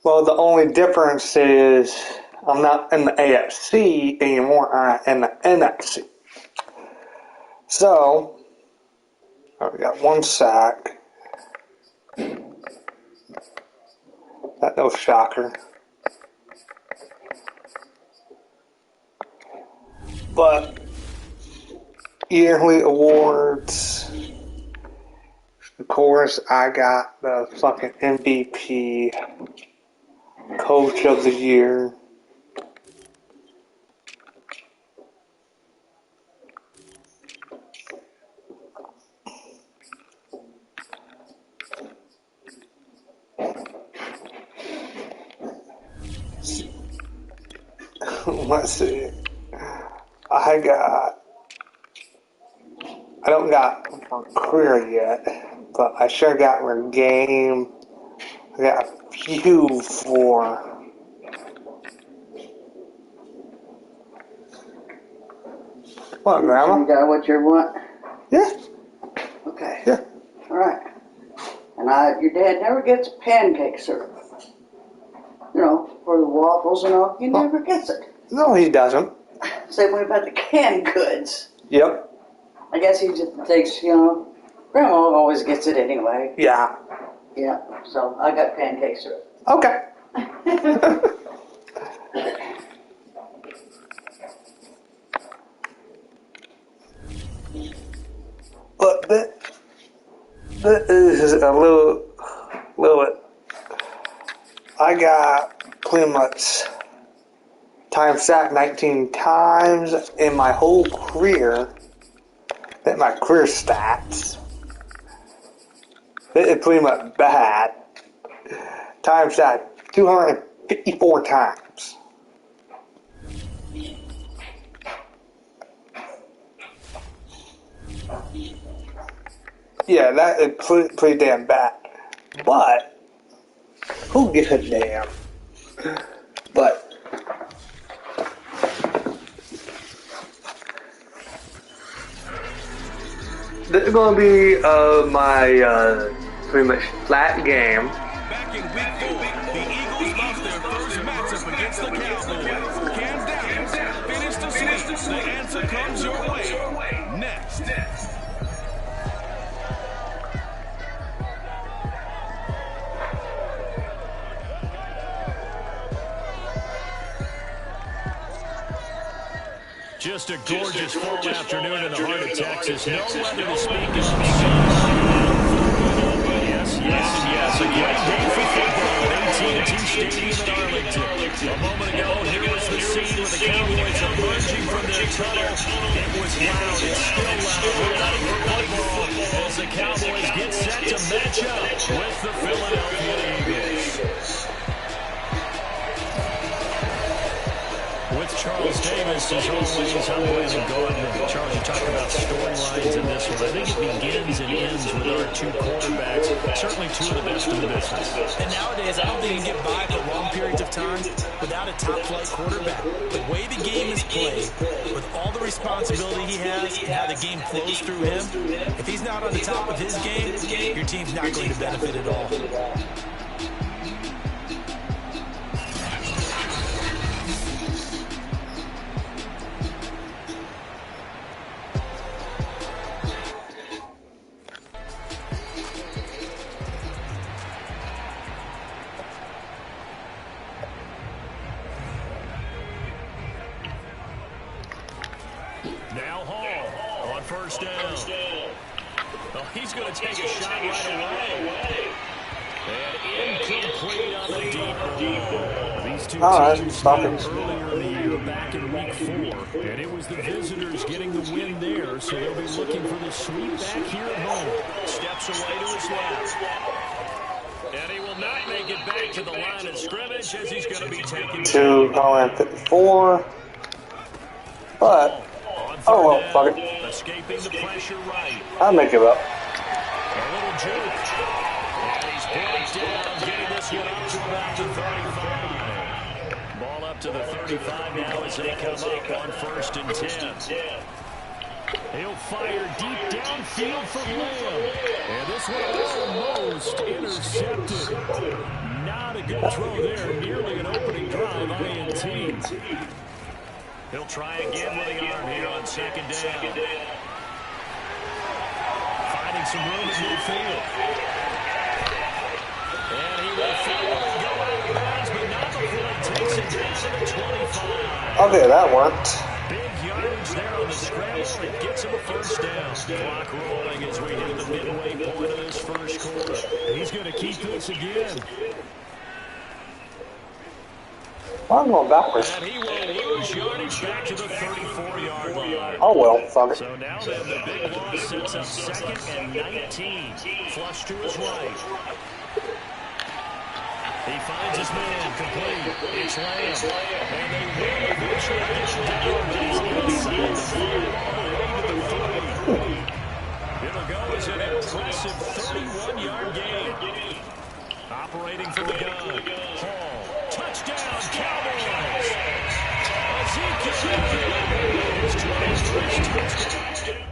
Well, the only difference is I'm not in the AFC anymore. I'm in the NFC. So, we got 1 sack. That no shocker. But yearly awards. Of course, I got the fucking MVP, Coach of the Year. Let's see. I don't got for career yet, but I sure got for game. I got a few for what, Grandma? You got what you want? Yeah. Okay. Yeah. All right. And your dad never gets pancake syrup. You know, for the waffles and all. He never gets it. No, he doesn't. Same way about the canned goods. Yep. I guess he just thinks, Grandma always gets it anyway. Yeah. Yeah, so I got pancake syrup. Okay. But that is a little bit. I got pretty much time sacked 19 times in my whole career. At my career stats. It is pretty much bad. Time sacked 254 times. Yeah, that is pretty damn bad. But who gives a damn? But this is going to be my pretty much flat game. Back in week 4, the Eagles lost their first matchup against the Cowboys. Can Dallas finish the sweep? The answer comes your way next. Just a gorgeous fall afternoon in the heart of Texas. No weather to speak of. Yes. A great day for football at AT&T Stadium in Arlington. A moment ago, here was the scene with the Cowboys emerging from their tunnel. It was loud. It's still loud. We're ready for football as the Cowboys get set to match up with the Philadelphia Eagles. With Charles Davis, as always, I'm Brandon Gardner. Charles, you talk about storylines in this one. I think it begins and ends with our 2 quarterbacks, certainly 2 of the best in the business. And nowadays, I don't think you can get by for long periods of time without a top-flight quarterback. The way the game is played, with all the responsibility he has and how the game flows through him, if he's not on the top of his game, your team's not going to benefit at all. Now Hall on first down. Well, he's going to take a shot right away. And incomplete on the deep ball. These 2 teams met earlier in the year back in week 4. And it was the visitors getting the win there, so they'll be looking for the sweep back here at home. Steps away to his left. And he will not make it back to the line of scrimmage as he's going to be taken 254. But oh well, fuck it. Escaping the pressure right. I'll make it up. A little juke. And he's brought about the 35. Ball up to the 35 now as they come up on 1st and 10. He'll fire deep downfield for Lamb. And this one almost intercepted. Not a good throw there. Nearly an opening drive, INT. He'll try again with the arm here on 2nd down. Finding some room in midfield. And he will finally go out of bounds, but not before he takes it down to the 25. Okay, that worked. Big yardage there on the scramble. It gets him a 1st down. Clock rolling as we hit the midway point of this 1st quarter. He's going to keep this again. I'm going backwards. And he will lose yardage back to the 34-yard line. Oh well, fuck it. So now then the big loss sets up 2nd and 19. Flush to his right. He finds his man complete. It's Lamb. And they will eventually get down. He's inside the 5 all the way to the 3. It'll go as an impressive 31-yard gain. Operating from the gun. Hall. Touchdown, Cowboys. Ezekiel his 21st touchdown.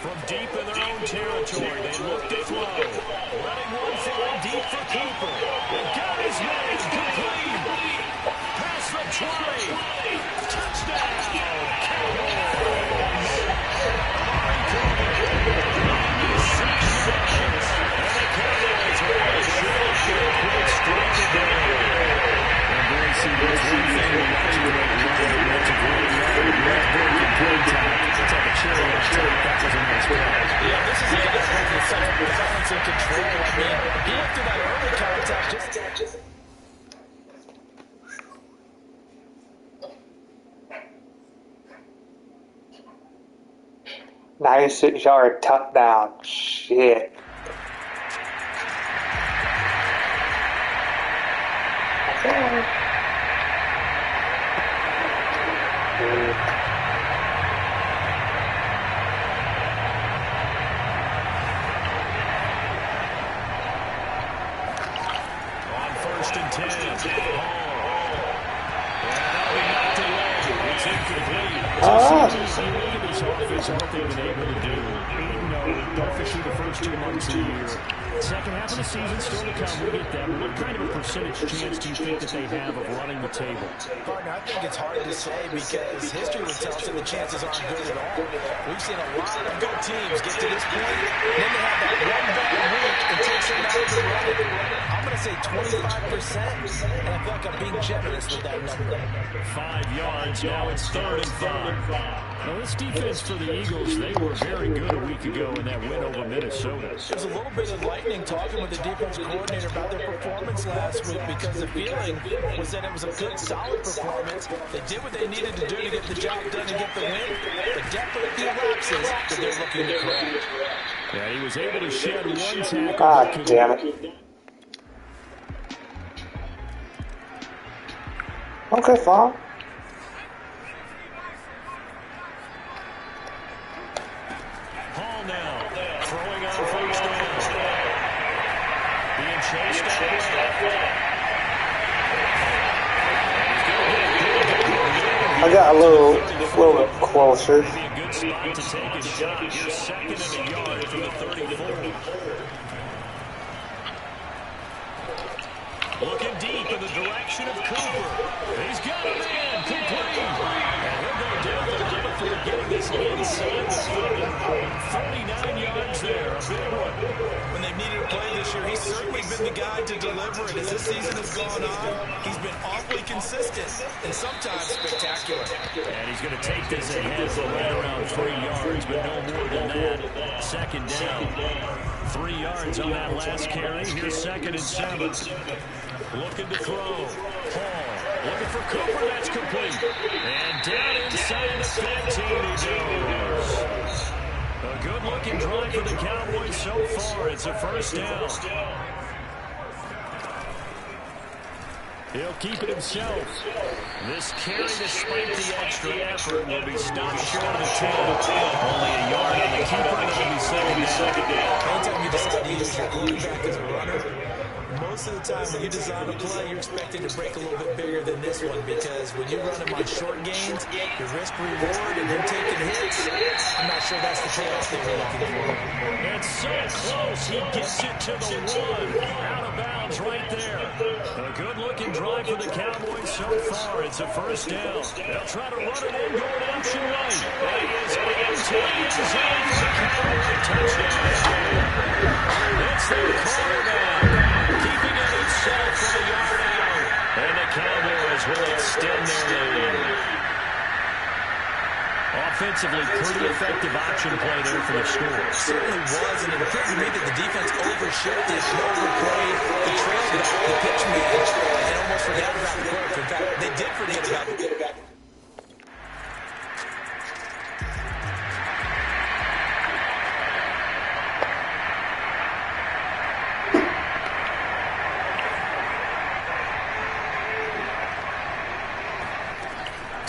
From deep in their own territory, they look to throw. Letting one fly deep for Cooper. And got his man complete. Past the 20. Touchdown, Cowboys. And the Cowboys will show up to a quick strike today. And boys, see, there's one thing we're watching right now. That's a great run. Left breaking play time. It's like a cherry on top. That was a nice play. Yeah, this is a guy with such balance and control. I mean, he went through that early contact just 96-yard touchdown. Shit. On 1st and 10. It's incomplete. This offense, what they've been able to do. Don't fish through the first 2 months of the year. Second half of the season still to come. We get that. But what kind of a percentage chance do you think that they have of running the table? Partner, I think it's hard to say because history would tell us that the chances aren't good at all. We've seen a lot of good teams get to this point, and then they have that one bad week and takes them out of the running. I'm going to say 25%, and I feel like I'm being generous with that number. 5 yards. Now it's 3rd and 5. Now this defense for the Eagles, they were very good a week ago in that win over Minnesota. There's a little bit of lightning talking with the defense coordinator about their performance last week because the feeling was that it was a good, solid performance. They did what they needed to do to get the job done and get the win, but definitely a few lapses that they're looking to correct. Yeah, he was able to shed one tackle. God damn it. Okay, fine. Hall now, throwing on 1st down. Being chased out I got a little bit closer. Maybe a good spot to take a shot. You're 2nd and a yard from the 34. Looking deep in the direction of Cooper. He's got a man complete. And he'll go down the line before getting this inside the 39 yards there. A big one. When they've needed a play this year, he's certainly been the guy to deliver it. As this season has gone on, he's been awfully consistent and sometimes spectacular. And he's going to take this ahead for right around 3 yards, but no more than that. 2nd down. 3 yards on that last carry. Here's 2nd and 7. Looking to throw. Hall looking for Cooper. That's complete. And down inside the 15 he goes. A good-looking drive for the Cowboys so far. It's a 1st down. He'll keep it himself. This carry, despite the extra effort, will be stopped short of the 10. Only a yard on the keeper, and it'll be second down. Anytime you decide to use your quarterback as a runner, most of the time when you design a play, you're expecting to break a little bit bigger than this one, because when you run him on short gains, your risk-reward and him taking hits, I'm not sure that's the payoff they were looking for. It's so close. He gets it to the 1. Out of bounds right there. A good-looking drive for the Cowboys so far. It's a first down. They'll try to run it in, going option right. And he is into the end zone for a Cowboy touchdown. It's their quarterback, keeping it himself from a yard out. And the Cowboys will extend their lead. Offensively, pretty effective option play there for the score. It certainly was, and it appeared to me that the defense overshifted, overplayed the trail back, the pitch man, and almost forgot about the quarterback. In fact, they did forget about the quarterback.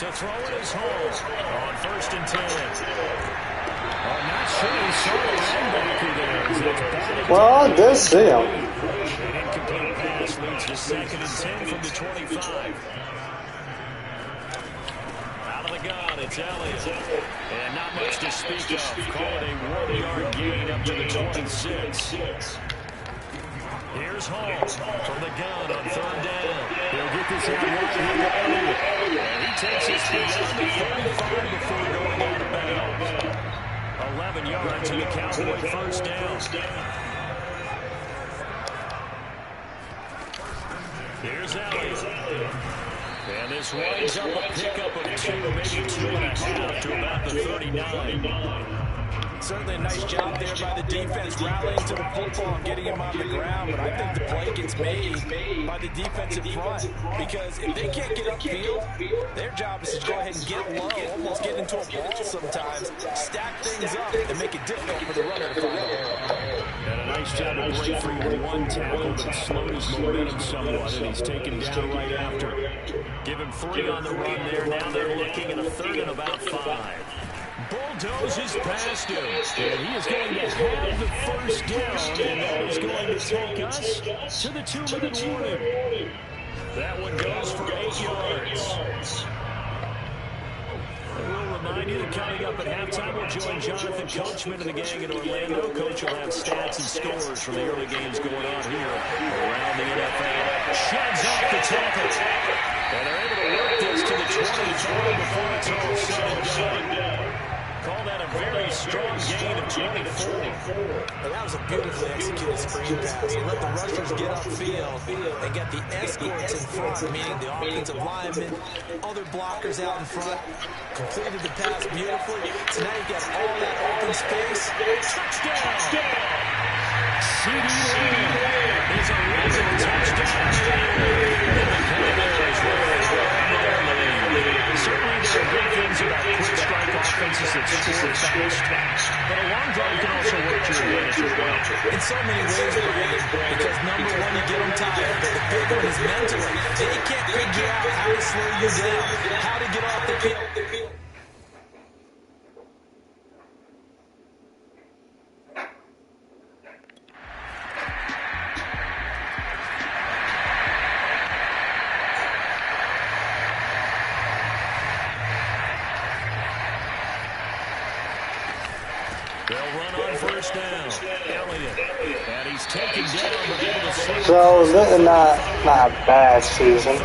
To throw it is home on 1st and 10. I'm not sure he saw the linebacker there. Well, I did see him. An incomplete pass leads to 2nd and 10 from the 25. Out of the gun, it's Elliott. And not much to speak of. Call it a 1-yard gain up to the 26. Here's Hall from the gun on 3rd down. He'll get this out wide here to Elliott. And he takes us beyond the 35 before going out of bounds. 11 yards and the Cowboy first down. Here's Elliott. And this winds up a pickup of 2, maybe 2.5 to about the 39. Certainly a nice job there by the defense, rallying to the football and getting him on the ground. But I think the play gets made by the defensive front, because if they can't get upfield, their job is to go ahead and get low, almost get into a ball sometimes, stack things up, and make it difficult for the runner to find a hole. And a nice job to break free with 1 tackle, but it slowed his momentum somewhat, and he's taken down right after. Give him 3 on the run there. Now they're looking at a 3rd and about 5. Bulldozes past him, and he is going to have the first down, and that is going to take us to the 2-minute warning. That one goes for 8 yards. We'll remind you that coming up at halftime, we'll join Jonathan Coachman and the gang in Orlando. Coach will have stats and scores from the early games going on here around the NFL. Sheds off the tackle, and they're able to work this to the 25 before it's all said and done. Call that a very strong gain of 24. Well, that was a beautifully executed screen pass. They let the rushers get upfield and get the escorts in front, meaning the offensive linemen, other blockers out in front. Completed the pass beautifully. So now you've got all that open space. Touchdown! CD Lamb is a real touchdown. Certainly there are good things about quick strike offenses that score fast, but a long drive can also work to your advantage as well. In so many ways, Brandon, because number one, you get them tired, but the big one is mentally. They can't figure out how to slow you down, how to get off the field. They'll run on first down. Elliott. And he's taken down, but able to slip. So this is not a bad season.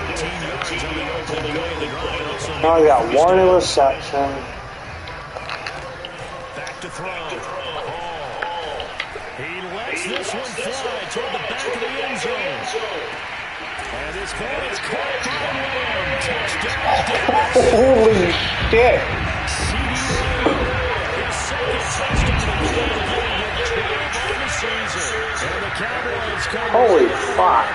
Now we got 1 interception. Back to throw. He lets this one fly toward the back of the end zone. And this ball is caught by Lamb. Touchdown. Holy shit. Holy fuck.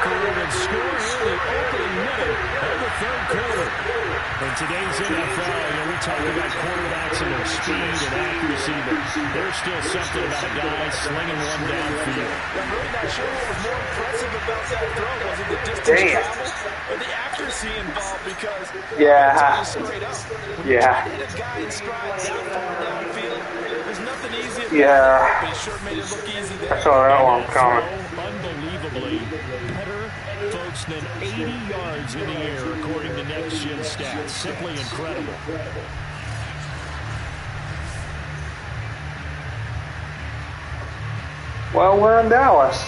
In today's NFL, we talk about quarterbacks and their speed and accuracy, but there's still something about a guy slinging one downfield. I'm really not sure what was more impressive about that throw. Was it the distance travel But the accuracy involved because yeah, straight up. yeah, Hit a guy in stride that far downfield. There's nothing easy about yeah. it, but he sure made it look easy there. I saw that one That coming. throw, unbelievably better, folks, than 80 yards in the air, according to Next Gen Stats. Simply incredible. Well, we're in Dallas.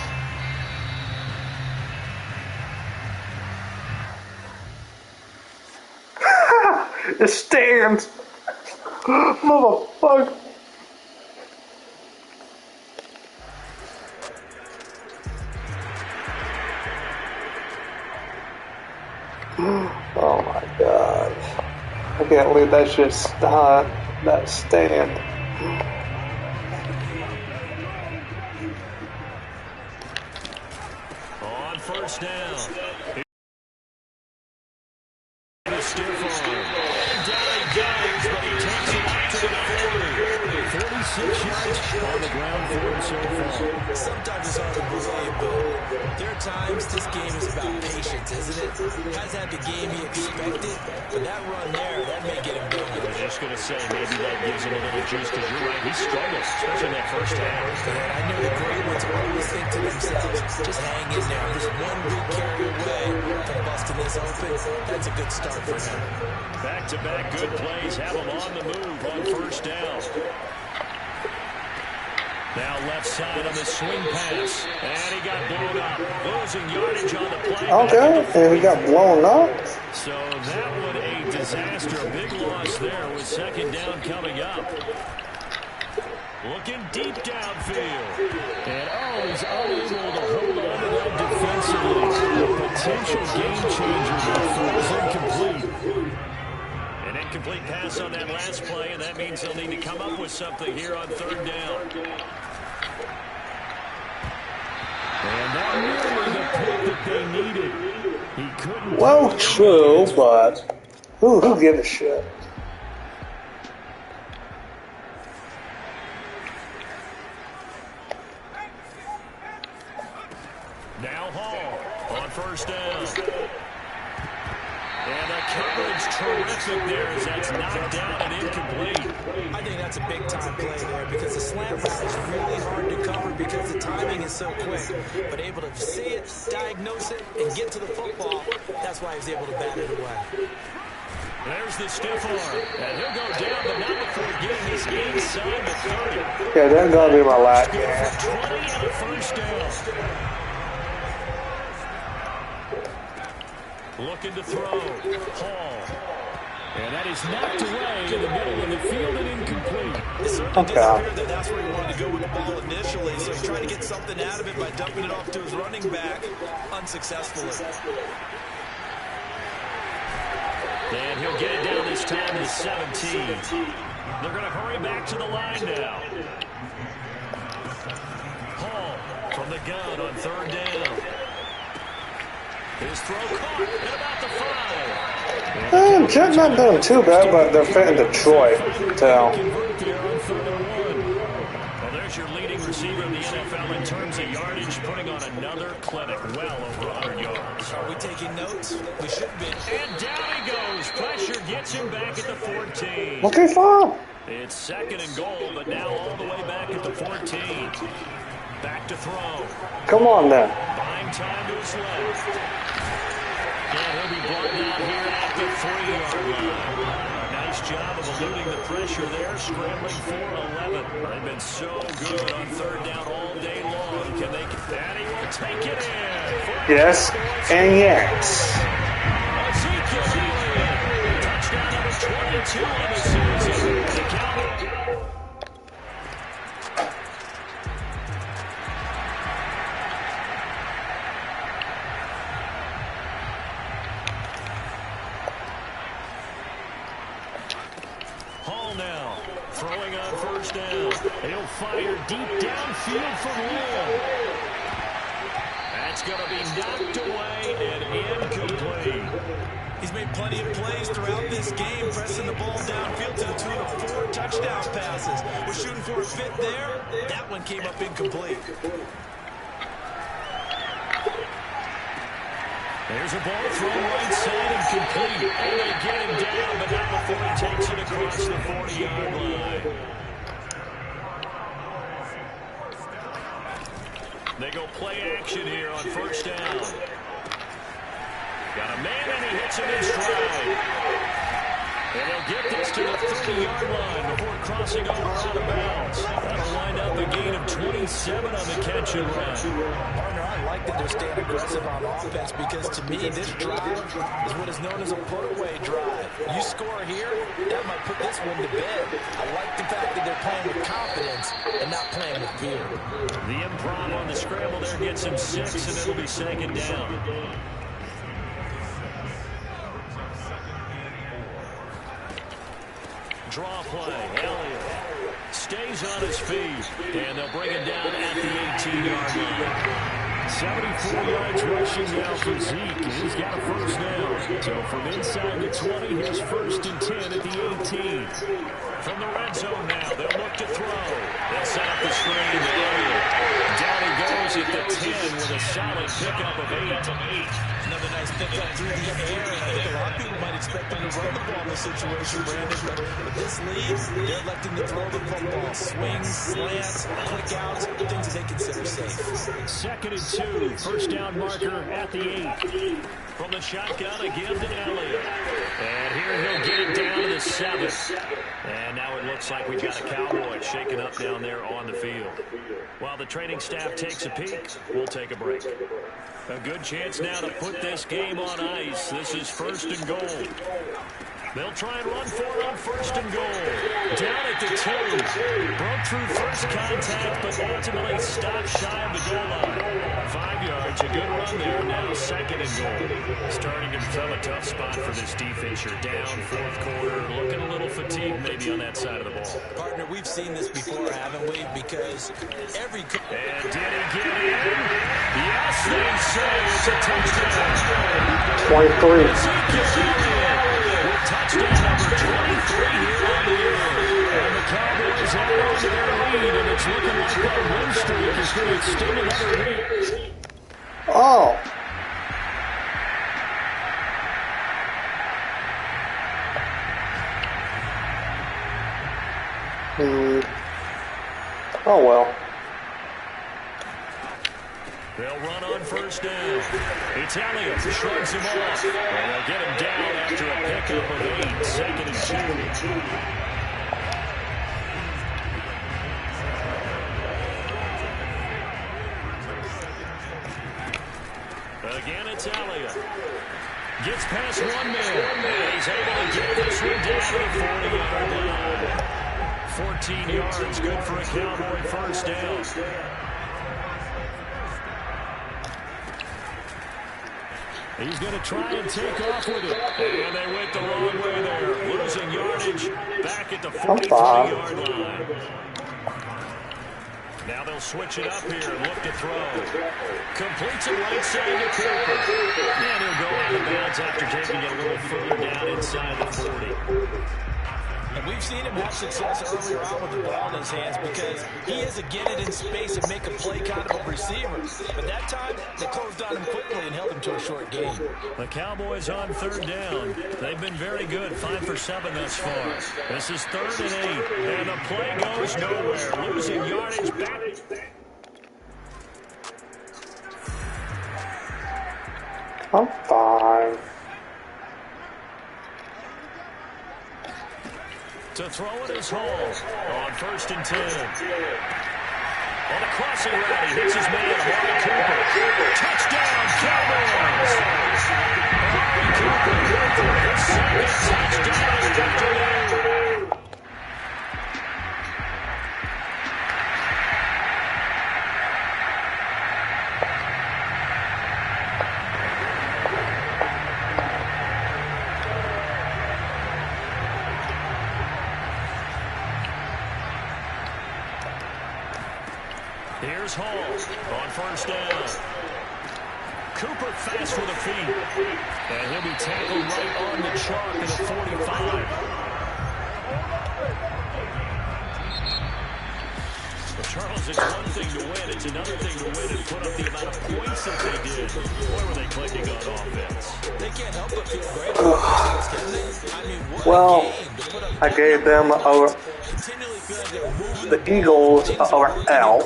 It stands. Motherfucker. Oh my god. I can't believe that shit that stand. On first down. The stiff arm. And down he goes, but he takes it up to the 40. 46 yards on the ground for him so far. Sometimes it's hard to believe, but there are times this game is about patience, isn't it? Has had the game he expected, but that run there, that may get him going. I was just going to say, maybe that gives him a little juice, because you're right, he struggled, especially in that first half. And I know the great ones always think to themselves, just hang in there. Just one big carry away from busting this open. That's a good start for him. Back-to-back good plays have him on the move on first down. Now left side on the swing pass. And he got blown up. Losing yardage on the play. Okay, and he got blown up. So that one a disaster. A big loss there with second down coming up. Looking deep downfield. And he's unable to hold on to that defensively. A potential game changer that falls incomplete. An incomplete pass on that last play, and that means he'll need to come up with something here on third down. And that nearly the pick that they needed. He couldn't. Well, true, but who gives a shit? Now Hall on first down. And the coverage terrific there as that's knocked down and incomplete. I think that's a big-time play there because the slant route is really hard to cover because the timing is so quick. But able to see it, diagnose it, and get to the football, that's why he was able to bat it away. There's the stiff arm. And he'll go down, but not before getting this inside the 30. Yeah, that's gonna be my last game. 20 and a first down. Looking to throw. Hall. And that is knocked away in the middle of the field and incomplete. It certainly didn't appear that that's where he wanted to go with the ball initially, so he tried to get something out of it by dumping it off to his running back unsuccessfully. And he'll get it down this time to 17. They're going to hurry back to the line now. Hall from the gun on third down. His throw caught at about the 5. Jet's not doing too bad, but they're fitting Detroit, so. Well, there's your leading receiver in the NFL in terms of yardage, putting on another clinic, well over 100 yards. Are we taking notes? We should be. And down he goes. Pressure gets him back at the 14. Okay, fine. It's second and goal, but now all the way back at the 14. Back to throw. Come on, then. Buying time to his left. And he'll be brought down here at the 3-yard line. Nice job of eluding the pressure there, scrambling for 11. They've been so good on third down all day long. Can they? And he will take it in. Yes, and yes. Ezekiel Elliott. Touchdown number 22 on the season. The Cowboys. Now, throwing on first down. He'll fire deep downfield from Will. That's going to be knocked away and incomplete. He's made plenty of plays throughout this game, pressing the ball downfield to the tune of 4 touchdown passes. We're shooting for a fit there. That one came up incomplete. There's a ball thrown right side and complete. And they get him down, but not before he takes it across the 40-yard line. They go play action here on first down. Got a man, and he hits him in stride. And he'll get this to the 30-yard line before crossing over out of bounds. That'll wind up a gain of 27 on the catch and run. Partner, I like that they're staying aggressive on offense because to me, this drive is what is known as a put-away drive. You score here, that might put this one to bed. I like the fact that they're playing with confidence and not playing with fear. The improv on the scramble there gets him 6, and it'll be second down. Draw play. Elliott stays on his feet, and they'll bring him down at the 18-yard line. 74 yards rushing now for Zeke, and he's got a first down. So from inside the 20, here's first and 10 at the 18. From the red zone now, they'll look to throw. They'll set up the screen. Down he goes at the 10 with a solid pickup of 8. Another nice pickup through the air. I think a lot of people might expect them to run the ball in this situation, Brandon. But with this lead, they're electing to throw the football. Swings, slants, quick outs, things that they consider safe. Second and 2. First down marker at the 8. From the shotgun, a give to Elliott. And here he'll get it down to the 7. And now it looks like we've got a Cowboy shaking up down there on the field. While the training staff takes a peek, we'll take a break. A good chance now to put this game on ice. This is first and goal. They'll try and run for it on first and goal. Down at the 2. Broke through first contact, but ultimately stopped shy of the goal line. 5 yards, a good run there. Now second and goal. Starting to become a tough spot for this defense. You're down fourth quarter, looking a little fatigued maybe on that side of the ball. Partner, we've seen this before, haven't we? Because every... And did he get in? Yes, they say it's a touchdown. 23. Touchdown number 23 here on the year. And the Cowboys have on to their lead, and it's looking like that win streak is going to extend another week. Oh. Oh, well. They'll run on first down. It's Elliott, shrugs him off. And they'll get him down after a pickup of 8. Second and 2. Again, it's Elliott. Gets past one man. And he's able to get this one down to the 40-yard line. 14 yards, good for a Cowboy first down. He's going to try and take off with it. And they went the wrong way there. Losing yardage back at the 43-yard line. Now they'll switch it up here and look to throw. Completes it right side to Cooper. And he'll go out of bounds after taking it a little further down inside the 40. And we've seen him have success earlier on with the ball in his hands because he is a get it in space and make a play kind of a receiver. But that time, they closed on him quickly and held him to a short game. The Cowboys on third down. They've been very good, 5 for 7 thus far. This is 3rd and 8, and the play goes nowhere. Losing yardage back. I'm fine. To throw it is Hall on 1st and 10. On a crossing route, he hits his man, Amari Cooper. Touchdown, Cowboys! Amari Cooper, his second touchdown of the afternoon. Here's Hall on 1st down. Cooper fast with the feet. And he'll be tackled right on the chalk at the 45. The Charles Eagles, it's one thing to win. It's another thing to win and put up the amount of points that they did. Boy, were they clicking on offense. They can't help but feel great about themselves, can they? I mean, what Well, a game to put up I gave them continually feel like they're moving the Eagles over L.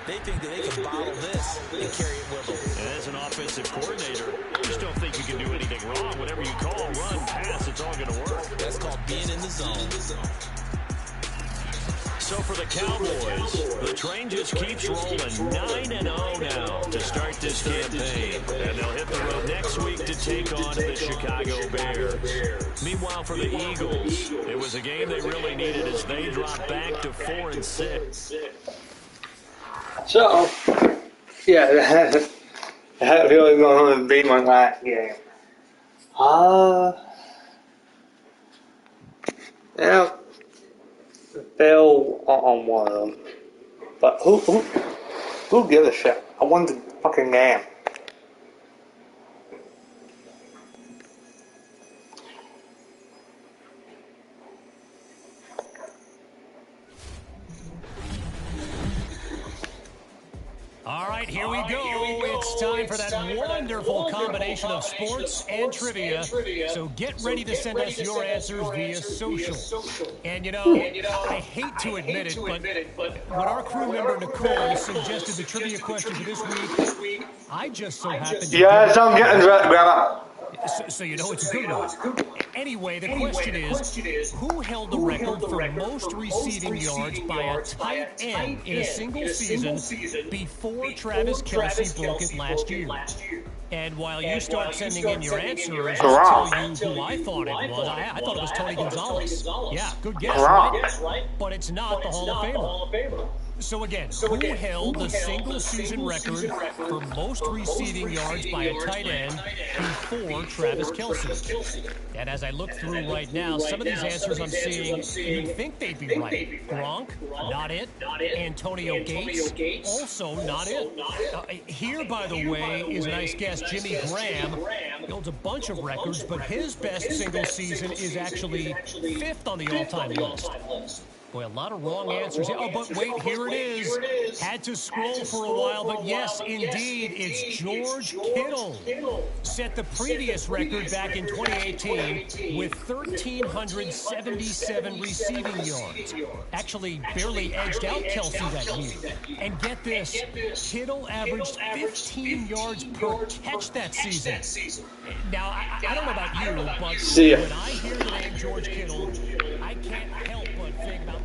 They think that they can bottle this and carry it with them. And as an offensive coordinator, I just don't think you can do anything wrong. Whatever you call, run, pass, it's all going to work. That's called being in the zone. So for the Cowboys, the train just keeps rolling 9-0 now to start this campaign. And they'll hit the road next week to take on the Chicago Bears. Meanwhile, for the Eagles, it was a game they really needed as they dropped back to 4-6. So, yeah, that really going to be my last game. Yeah, fell on one of them. But who gives a shit? I won the fucking game. All right, here we go. It's time for that wonderful combination of sports and trivia. So get ready to send us your answers via social. And, I hate to admit it, but when our crew member Nicole suggested the trivia question for this week, I just so happened to... Yes, I'm getting Grandma. So you know it's a good one. Anyway, the question is, who held the record for most receiving yards by a tight end in a single season before Travis Kelce broke it last year? And while you start sending in your answers, I'll tell you who I thought it was. I thought it was Tony Gonzalez. Yeah, good guess, right? But it's not the Hall of Famer. So again, who held the single-season record for most receiving yards by a tight end before Travis Kelce? And as I look through right now, some of these answers I'm seeing, you'd think they'd be right. Gronk, not it. Antonio Gates, also not it. Here, by the way, is a nice guess, Jimmy Graham. He holds a bunch of records, but his best single season is actually 5th on the all-time list. Boy, a lot of wrong answers. Oh, but wait, here it is. Had to scroll for a while, but yes, indeed, it's George Kittle. Set the previous record back in 2018 with 1,377 receiving yards. Actually, barely edged out Kelce that year. And get this, Kittle averaged 15 yards per catch that season. Now, I don't know about you, but when I hear the name George Kittle, I can't help but think about